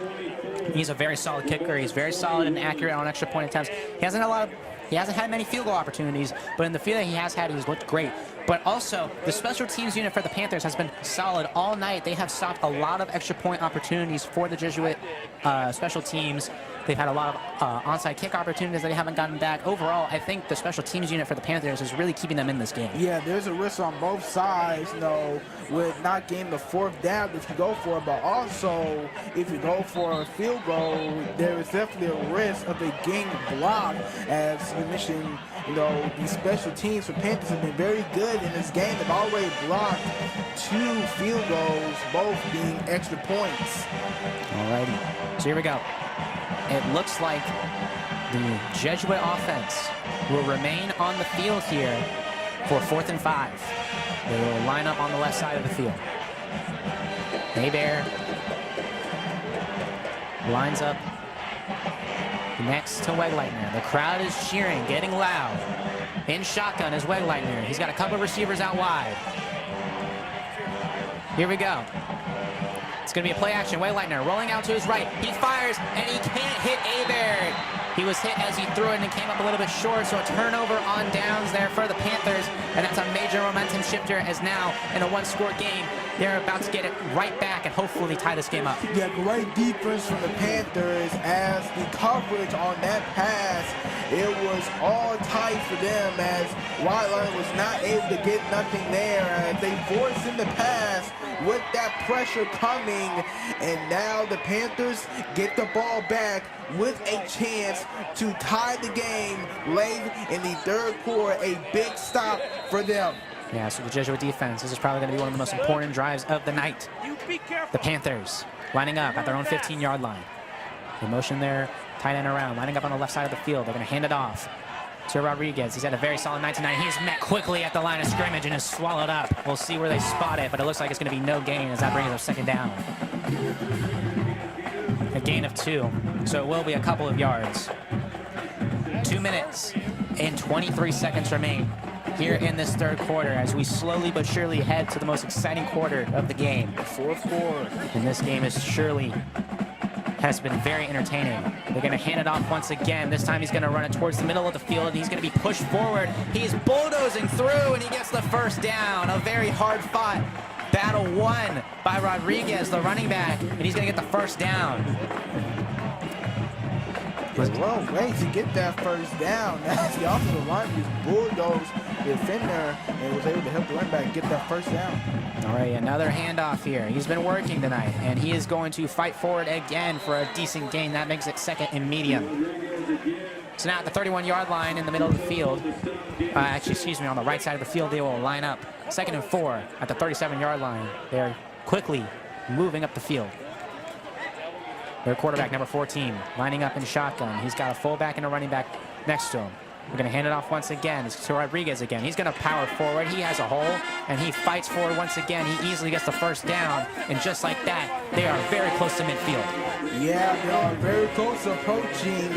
he's a very solid kicker. He's very solid and accurate on extra point attempts. He hasn't had many field goal opportunities, but in the field that he has had, he's looked great. But also, the special teams unit for the Panthers has been solid all night. They have stopped a lot of extra point opportunities for the Jesuit special teams. They've had a lot of onside kick opportunities that they haven't gotten back. Overall, I think the special teams unit for the Panthers is really keeping them in this game. Yeah, there's a risk on both sides, with not getting the 4th down if you go for it, but also if you go for a field goal, there is definitely a risk of it getting blocked. As you mentioned, the special teams for Panthers have been very good in this game. They've already blocked 2 field goals, both being extra points. Alrighty, so here we go. It looks like the Jesuit offense will remain on the field here for 4th and 5. They will line up on the left side of the field. Abear lines up next to Wegleitner. The crowd is cheering, getting loud. In shotgun is Wegleitner. He's got a couple of receivers out wide. Here we go. It's going to be a play action. Wegleitner rolling out to his right. He fires, and he can't hit Abear. He was hit as he threw it and came up a little bit short, so a turnover on downs there for the Panthers, and that's a major momentum shifter as now in a 1-score game, they're about to get it right back and hopefully tie this game up. Yeah, great defense from the Panthers as the coverage on that pass, it was all tight for them as Wegleitner was not able to get nothing there as they forced him to pass with that pressure coming, and now the Panthers get the ball back with a chance to tie the game late in the 3rd quarter. A big stop for them. Yeah, so the Jesuit defense, this is probably going to be one of the most important drives of the night. The Panthers lining up at their own 15-yard line. They motion their tight end around, lining up on the left side of the field. They're going to hand it off to Rodriguez. He's had a very solid night tonight. He's met quickly at the line of scrimmage and is swallowed up. We'll see where they spot it, but it looks like it's going to be no gain as that brings us 2nd down. A gain of 2, so it will be a couple of yards. 2 minutes and 23 seconds remain here in this 3rd quarter as we slowly but surely head to the most exciting quarter of the game. 4th quarter. And this game has been very entertaining. They're going to hand it off once again. This time he's going to run it towards the middle of the field, and he's going to be pushed forward. He's bulldozing through, and he gets the 1st down. A very hard-fought battle won by Rodriguez, the running back, and he's going to get the 1st down. Well, way to get that 1st down. As the offensive line just bulldozed the defender and was able to help the running back get that 1st down. All right, another handoff here. He's been working tonight, and he is going to fight forward again for a decent gain. That makes it 2nd and medium. So now at the 31-yard line in the middle of the field, on the right side of the field, they will line up. 2nd and 4 at the 37-yard line. They're quickly moving up the field. Their quarterback, number 14, lining up in shotgun. He's got a fullback and a running back next to him. We're going to hand it off once again. It's to Rodriguez again. He's going to power forward. He has a hole, and he fights forward once again. He easily gets the 1st down, and just like that, they are very close to midfield. Yeah, they are very close to approaching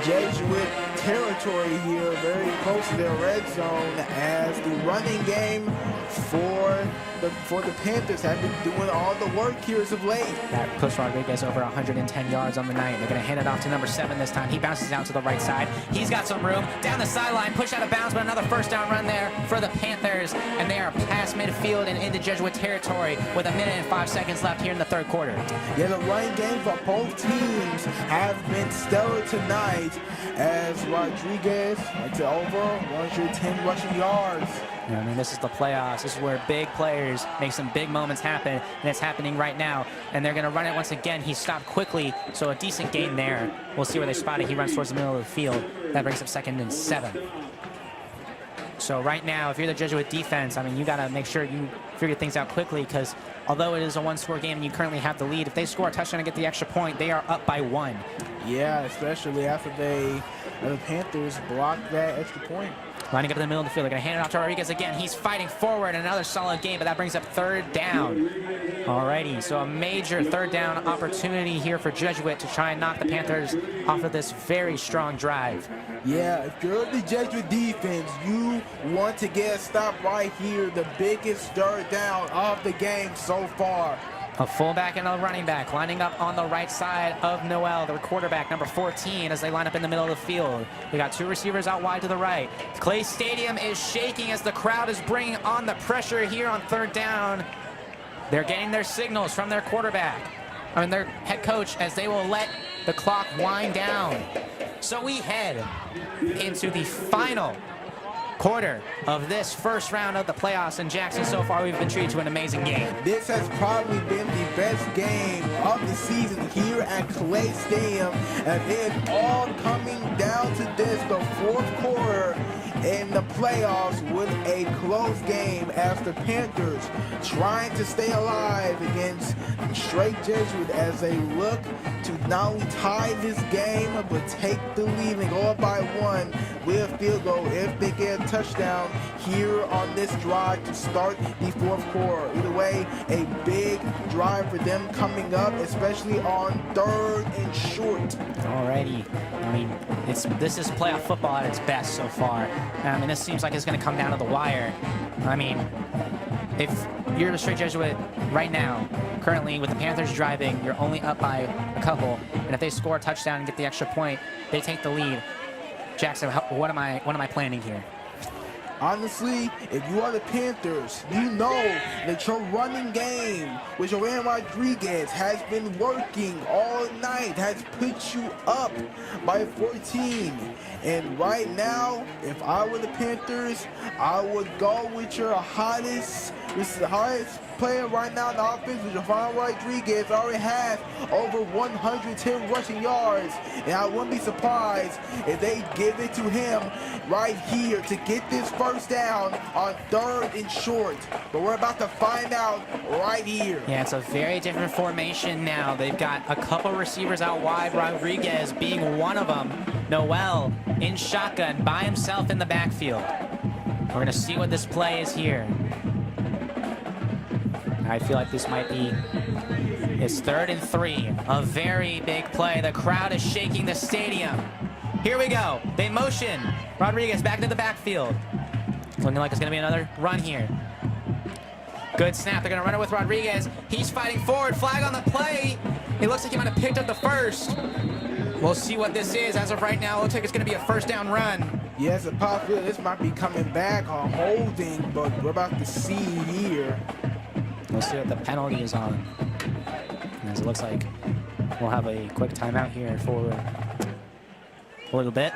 Jesuit territory here, very close to their red zone as the running game for the Panthers have been doing all the work here as of late. That pushed Rodriguez over 110 yards on the night. They're going to hand it off to number 7 this time. He bounces out to the right side. He's got some room. Down the sideline, push out of bounds, but another first down run there for the Panthers. And they are past midfield and into Jesuit territory with 1 minute and 5 seconds left here in the third quarter. Yeah, the running game for both teams have been stellar tonight as Rodriguez gets over 110 rushing yards. Yeah, I mean, this is the playoffs. This is where big players make some big moments happen, and it's happening right now. And they're going to run it once again. He stopped quickly, so a decent gain there. We'll see where they spot it. He runs towards the middle of the field. That brings up 2nd and 7. So right now, if you're the Jesuit defense, I mean, you got to make sure you figure things out quickly, because although it is a one-score game and you currently have the lead, if they score a touchdown and get the extra point, they are up by 1. Yeah, especially after the Panthers block that extra point. Lining up in the middle of the field. They're going to hand it off to Rodriguez again. He's fighting forward. Another solid game, but that brings up 3rd down. Alrighty, so a major 3rd down opportunity here for Jesuit to try and knock the Panthers off of this very strong drive. Yeah, if you're the Jesuit defense, you want to get a stop right here. The biggest 3rd down of the game so far. A fullback and a running back lining up on the right side of Noel, the quarterback, number 14, as they line up in the middle of the field. We got 2 receivers out wide to the right. Clay Stadium is shaking as the crowd is bringing on the pressure here on 3rd down. They're getting their signals from their quarterback, their head coach, as they will let the clock wind down. So we head into the final quarter of this first round of the playoffs in Jackson. So far, we've been treated to an amazing game. This has probably been the best game of the season here at Clay Stadium, and it's all coming down to this, the 4th quarter in the playoffs, with a close game as the Panthers trying to stay alive against Strake Jesuit as they look to not only tie this game but take the lead and go up by 1 with a field goal if they get a touchdown here on this drive to start the 4th quarter. Either way, a big drive for them coming up, especially on 3rd and short. Alrighty, I mean, this is playoff football at its best so far. I mean, this seems like it's going to come down to the wire. I mean, if you're the Strake Jesuit right now, currently with the Panthers driving, you're only up by a couple, and if they score a touchdown and get the extra point, they take the lead. Jackson, what am I planning here? Honestly, if you are the Panthers, you know that your running game with Joanne Rodriguez has been working all night, has put you up by 14. And right now, if I were the Panthers, I would go with your hottest player right now in the offense, with Joanne Rodriguez. Already has over 110 rushing yards, and I wouldn't be surprised if they give it to him right here to get this first down on 3rd and short. But we're about to find out right here. Yeah, it's a very different formation now. They've got a couple receivers out wide, Rodriguez being one of them. Noel in shotgun by himself in the backfield. We're going to see what this play is here. I feel like this might be his 3rd and 3. A very big play. The crowd is shaking the stadium. Here we go. They motion Rodriguez back into the backfield. Looking like it's going to be another run here. Good snap. They're going to run it with Rodriguez. He's fighting forward. Flag on the play. It looks like he might have picked up the first. We'll see what this is. As of right now, it looks like it's going to be a 1st down run. Yes, a possibility this might be coming back or holding, but we're about to see here. We'll see what the penalty is on. As it looks like we'll have a quick timeout here for a little bit.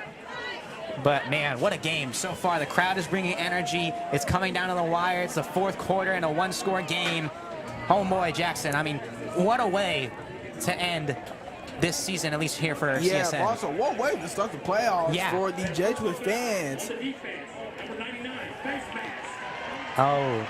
But man, what a game so far. The crowd is bringing energy. It's coming down to the wire. It's the 4th quarter in a 1-score game. Homeboy Jackson, I mean, what a way to end this season, at least here for CSN. Yeah, also, what way to start the playoffs for the Jesuit fans. Oh.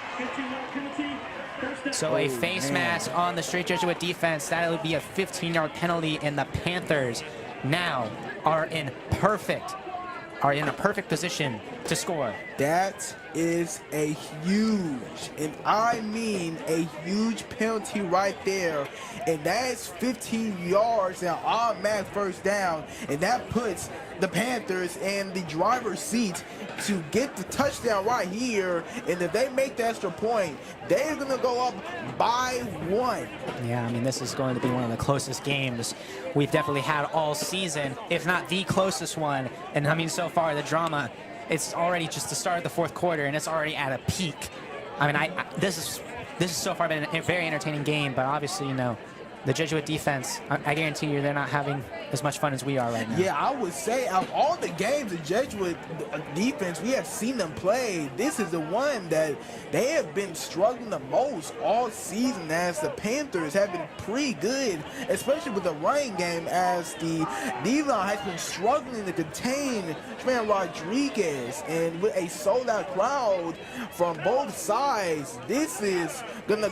So a face mask on the Strake Jesuit defense. That would be a 15-yard penalty, and the Panthers now are in a perfect position to score. That is a huge, and I mean a huge penalty right there. And that is 15 yards and an automatic first down. And that puts the Panthers in the driver's seat to get the touchdown right here. And if they make the extra point, they're going to go up by 1. Yeah, I mean, this is going to be one of the closest games we've definitely had all season, if not the closest one. And I mean, so far, the drama, it's already just the start of the fourth quarter, and it's already at a peak. I mean, this has so far been a very entertaining game, but obviously, you know, the Jesuit defense, I guarantee you they're not having as much fun as we are right now. Yeah, I would say of all the games, the Jesuit defense, we have seen them play, this is the one that they have been struggling the most all season, as the Panthers have been pretty good, especially with the running game, as the D-line has been struggling to contain Trent Rodriguez. And with a sold-out crowd from both sides, this is gonna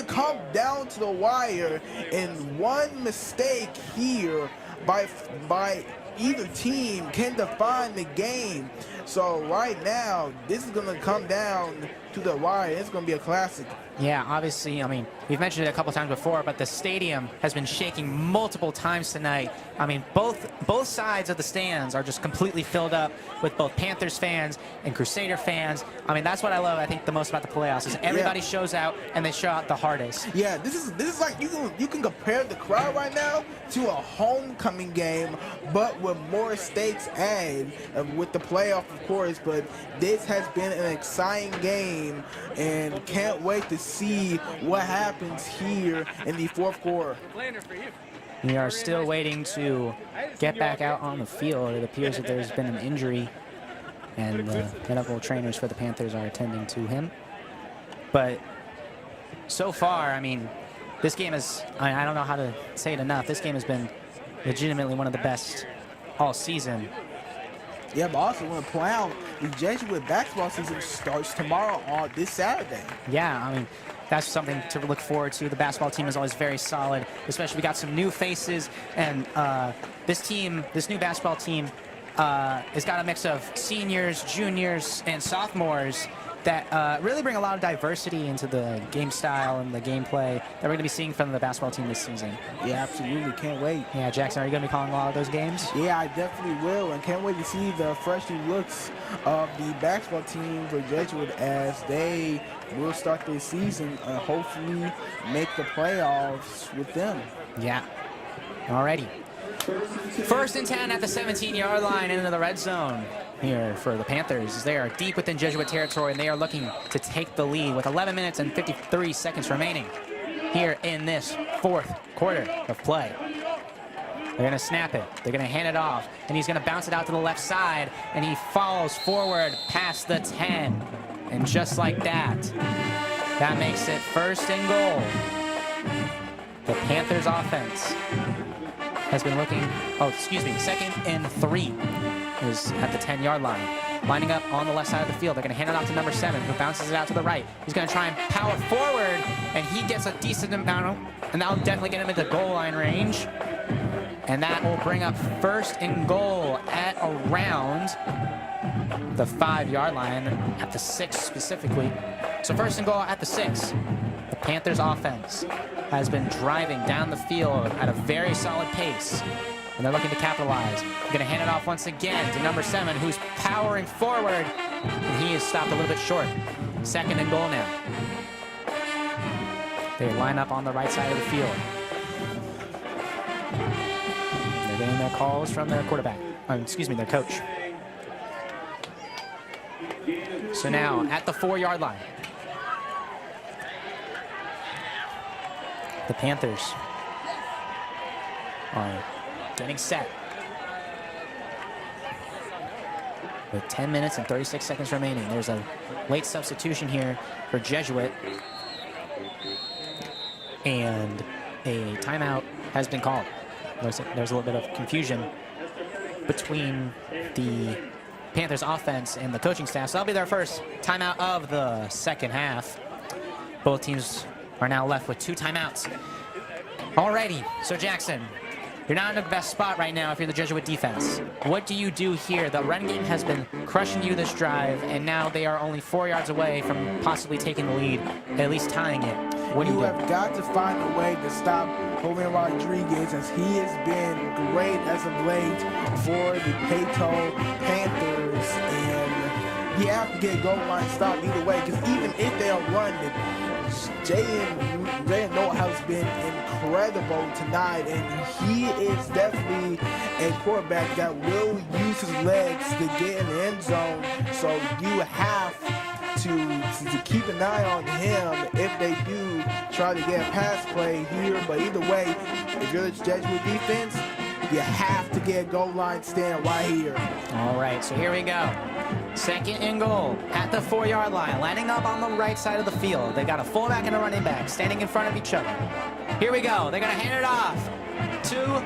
come down to the wire. And one mistake here by either team can define the game. So right now, this is going to come down to the wire. It's going to be a classic. Yeah, obviously, I mean, we've mentioned it a couple times before, but the stadium has been shaking multiple times tonight. I mean, both sides of the stands are just completely filled up with both Panthers fans and Crusader fans. I mean, that's what I love, I think, the most about the playoffs is everybody shows out, and they show out the hardest. Yeah, this is like you can compare the crowd right now to a homecoming game, but with more stakes added with the playoff, of course. But this has been an exciting game, and can't wait to see what happens here in the fourth quarter. We are still waiting to get back out on the field. It appears that there's been an injury, and the medical trainers for the Panthers are attending to him. But so far, I mean, this game is, I don't know how to say it enough, this game has been legitimately one of the best all season. Yeah, but also want to point out the Jesuit basketball season starts tomorrow on this Saturday. Yeah, I mean, that's something to look forward to. The basketball team is always very solid, especially we got some new faces, and this new basketball team has got a mix of seniors, juniors, and sophomores that really bring a lot of diversity into the game style and the gameplay that we're going to be seeing from the basketball team this season. Yeah, absolutely. Can't wait. Yeah, Jackson, are you going to be calling a lot of those games? Yeah, I definitely will, and can't wait to see the fresh new looks of the basketball team for Jesuit as they will start their season and hopefully make the playoffs with them. Yeah. Alrighty. First and 10 at the 17-yard line into the red zone here for the Panthers. They are deep within Jesuit territory, and they are looking to take the lead with 11 minutes and 53 seconds remaining here in this fourth quarter of play. They're going to snap it. They're going to hand it off, and he's going to bounce it out to the left side, and he falls forward past the 10. And just like that, that makes it first and goal. The Panthers offense has been looking, second and 3 is at the 10-yard line. Lining up on the left side of the field. They're going to hand it off to number 7, who bounces it out to the right. He's going to try and power forward, and he gets a decent amount, and that'll definitely get him into goal line range. And that will bring up first and goal at around the 5-yard line, at the 6 specifically. So first and goal at the 6. The Panthers offense has been driving down the field at a very solid pace, and they're looking to capitalize. They're going to hand it off once again to number 7, who's powering forward, and he is stopped a little bit short. Second and goal now. They line up on the right side of the field. They're getting their calls from their quarterback, their coach. So now at the 4-yard line, the Panthers are getting set with 10 minutes and 36 seconds remaining. There's a late substitution here for Jesuit, and a timeout has been called. There's a little bit of confusion between the Panthers offense and the coaching staff. So that'll be their first timeout of the second half. Both teams are now left with 2 timeouts. Alrighty, so Jackson, You're not in the best spot right now if you're the Jesuit defense. What do you do here? The run game has been crushing you this drive, and now they are only 4 yards away from possibly taking the lead, at least tying it. What do you do? You have got to find a way to stop Joven Rodriguez, as he has been great as of late for the Paetow Panthers, and you have to get a goal line stop either way, because even if they are running, Jay Noah has been incredible tonight, and he is definitely a quarterback that will use his legs to get in the end zone. So you have to keep an eye on him if they do try to get a pass play here. But either way, if you're the Jesuit defense, you have to get a goal line stand right here. All right, so here we go. 2nd and goal at the 4-yard line, lining up on the right side of the field. They got a fullback and a running back standing in front of each other. Here we go. They're going to hand it off to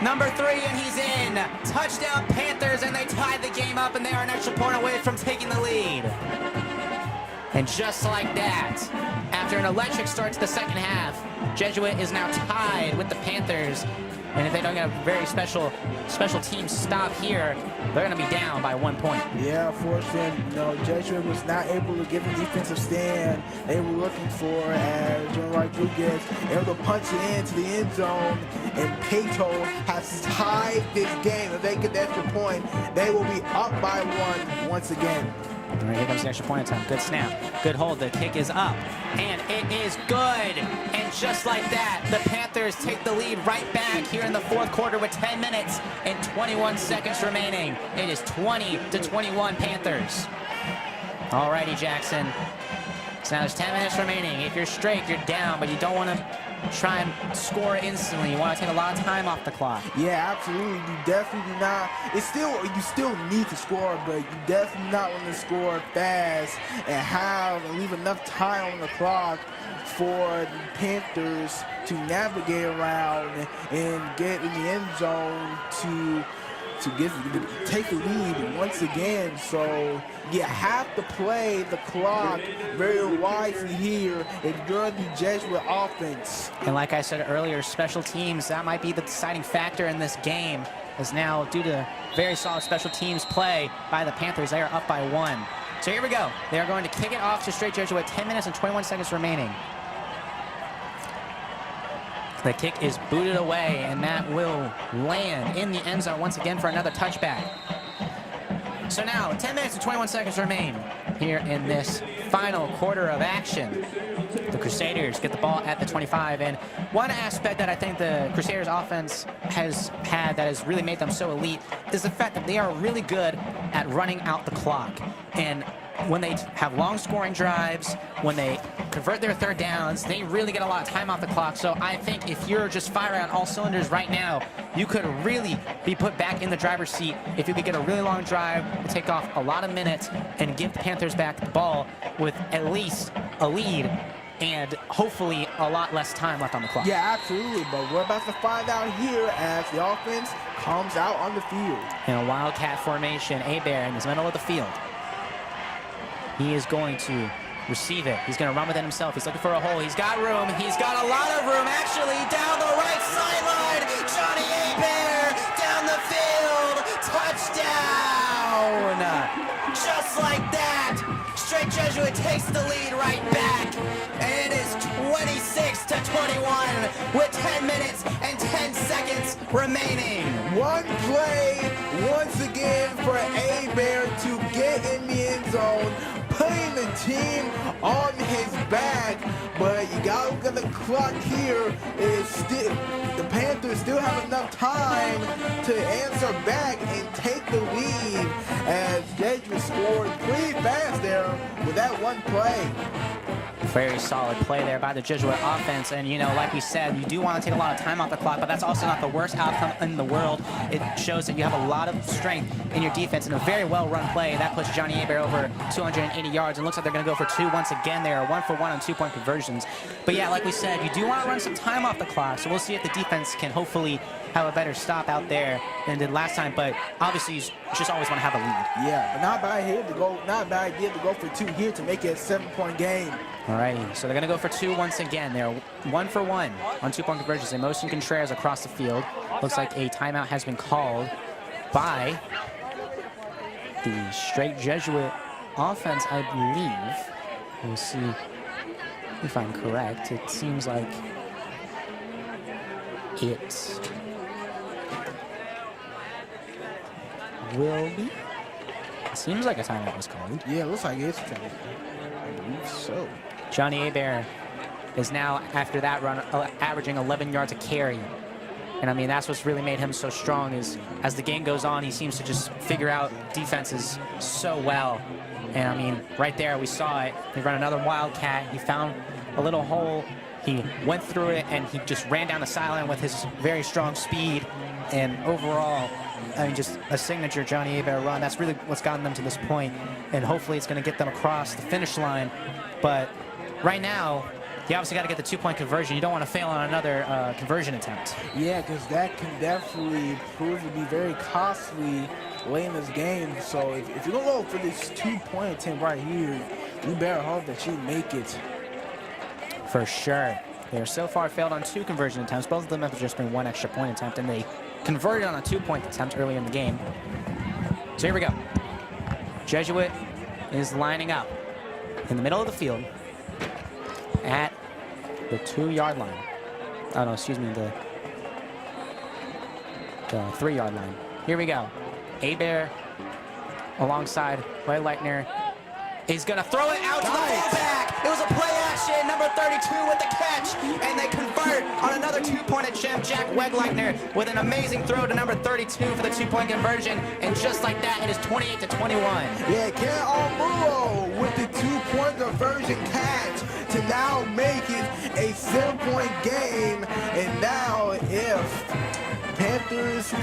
number 3, and he's in. Touchdown Panthers, and they tied the game up, and they are an extra point away from taking the lead. And just like that, after an electric start to the second half, Jesuit is now tied with the Panthers. And if they don't get a very special team stop here, they're going to be down by 1 point. Yeah, fortunately, Jesuit was not able to get the defensive stand they were looking for, as Joven Rodriguez able to punch it into the end zone, and Paetow has tied this game. If they get the extra point, they will be up by 1 once again. All right, here comes the extra point attempt. Good snap. Good hold. The kick is up. And it is good. And just like that, the Panthers take the lead right back here in the 4th quarter with 10 minutes and 21 seconds remaining. It is 20-21 Panthers. All righty, Jackson. So now there's 10 minutes remaining. If you're Strake, you're down, but you don't want to try and score instantly. You want to take a lot of time off the clock. Yeah, absolutely. You definitely do not. You still need to score, but you definitely not want to score fast and leave enough time on the clock for the Panthers to navigate around and get in the end zone to take the lead once again. So you have to play the clock very wisely here if you're the Jesuit offense. And like I said earlier, special teams, that might be the deciding factor in this game, as now due to very solid special teams play by the Panthers, they are up by 1. So here we go. They are going to kick it off to Strake Jesuit, 10 minutes and 21 seconds remaining. The kick is booted away, and that will land in the end zone once again for another touchback. So now, 10 minutes and 21 seconds remain here in this final quarter of action. The Crusaders get the ball at the 25, and one aspect that I think the Crusaders offense has had that has really made them so elite is the fact that they are really good at running out the clock. And when they have long scoring drives, when they convert their 3rd downs, they really get a lot of time off the clock. So I think if you're just firing on all cylinders right now, you could really be put back in the driver's seat if you could get a really long drive, take off a lot of minutes, and give the Panthers back the ball with at least a lead and hopefully a lot less time left on the clock. Yeah, absolutely, but we're about to find out here as the offense comes out on the field. In a wildcat formation, Abear in the middle of the field. He is going to receive it. He's going to run with it himself. He's looking for a hole. He's got room. He's got a lot of room, actually, down the right sideline. Johnny Abear down the field. Touchdown. Just like that, Strake Jesuit takes the lead right back. And it is 26-21 with 10 minutes and 10 seconds remaining. One play once again for Abear to get in the end zone, putting the team on his back. But you gotta look at the clock here. The Panthers still have enough time to answer back and take the lead, as Jesuit scored pretty fast there with that one play. Very solid play there by the Jesuit offense. And, like we said, you do want to take a lot of time off the clock, but that's also not the worst outcome in the world. It shows that you have a lot of strength in your defense and a very well-run play. That puts Johnny Abear over 280 yards. And looks like they're going to go for 2 once again. They are 1 for 1 on 2-point conversions. But, yeah, like we said, you do want to run some time off the clock. So we'll see if the defense can hopefully have a better stop out there than did last time. But obviously, you just always want to have a lead. Yeah, but not a bad idea to go for 2 here to make it a 7-point game. All right. Alrighty, so they're gonna go for 2 once again. They're 1 for 1 on 2-point conversions. They motion Contreras across the field. Looks like a timeout has been called by the Strake Jesuit offense, I believe. We'll see if I'm correct. It seems like it will be. It seems like a timeout was called. Yeah, it looks like it's a timeout. I believe so. Johnny Hebert is now, after that run, averaging 11 yards a carry. And I mean, that's what's really made him so strong is as the game goes on, he seems to just figure out defenses so well. And I mean, right there, we saw it. He ran another wildcat. He found a little hole. He went through it, and he just ran down the sideline with his very strong speed. And overall, I mean, just a signature Johnny Hebert run. That's really what's gotten them to this point. And hopefully it's going to get them across the finish line. But right now, you obviously got to get the 2-point conversion. You don't want to fail on another conversion attempt. Yeah, because that can definitely prove to be very costly late in this game. So if you're going to go for this 2-point attempt right here, you better hope that you make it. For sure. They are so far failed on 2 conversion attempts. Both of them have just been 1 extra point attempt, and they converted on a 2-point attempt early in the game. So here we go. Jesuit is lining up in the middle of the field at the 2-yard line. Oh, no, excuse me, the 3-yard line. Here we go. Hebert alongside Leitner. He's going to throw it out to the fullback. It was a play action, number 32 with the catch, and they convert on another 2-point attempt. Jack Wegleitner with an amazing throw to number 32 for the 2-point conversion, and just like that, it is 28-21. Yeah, Ken Almuro with the 2-point conversion catch to now make it a 7-point game. And now if Panthers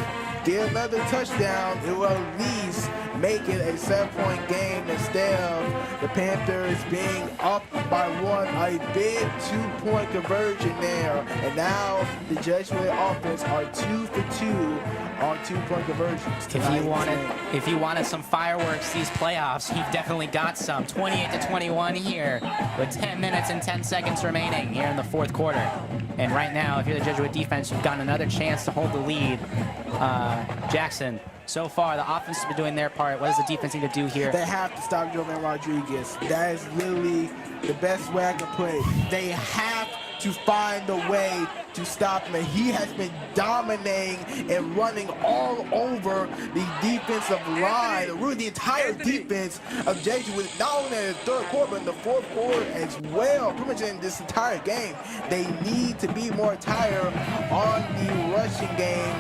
get another touchdown, it will at least make it a 7-point game instead of the Panthers being up by 1. A big 2-point conversion there. And now the Jesuit offense are 2 for 2 on 2-point conversions. If you wanted some fireworks these playoffs, you've definitely got some. 28-21 here with 10 minutes and 10 seconds remaining here in the 4th quarter. And right now, if you're the Jesuit defense, you've got another chance to hold the lead. Jackson, so far, the offense has been doing their part. What does the defense need to do here? They have to stop Jovan Rodriguez. That is literally the best way I can put it. They have to find a way to stop him. And he has been dominating and running all over the defensive line, really the entire defense of Jesuit, not only in the 3rd quarter, but in the 4th quarter as well. Pretty much in this entire game, they need to be more tighter on the rushing game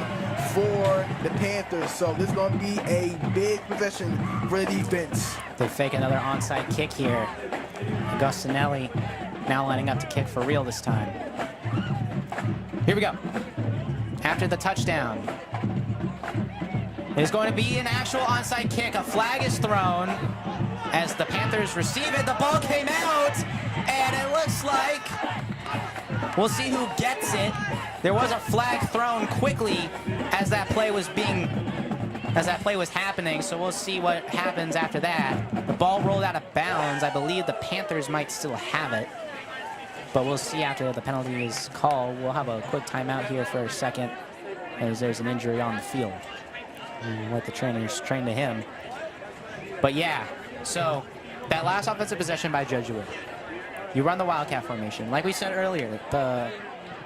for the Panthers. So this is going to be a big possession for the defense. They fake another onside kick here. Agostinelli now lining up to kick for real this time. Here we go. After the touchdown, it is going to be an actual onside kick. A flag is thrown as the Panthers receive it. The ball came out, and it looks like we'll see who gets it. There was a flag thrown quickly as that play was happening, so we'll see what happens after that. The ball rolled out of bounds. I believe the Panthers might still have it, but we'll see after the penalty is called. We'll have a quick timeout here for a second as there's an injury on the field. And let the trainers train to him. But yeah, so that last offensive possession by Jesuit, you run the Wildcat formation. Like we said earlier, the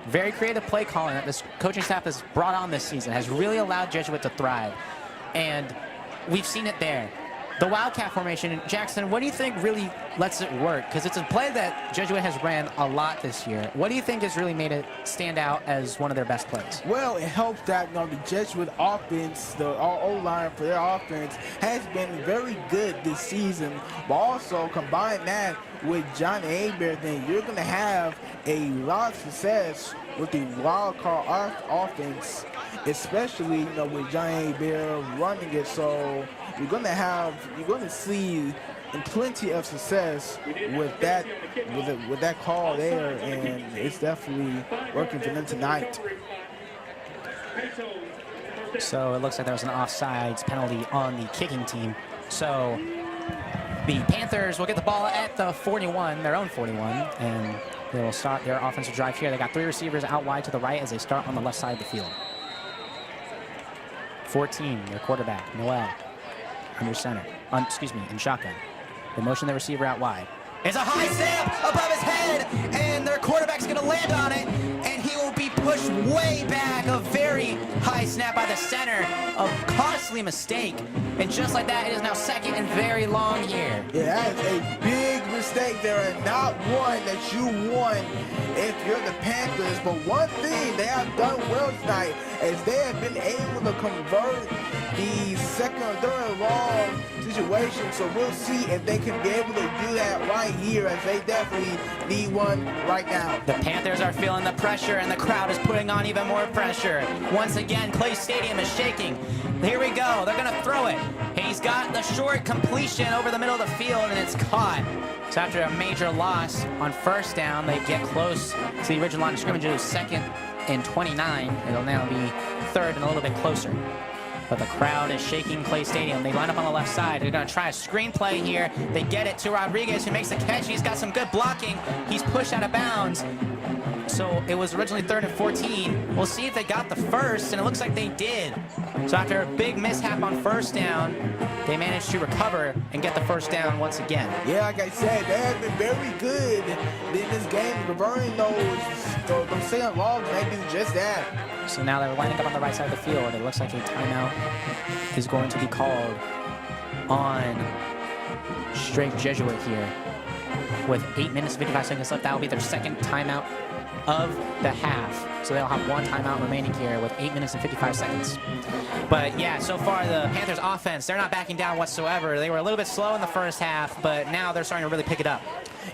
very creative play calling that this coaching staff has brought on this season has really allowed Jesuit to thrive. And we've seen it there. The Wildcat formation, Jackson, what do you think really lets it work? Because it's a play that Jesuit has ran a lot this year. What do you think has really made it stand out as one of their best plays? Well, it helps that the Jesuit offense, the O-line for their offense, has been very good this season. But also combine that with Johnny Hebert, then you're going to have a lot of success with the wild card offense, especially with Johnny Hebert running it. So you're going to see plenty of success with that call there, and it's definitely working for them tonight. So it looks like there was an offsides penalty on the kicking team. So The Panthers will get the ball at the 41, their own 41, and they will start their offensive drive here. They got 3 receivers out wide to the right as they start on the left side of the field. 14, their quarterback, Noel, under center, in shotgun. They motion the receiver out wide. It's a high snap above his head, and their quarterback's going to land on it, and he will be pushed way back. A very high snap by the center, a costly mistake, and just like that, it is now 2nd and very long here. Yeah, that is a big mistake there, and not one that you want if you're the Panthers. But one thing they have done well tonight is they have been able to convert the 2nd or 3rd long situation. So we'll see if they can be able to do that right here, as they definitely need one right now. The Panthers are feeling the pressure, and the crowd is putting on even more pressure. Once again, Clay Stadium is shaking. Here we go. They're going to throw it. He's got the short completion over the middle of the field, and it's caught. So after a major loss on 1st down, they get close to the original line of scrimmage. It was 2nd and 29. It'll now be 3rd and a little bit closer. But the crowd is shaking Clay Stadium. They line up on the left side. They're going to try a screen play here. They get it to Rodriguez, who makes the catch. He's got some good blocking. He's pushed out of bounds. So it was originally 3rd and 14. We'll see if they got the first, and it looks like they did. So after a big mishap on 1st down, they managed to recover and get the 1st down once again. Yeah, like I said, they have been very good in this game, reverting those 2nd longs. They do just that. So now they're lining up on the right side of the field. It looks like a timeout is going to be called on Strake Jesuit here. With 8 minutes and 55 seconds left, that will be their 2nd timeout of the half. So they'll have 1 timeout remaining here with 8 minutes and 55 seconds. But yeah, so far the Panthers offense, they're not backing down whatsoever. They were a little bit slow in the 1st half, but now they're starting to really pick it up.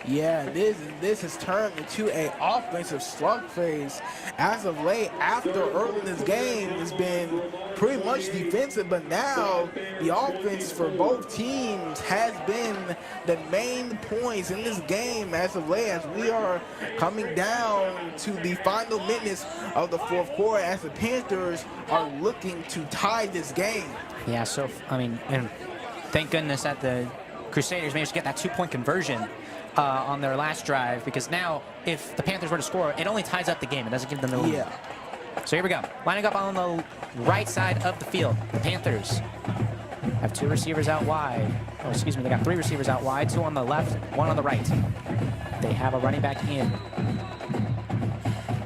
Yeah, this has turned into an offensive slug phase. As of late, after early in this game, it's been pretty much defensive, but now the offense for both teams has been the main points in this game as of late, as we are coming down to the final minutes of the 4th quarter, as the Panthers are looking to tie this game. Yeah, so, I mean, and thank goodness that the Crusaders managed to get that 2-point conversion on their last drive, because now if the Panthers were to score, it only ties up the game. It doesn't give them the lead. Yeah. So here we go. Lining up on the right side of the field. The Panthers have 2 receivers out wide. Oh, excuse me. They got 3 receivers out wide, 2 on the left, 1 on the right. They have a running back in.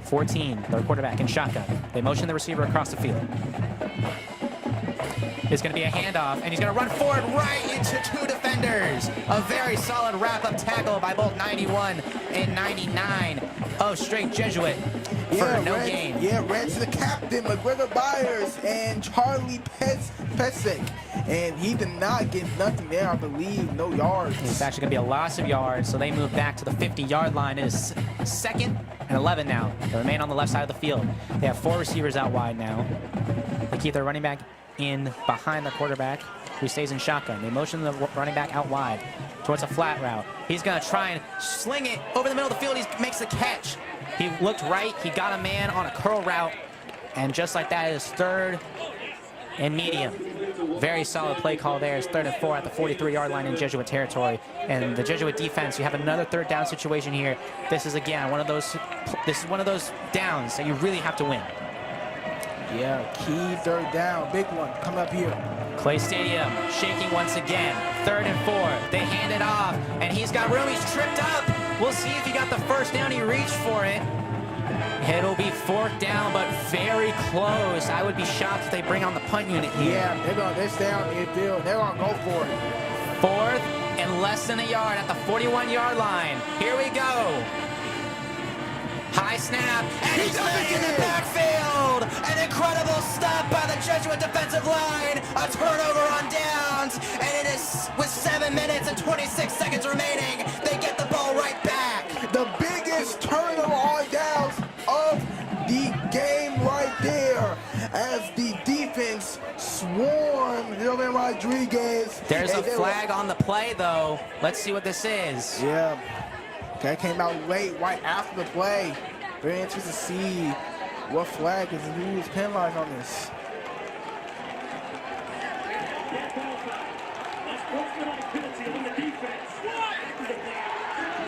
14, their quarterback in shotgun. They motion the receiver across the field. It's going to be a handoff, and he's going to run forward right into 2 defenders. A very solid wrap-up tackle by both 91 and 99 of Strake Jesuit for no gain. Yeah, ran to the captain, McGregor Byers, and Charlie Pesek. And he did not get nothing there, I believe, no yards. It's actually going to be a loss of yards, so they move back to the 50-yard line. It is 2nd and 11 now. They remain on the left side of the field. They have 4 receivers out wide now. They keep their running back in behind the quarterback, who stays in shotgun. They motion the running back out wide towards a flat route. He's going to try and sling it over the middle of the field. He makes the catch. He looked right. He got a man on a curl route. And just like that, it is 3rd and medium. Very solid play call there. It's 3rd and 4 at the 43-yard line in Jesuit territory. And the Jesuit defense, you have another 3rd down situation here. This is, again, one of those downs that you really have to win. Yeah, key 3rd down, big one, coming up here. Clay Stadium shaking once again. 3rd and 4. They hand it off, and he's got room. He's tripped up. We'll see if he got the 1st down. He reached for it. It'll be 4th down, but very close. I would be shocked if they bring on the punt unit here. Yeah, they're stay on the midfield. They're gonna go for it. 4th and less than a yard at the 41-yard line. Here we go. High snap, and he does it in the backfield. An incredible stop by the Jesuit defensive line. A turnover on downs, and it is with 7 minutes and 26 seconds remaining. They get the ball right back. The biggest turnover on downs of the game right there, as the defense swarmed Dylan Rodriguez. There's a flag on the play, though. Let's see what this is. Yeah. That came out late, right after the play. Very interested to see what flag is and who is penalized on this. Hoffman on the penalty on the defense. After the block.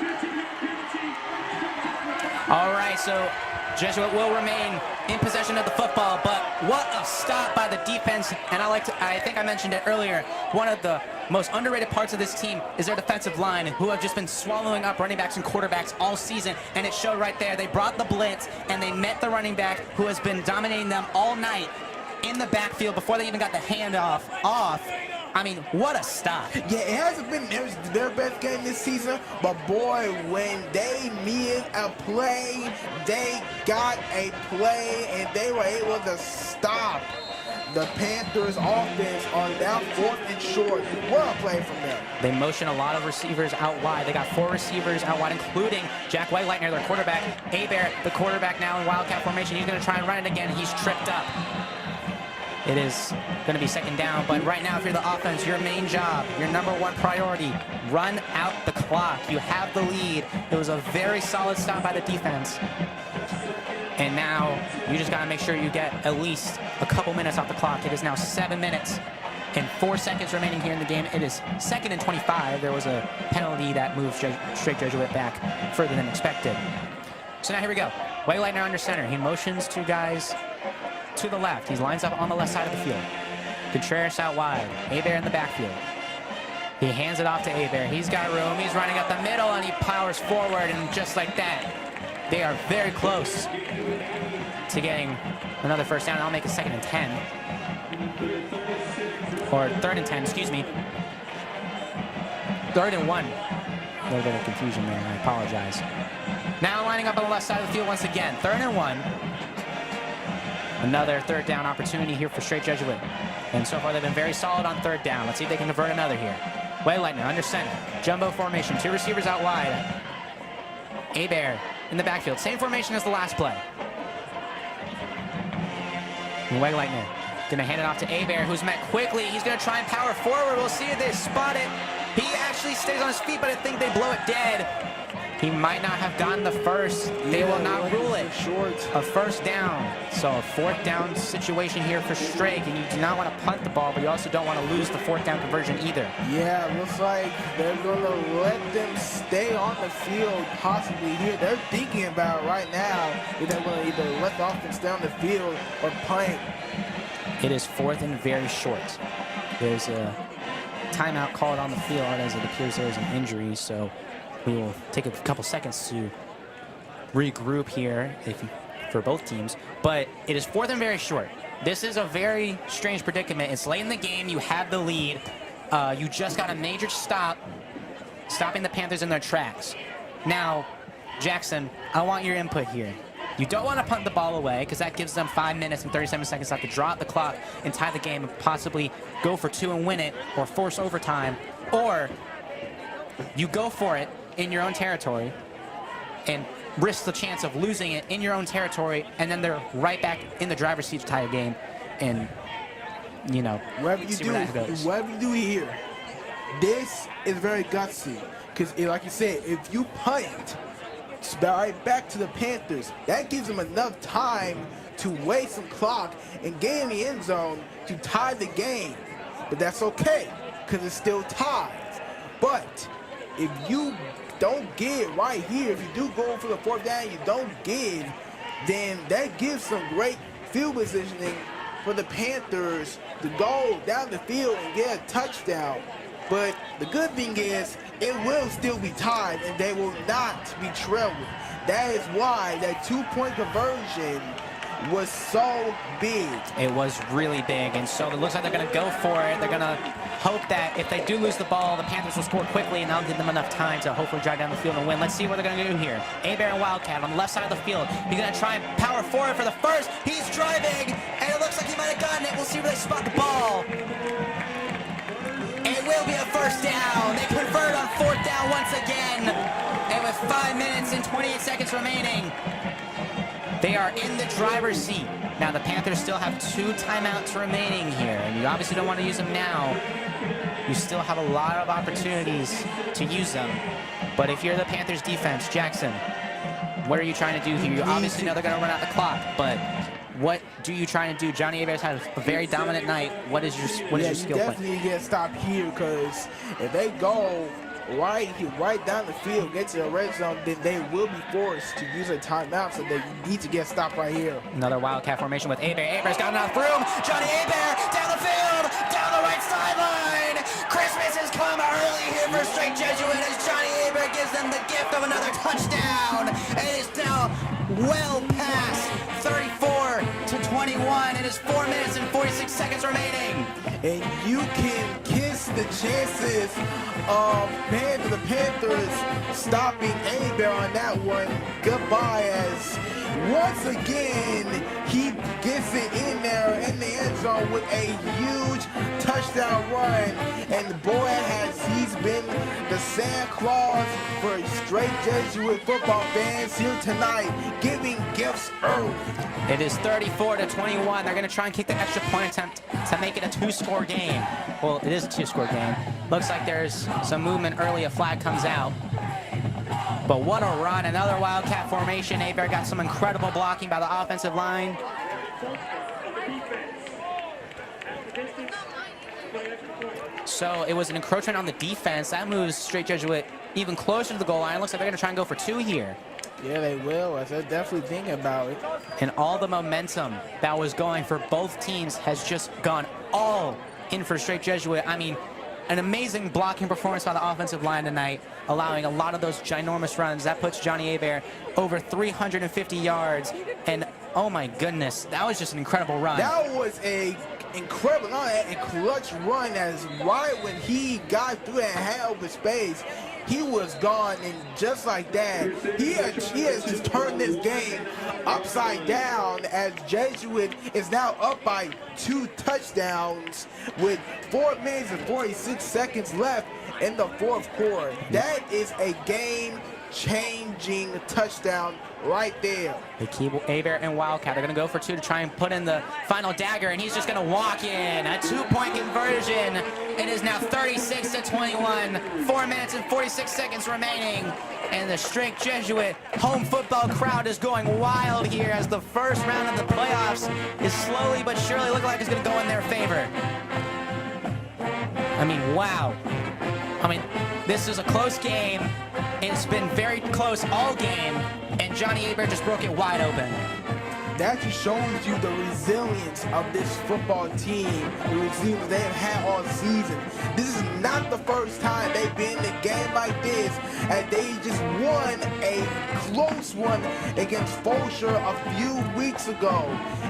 15-yard penalty. All right, so Jesuit will remain in possession of the football, but what a stop by the defense. And I think I mentioned it earlier, one of the most underrated parts of this team is their defensive line, who have just been swallowing up running backs and quarterbacks all season, and it showed right there. They brought the blitz, and they met the running back, who has been dominating them all night in the backfield before they even got the handoff off. I mean, what a stop. Yeah, it hasn't been their best game this season, but boy, when they needed a play, they got a play, and they were able to stop the Panthers offense on that 4th and short. What a play from them. They motion a lot of receivers out wide. They got 4 receivers out wide, including Jack Whiteleitner, their quarterback. Hebert, the quarterback now in Wildcat formation. He's going to try and run it again. He's tripped up. It is going to be 2nd down, but right now, if you're the offense, your main job, your #1 priority, run out the clock. You have the lead. It was a very solid stop by the defense. And now you just got to make sure you get at least a couple minutes off the clock. It is now 7 minutes and 4 seconds remaining here in the game. It is 2nd and 25. There was a penalty that moved Strake Jesuit back further than expected. So now here we go. Whiteleitner under center. He motions 2 guys to the left. He lines up on the left side of the field. Contreras out wide. Hebert in the backfield. He hands it off to Hebert. He's got room. He's running up the middle, and he powers forward, and just like that, they are very close to getting another 1st down. I'll make it 2nd and 10. Or 3rd and 10, excuse me. 3rd and 1. A little bit of confusion there. I apologize. Now lining up on the left side of the field once again. 3rd and 1. Another 3rd down opportunity here for Strake Jesuit. And so far they've been very solid on 3rd down. Let's see if they can convert another here. Whiteleitner under center. Jumbo formation. 2 receivers out wide. Hebert in the backfield. Same formation as the last play. And Whiteleitner going to hand it off to Hebert, who's met quickly. He's going to try and power forward. We'll see if they spot it. He actually stays on his feet, but I think they blow it dead. He might not have gotten the first. They will not rule it. A 1st down. So a 4th down situation here for Strake, and you do not want to punt the ball, but you also don't want to lose the 4th down conversion either. Yeah, looks like they're going to let them stay on the field possibly here. They're thinking about right now if they're going to either let the offense stay on the field or punt. It is 4th and very short. There's a timeout called on the field as it appears there's an injury, so we will take a couple seconds to regroup here for both teams. But it is 4th and very short. This is a very strange predicament. It's late in the game. You have the lead. You just got a major stop, stopping the Panthers in their tracks. Now, Jackson, I want your input here. You don't want to punt the ball away because that gives them 5 minutes and 37 seconds left to draw out the clock and tie the game and possibly go for 2 and win it or force overtime. Or you go for it in your own territory and risk the chance of losing it in your own territory, and then they're right back in the driver's seat to tie a game, and you know, whatever you do here, this is very gutsy because, like you said, if you punt right back to the Panthers, that gives them enough time to waste some clock and get in the end zone to tie the game. But that's okay because it's still tied. But if you don't get right here, if you do go for the 4th down, you don't get, then that gives some great field positioning for the Panthers to go down the field and get a touchdown. But the good thing is it will still be tied and they will not be trailing. That is why that 2-point conversion was so big. It was really big, and so it looks like they're going to go for it. They're going to hope that if they do lose the ball, the Panthers will score quickly, and that'll give them enough time to hopefully drive down the field and win. Let's see what they're going to do here. Hebert and Wildcat on the left side of the field. He's going to try and power forward for the first. He's driving, and it looks like he might have gotten it. We'll see where they spot the ball. It will be a 1st down. They convert on 4th down once again. And with 5 minutes and 28 seconds remaining, they are in the driver's seat. Now the Panthers still have 2 timeouts remaining here, and you obviously don't want to use them now. You still have a lot of opportunities to use them. But if you're the Panthers defense, Jackson, what are you trying to do here? You obviously know they're going to run out the clock, but What do you try to do? Johnny Abear's had a very dominant night. What is your skill you plan? definitely need to get stopped here, because if they go right down the field, get to the red zone, then they will be forced to use a timeout, so they need to get stopped right here. Another wildcat formation with Abear. Abear's got enough room. Johnny Abear down the field, down the right sideline. Christmas has come early here for Strake Jesuit as Johnny Abear gives them the gift of another touchdown. It is now well past 34 to 21. It is 4 minutes and 46 seconds remaining. And you can kiss the chances of the Panthers stopping Abear on that one goodbye, as once again he gets it in there in the end zone with a huge touchdown run. And boy, he's been the Santa Claus for Strake Jesuit football fans here tonight, giving gifts early. It is 34 to 21. They're going to try and kick the extra point attempt to make it a 2-score game. Well, it is a 2-score game. Looks like there's some movement early. A flag comes out. But what a run. Another wildcat formation. Abear got some incredible blocking by the offensive line. So it was an encroachment on the defense. That moves Strake Jesuit even closer to the goal line. Looks like they're going to try and go for 2 here. Yeah, they will, as they're definitely thinking about it. And all the momentum that was going for both teams has just gone all in for Strake Jesuit. I mean, an amazing blocking performance by the offensive line tonight, allowing a lot of those ginormous runs. That puts Johnny Abear over 350 yards. And oh my goodness, that was just an incredible run. That was a incredible, a clutch run, as right when he got through that hell of a space, he was gone. And just like that, he has just turned this game upside down, as Jesuit is now up by 2 touchdowns with 4 minutes and 46 seconds left in the fourth quarter. That is a game-changing touchdown right there. They keep Abear and Wildcat. They're going to go for 2 to try and put in the final dagger, and he's just going to walk in. A 2-point conversion. It is now 36 to 21. 4 minutes and 46 seconds remaining. And the Strake Jesuit home football crowd is going wild here, as the first round of the playoffs is slowly but surely looking like it's going to go in their favor. I mean, wow. I mean, this is a close game. It's been very close all game, and Johnny Abear just broke it wide open. That just shows you the resilience of this football team, the resilience they have had all season. This is not the first time they've been in a game like this, and they just won a close one against Fulshire a few weeks ago.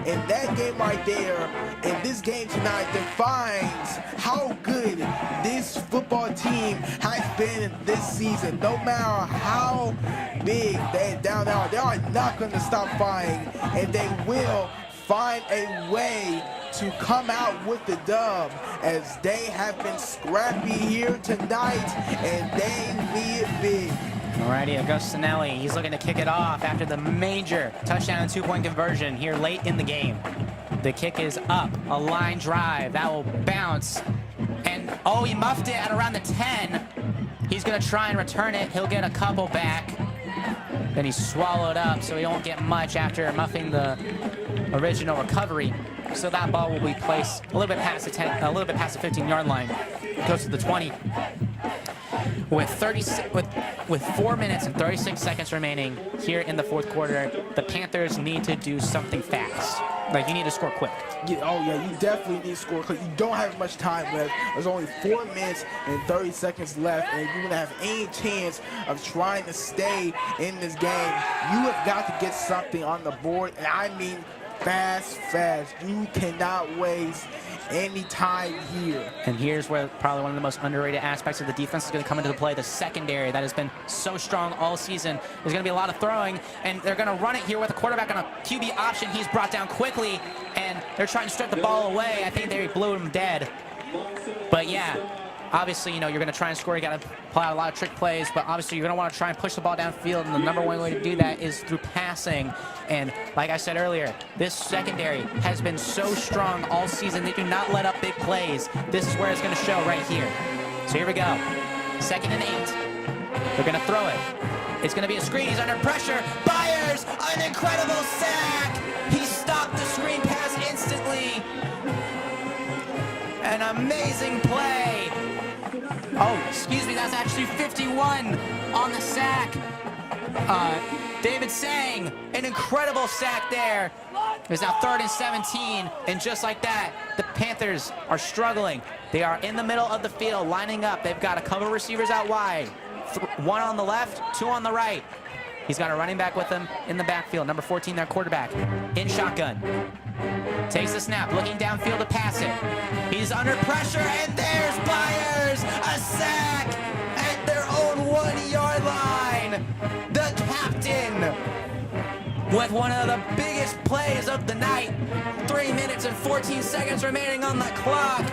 And that game right there, and this game tonight, defines how good this football team has been this season. No matter how big they're down there, they are not going to stop fighting, and they will find a way to come out with the dub, as they have been scrappy here tonight, and they need it big. Alrighty, Augustinelli, he's looking to kick it off after the major touchdown and 2-point conversion here late in the game. The kick is up, a line drive, that will bounce, and oh, he muffed it at around the 10. He's gonna try and return it. He'll get a couple back. Then he's swallowed up, so he won't get much after muffing the original recovery. So that ball will be placed a little bit past the 10, a little bit past the 15-yard line. Goes to the 20. With 4 minutes and 36 seconds remaining here in the fourth quarter, the Panthers need to do something fast. Like, you need to score quick. Yeah, oh yeah, you definitely need to score, because you don't have much time left. There's only 4 minutes and 30 seconds left, and if you're gonna have any chance of trying to stay in this game, you have got to get something on the board, and I mean fast. You cannot waste any time here. And here's where probably one of the most underrated aspects of the defense is going to come into play. The secondary that has been so strong all season. There's going to be a lot of throwing, and they're going to run it here with a quarterback on a QB option. He's brought down quickly, and they're trying to strip the ball away. I think they blew him dead. But yeah, obviously, you know, you're going to try and score. You got to pull out a lot of trick plays, but obviously you're going to want to try and push the ball downfield, and the number one way to do that is through passing. And like I said earlier, this secondary has been so strong all season. They do not let up big plays. This is where it's going to show right here. So here we go. 2nd and 8. They're going to throw it. It's going to be a screen. He's under pressure. Byers, an incredible sack. He stopped the screen. amazing play. Oh, excuse me, that's actually 51 on the sack. David Sang, an incredible sack there. It's now 3rd and 17, and just like that, the Panthers are struggling. They are in the middle of the field, lining up. They've got a couple receivers out wide. One on the left, 2 on the right. He's got a running back with him in the backfield. Number 14, their quarterback, in shotgun. Takes the snap, looking downfield to pass it. He's under pressure, and there's Byers! A sack at their own 1-yard line. The captain with one of the biggest plays of the night. 3 minutes and 14 seconds remaining on the clock.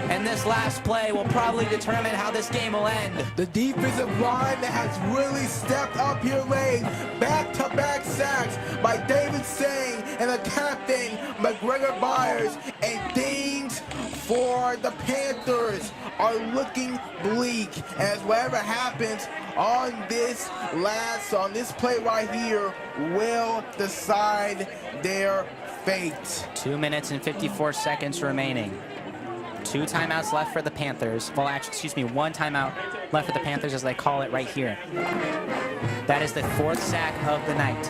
And this last play will probably determine how this game will end. The defensive line that has really stepped up here late. Back-to-back sacks by David Sang and the captain, McGregor Byers. And things for the Panthers are looking bleak, as whatever happens on this play right here will decide their fate. 2 minutes and 54 seconds remaining. 2 timeouts left for the Panthers. Well, actually, excuse me, 1 timeout left for the Panthers, as they call it right here. That is the 4th sack of the night.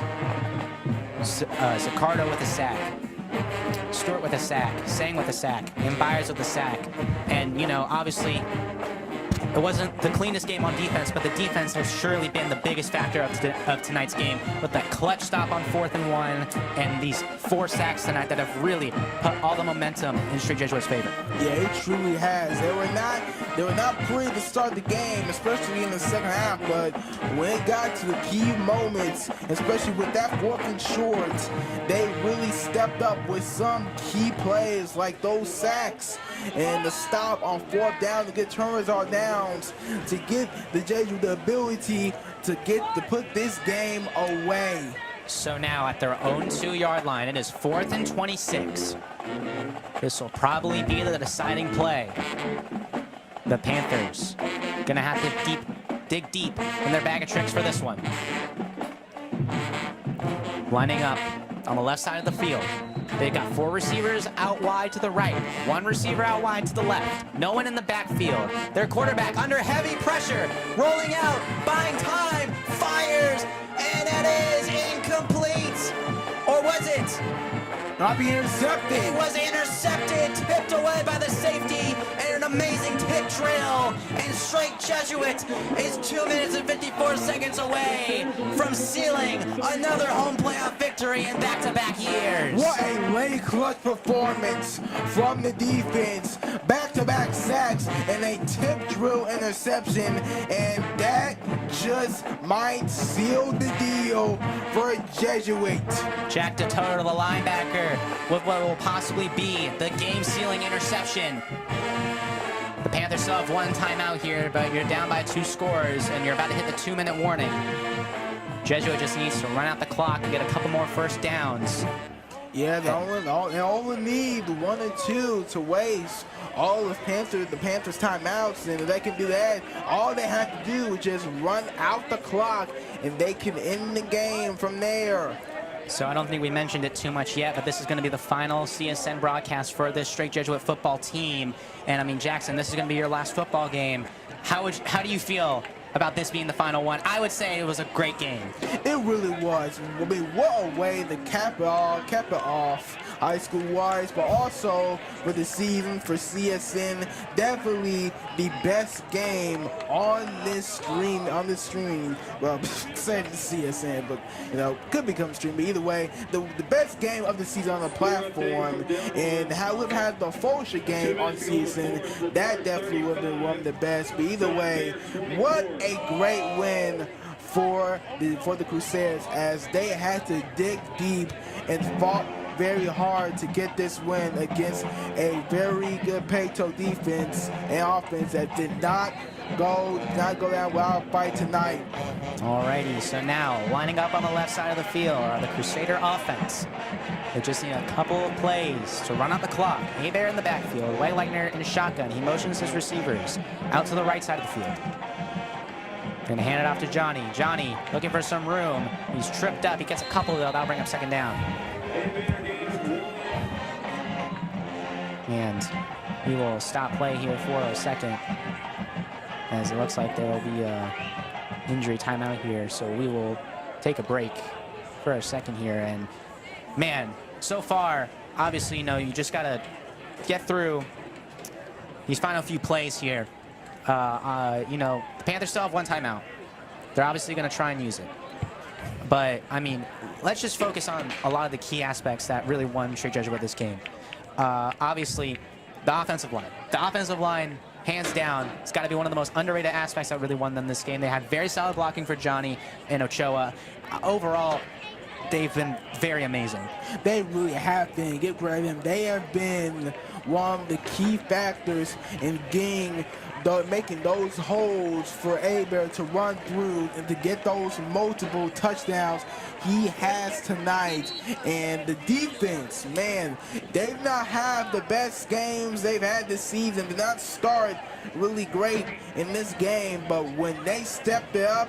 Zaccardo with a sack. Stewart with a sack. Sang with a sack. And Byers with a sack. And, you know, obviously, it wasn't the cleanest game on defense, but the defense has surely been the biggest factor of tonight's game, with that clutch stop on 4th and 1 and these 4 sacks tonight that have really put all the momentum in Strake Jesuit's favor. Yeah, it truly has. They were not pretty to start the game, especially in the second half, but when it got to the key moments, especially with that 4th and short, they really stepped up with some key plays like those sacks and the stop on 4th down to get turnovers on downs to give the Jesuit the ability to put this game away. So now at their own 2-yard line, it is 4th and 26. This will probably be the deciding play. The Panthers gonna have to dig deep in their bag of tricks for this one. Lining up on the left side of the field. They've got 4 receivers out wide to the right, 1 receiver out wide to the left, no one in the backfield. Their quarterback under heavy pressure, rolling out, buying time, fires, and it is incomplete. Or was it? Not being intercepted. It was intercepted, tipped away by the safety, and an amazing tip drill. And Strake Jesuit is 2 minutes and 54 seconds away from sealing another home playoff victory in back-to-back years. What a late clutch performance from the defense. Back-to-back sacks and a tip drill interception, and that just might seal the deal for Jesuit. Jack DeToto, the linebacker, with what will possibly be the game-sealing interception. The Panthers still have 1 timeout here, but you're down by 2 scores, and you're about to hit the 2-minute warning. Jesuit just needs to run out the clock and get a couple more first downs. Yeah, they only need 1 or 2 to waste all of the Panthers timeouts, and if they can do that, all they have to do is just run out the clock, and they can end the game from there. So I don't think we mentioned it too much yet, but this is going to be the final CSN broadcast for this Strake Jesuit football team. And I mean, Jackson, this is going to be your last football game. How do you feel about this being the final one? I would say it was a great game. It really was. I mean, what a way to cap it off high school-wise, but also for the season for CSN. Definitely the best game on this stream. Well, say the CSN, but you know, could become stream. But either way, the best game of the season on the platform. And how we've had the Fulsha game on CSN, that definitely would have been one of the best. But either way, what a great win for the Crusaders, as they had to dig deep and fought very hard to get this win against a very good Paetow defense and offense that did not go down without a fight tonight. Alrighty, so now lining up on the left side of the field are the Crusader offense. They just need a couple of plays to run out the clock. Hebert in the backfield, Whiteleitner in a shotgun. He motions his receivers out to the right side of the field. Gonna hand it off to Johnny. Johnny looking for some room. He's tripped up. He gets a couple though. That'll bring up 2nd down. And we will stop play here for a second, as it looks like there will be a injury timeout here. So we will take a break for a second here. And man, so far, obviously, you know, you just got to get through these final few plays here. You know, the Panthers still have one timeout. They're obviously going to try and use it. But, I mean, let's just focus on a lot of the key aspects that really won Strake Jesuit this game. Obviously, the offensive line. The offensive line, hands down, it's got to be one of the most underrated aspects that really won them this game. They had very solid blocking for Johnny and Ochoa. Overall, they've been very amazing. They really have been. Give credit them. They have been one of the key factors in making those holes for Abear to run through and to get those multiple touchdowns he has tonight. And the defense, man, they did not have the best games they've had this season. Did not start really great in this game, but when they stepped it up,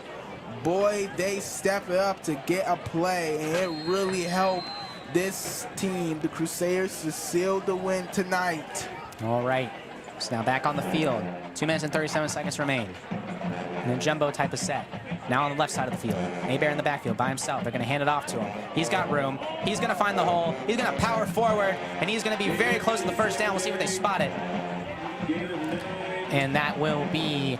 boy, they stepped it up to get a play, and it really helped this team, the Crusaders, to seal the win tonight. All right, so now back on the field. 2 minutes and 37 seconds remain. And a jumbo type of set. Now on the left side of the field. Abear in the backfield by himself. They're going to hand it off to him. He's got room. He's going to find the hole. He's going to power forward, and he's going to be very close to the first down. We'll see what they spot it. And that will be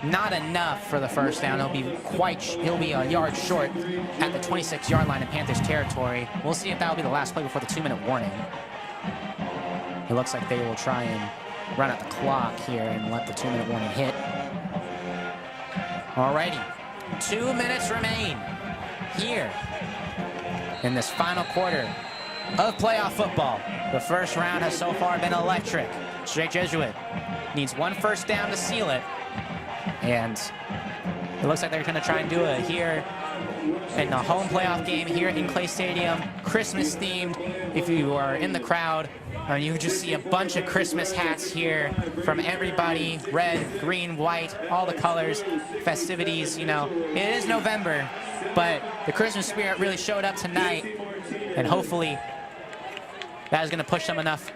not enough for the first down. He'll be a yard short at the 26-yard line in Panthers territory. We'll see if that will be the last play before the 2-minute warning. It looks like they will try and run out the clock here and let the 2-minute warning hit. Alrighty, 2 minutes remain here in this final quarter of playoff football. The first round has so far been electric. Strake Jesuit needs one first down to seal it. And it looks like they're going to try and do it here in the home playoff game here in Clay Stadium. Christmas themed. If you are in the crowd, you just see a bunch of Christmas hats here from everybody. Red, green, white, all the colors, festivities, you know. It is November, but the Christmas spirit really showed up tonight. And hopefully that is going to push them enough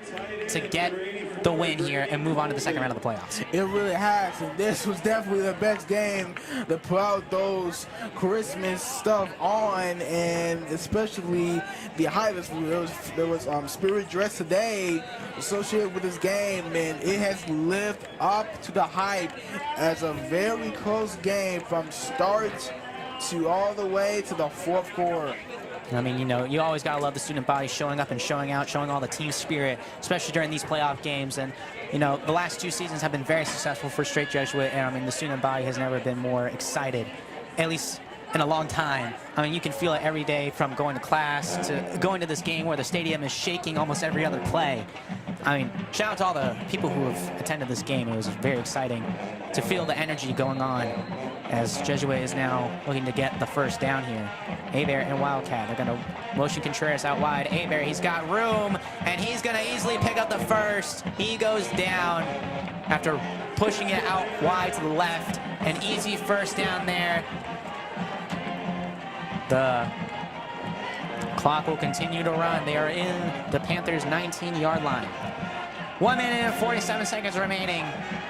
to get the win here and move on to the second round of the playoffs. It really has, and this was definitely the best game to put out those Christmas stuff on, and especially the highlights. There was spirit dress today associated with this game, and it has lived up to the hype as a very close game from start to all the way to the fourth quarter. I mean, you know, you always got to love the student body showing up and showing out, showing all the team spirit, especially during these playoff games. And, you know, the last 2 seasons have been very successful for Strake Jesuit. And, I mean, the student body has never been more excited, at least in a long time. I mean, you can feel it every day from going to class to going to this game where the stadium is shaking almost every other play. I mean, shout out to all the people who have attended this game. It was very exciting to feel the energy going on as Jesuit is now looking to get the first down here. Abear and Wildcat, they're going to motion Contreras out wide. Abear, he's got room, and he's going to easily pick up the first. He goes down after pushing it out wide to the left. An easy first down there. The clock will continue to run. They are in the Panthers' 19-yard line. 1 minute and 47 seconds remaining,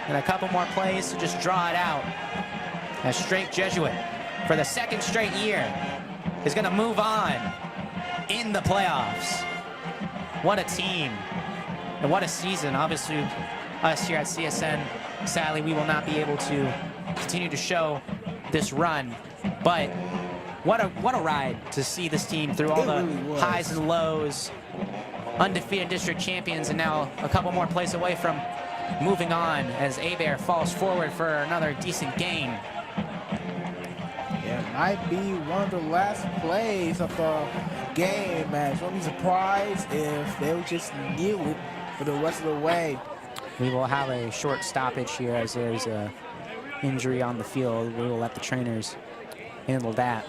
and a couple more plays to just draw it out. As Strake Jesuit, for the second straight year, is going to move on in the playoffs. What a team, and what a season. Obviously, us here at CSN, sadly, we will not be able to continue to show this run, but what a ride to see this team through all the highs and lows. Undefeated district champions, and now a couple more plays away from moving on as Abear falls forward for another decent gain. It might be one of the last plays of the game, man. Won't be surprised if they would just kneel it for the rest of the way. We will have a short stoppage here as there's a injury on the field. We will let the trainers handle that.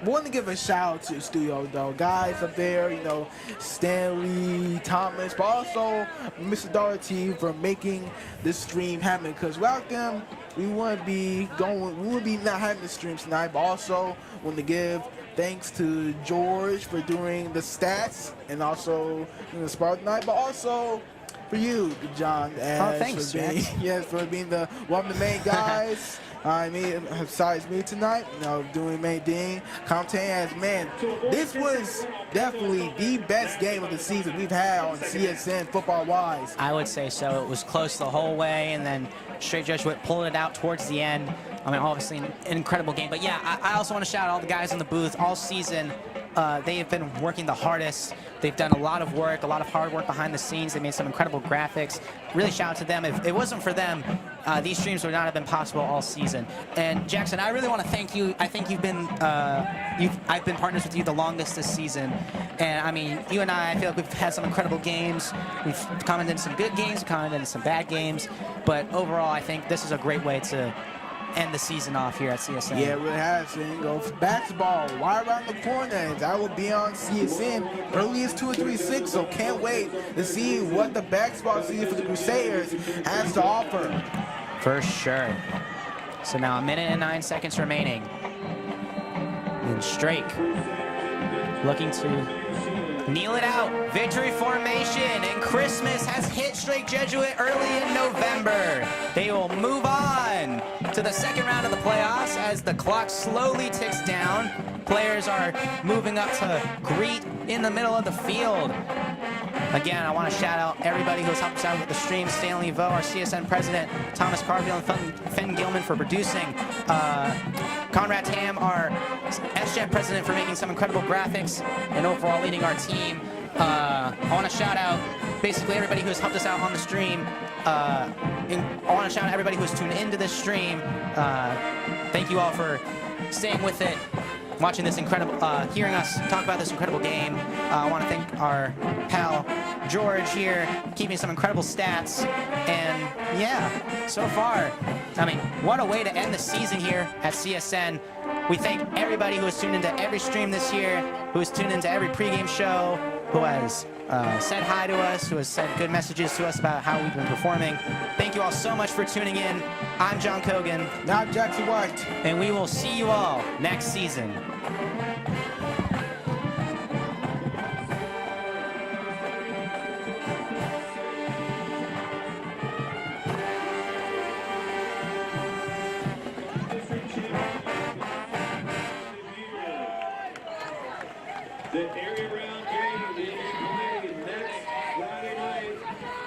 I want to give a shout out to the studio, though. Guys up there, you know, Stanley, Thomas, but also Mr. Doherty for making this stream happen. Because without them, we wouldn't be not having the stream tonight. But also want to give thanks to George for doing the stats and also the Spark night. But also for you, John. Thanks, for being, Jax. yes, for being one of the main guys. I mean, besides me tonight, doing main thing. Commentating man, this was definitely the best game of the season we've had on CSN football-wise. I would say so. It was close the whole way, and then Strake Jesuit pulling it out towards the end. I mean, obviously an incredible game. But yeah, I also want to shout out all the guys in the booth all season. They have been working the hardest. They've done a lot of work, a lot of hard work behind the scenes. They made some incredible graphics. Really shout out to them. If it wasn't for them, these streams would not have been possible all season. And Jackson, I really want to thank you. I think I've been partners with you the longest this season. And I mean, you and I feel like we've had some incredible games. We've commented on some good games, we've commented on some bad games. But overall, I think this is a great way to end the season off here at CSN. Yeah, it really has. And go basketball right around the corner. That will be on CSN earliest 2 or 3 6. So can't wait to see what the basketball season for the Crusaders has to offer. For sure. So now 1 minute and 9 seconds remaining. And Strake looking to kneel it out. Victory formation, and Christmas has hit Strake Jesuit early in November. They will move on to the second round of the playoffs as the clock slowly ticks down. Players are moving up to greet in the middle of the field. Again, I want to shout out everybody who's helped us out with the stream. Stanley Vo, our CSN president, Thomas Carville and Fenn Gilman for producing. Conrad Tam, our SGen president, for making some incredible graphics and overall leading our team. I want to shout out basically everybody who's helped us out on the stream. I want to shout out everybody who's tuned into this stream. Thank you all for staying with it, watching this incredible, hearing us talk about this incredible game. I want to thank our pal George here, keeping some incredible stats. And yeah, so far, I mean, what a way to end the season here at CSN. We thank everybody who has tuned into every stream this year, who has tuned into every pregame show, who has said hi to us, who has said good messages to us about how we've been performing. Thank you all so much for tuning in. I'm John Cogan. And I'm Jackson White. And we will see you all next season. The area round game will be played next Friday night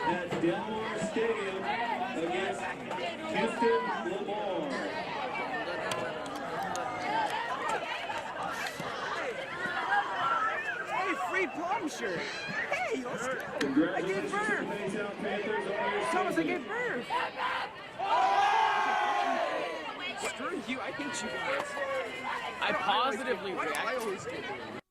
at Delmar Stadium against Houston Lamar. Hey, free plum shirt. Hey, let's I gave birth. Thomas, I gave birth. Screw you, I hate you guys. I positively react.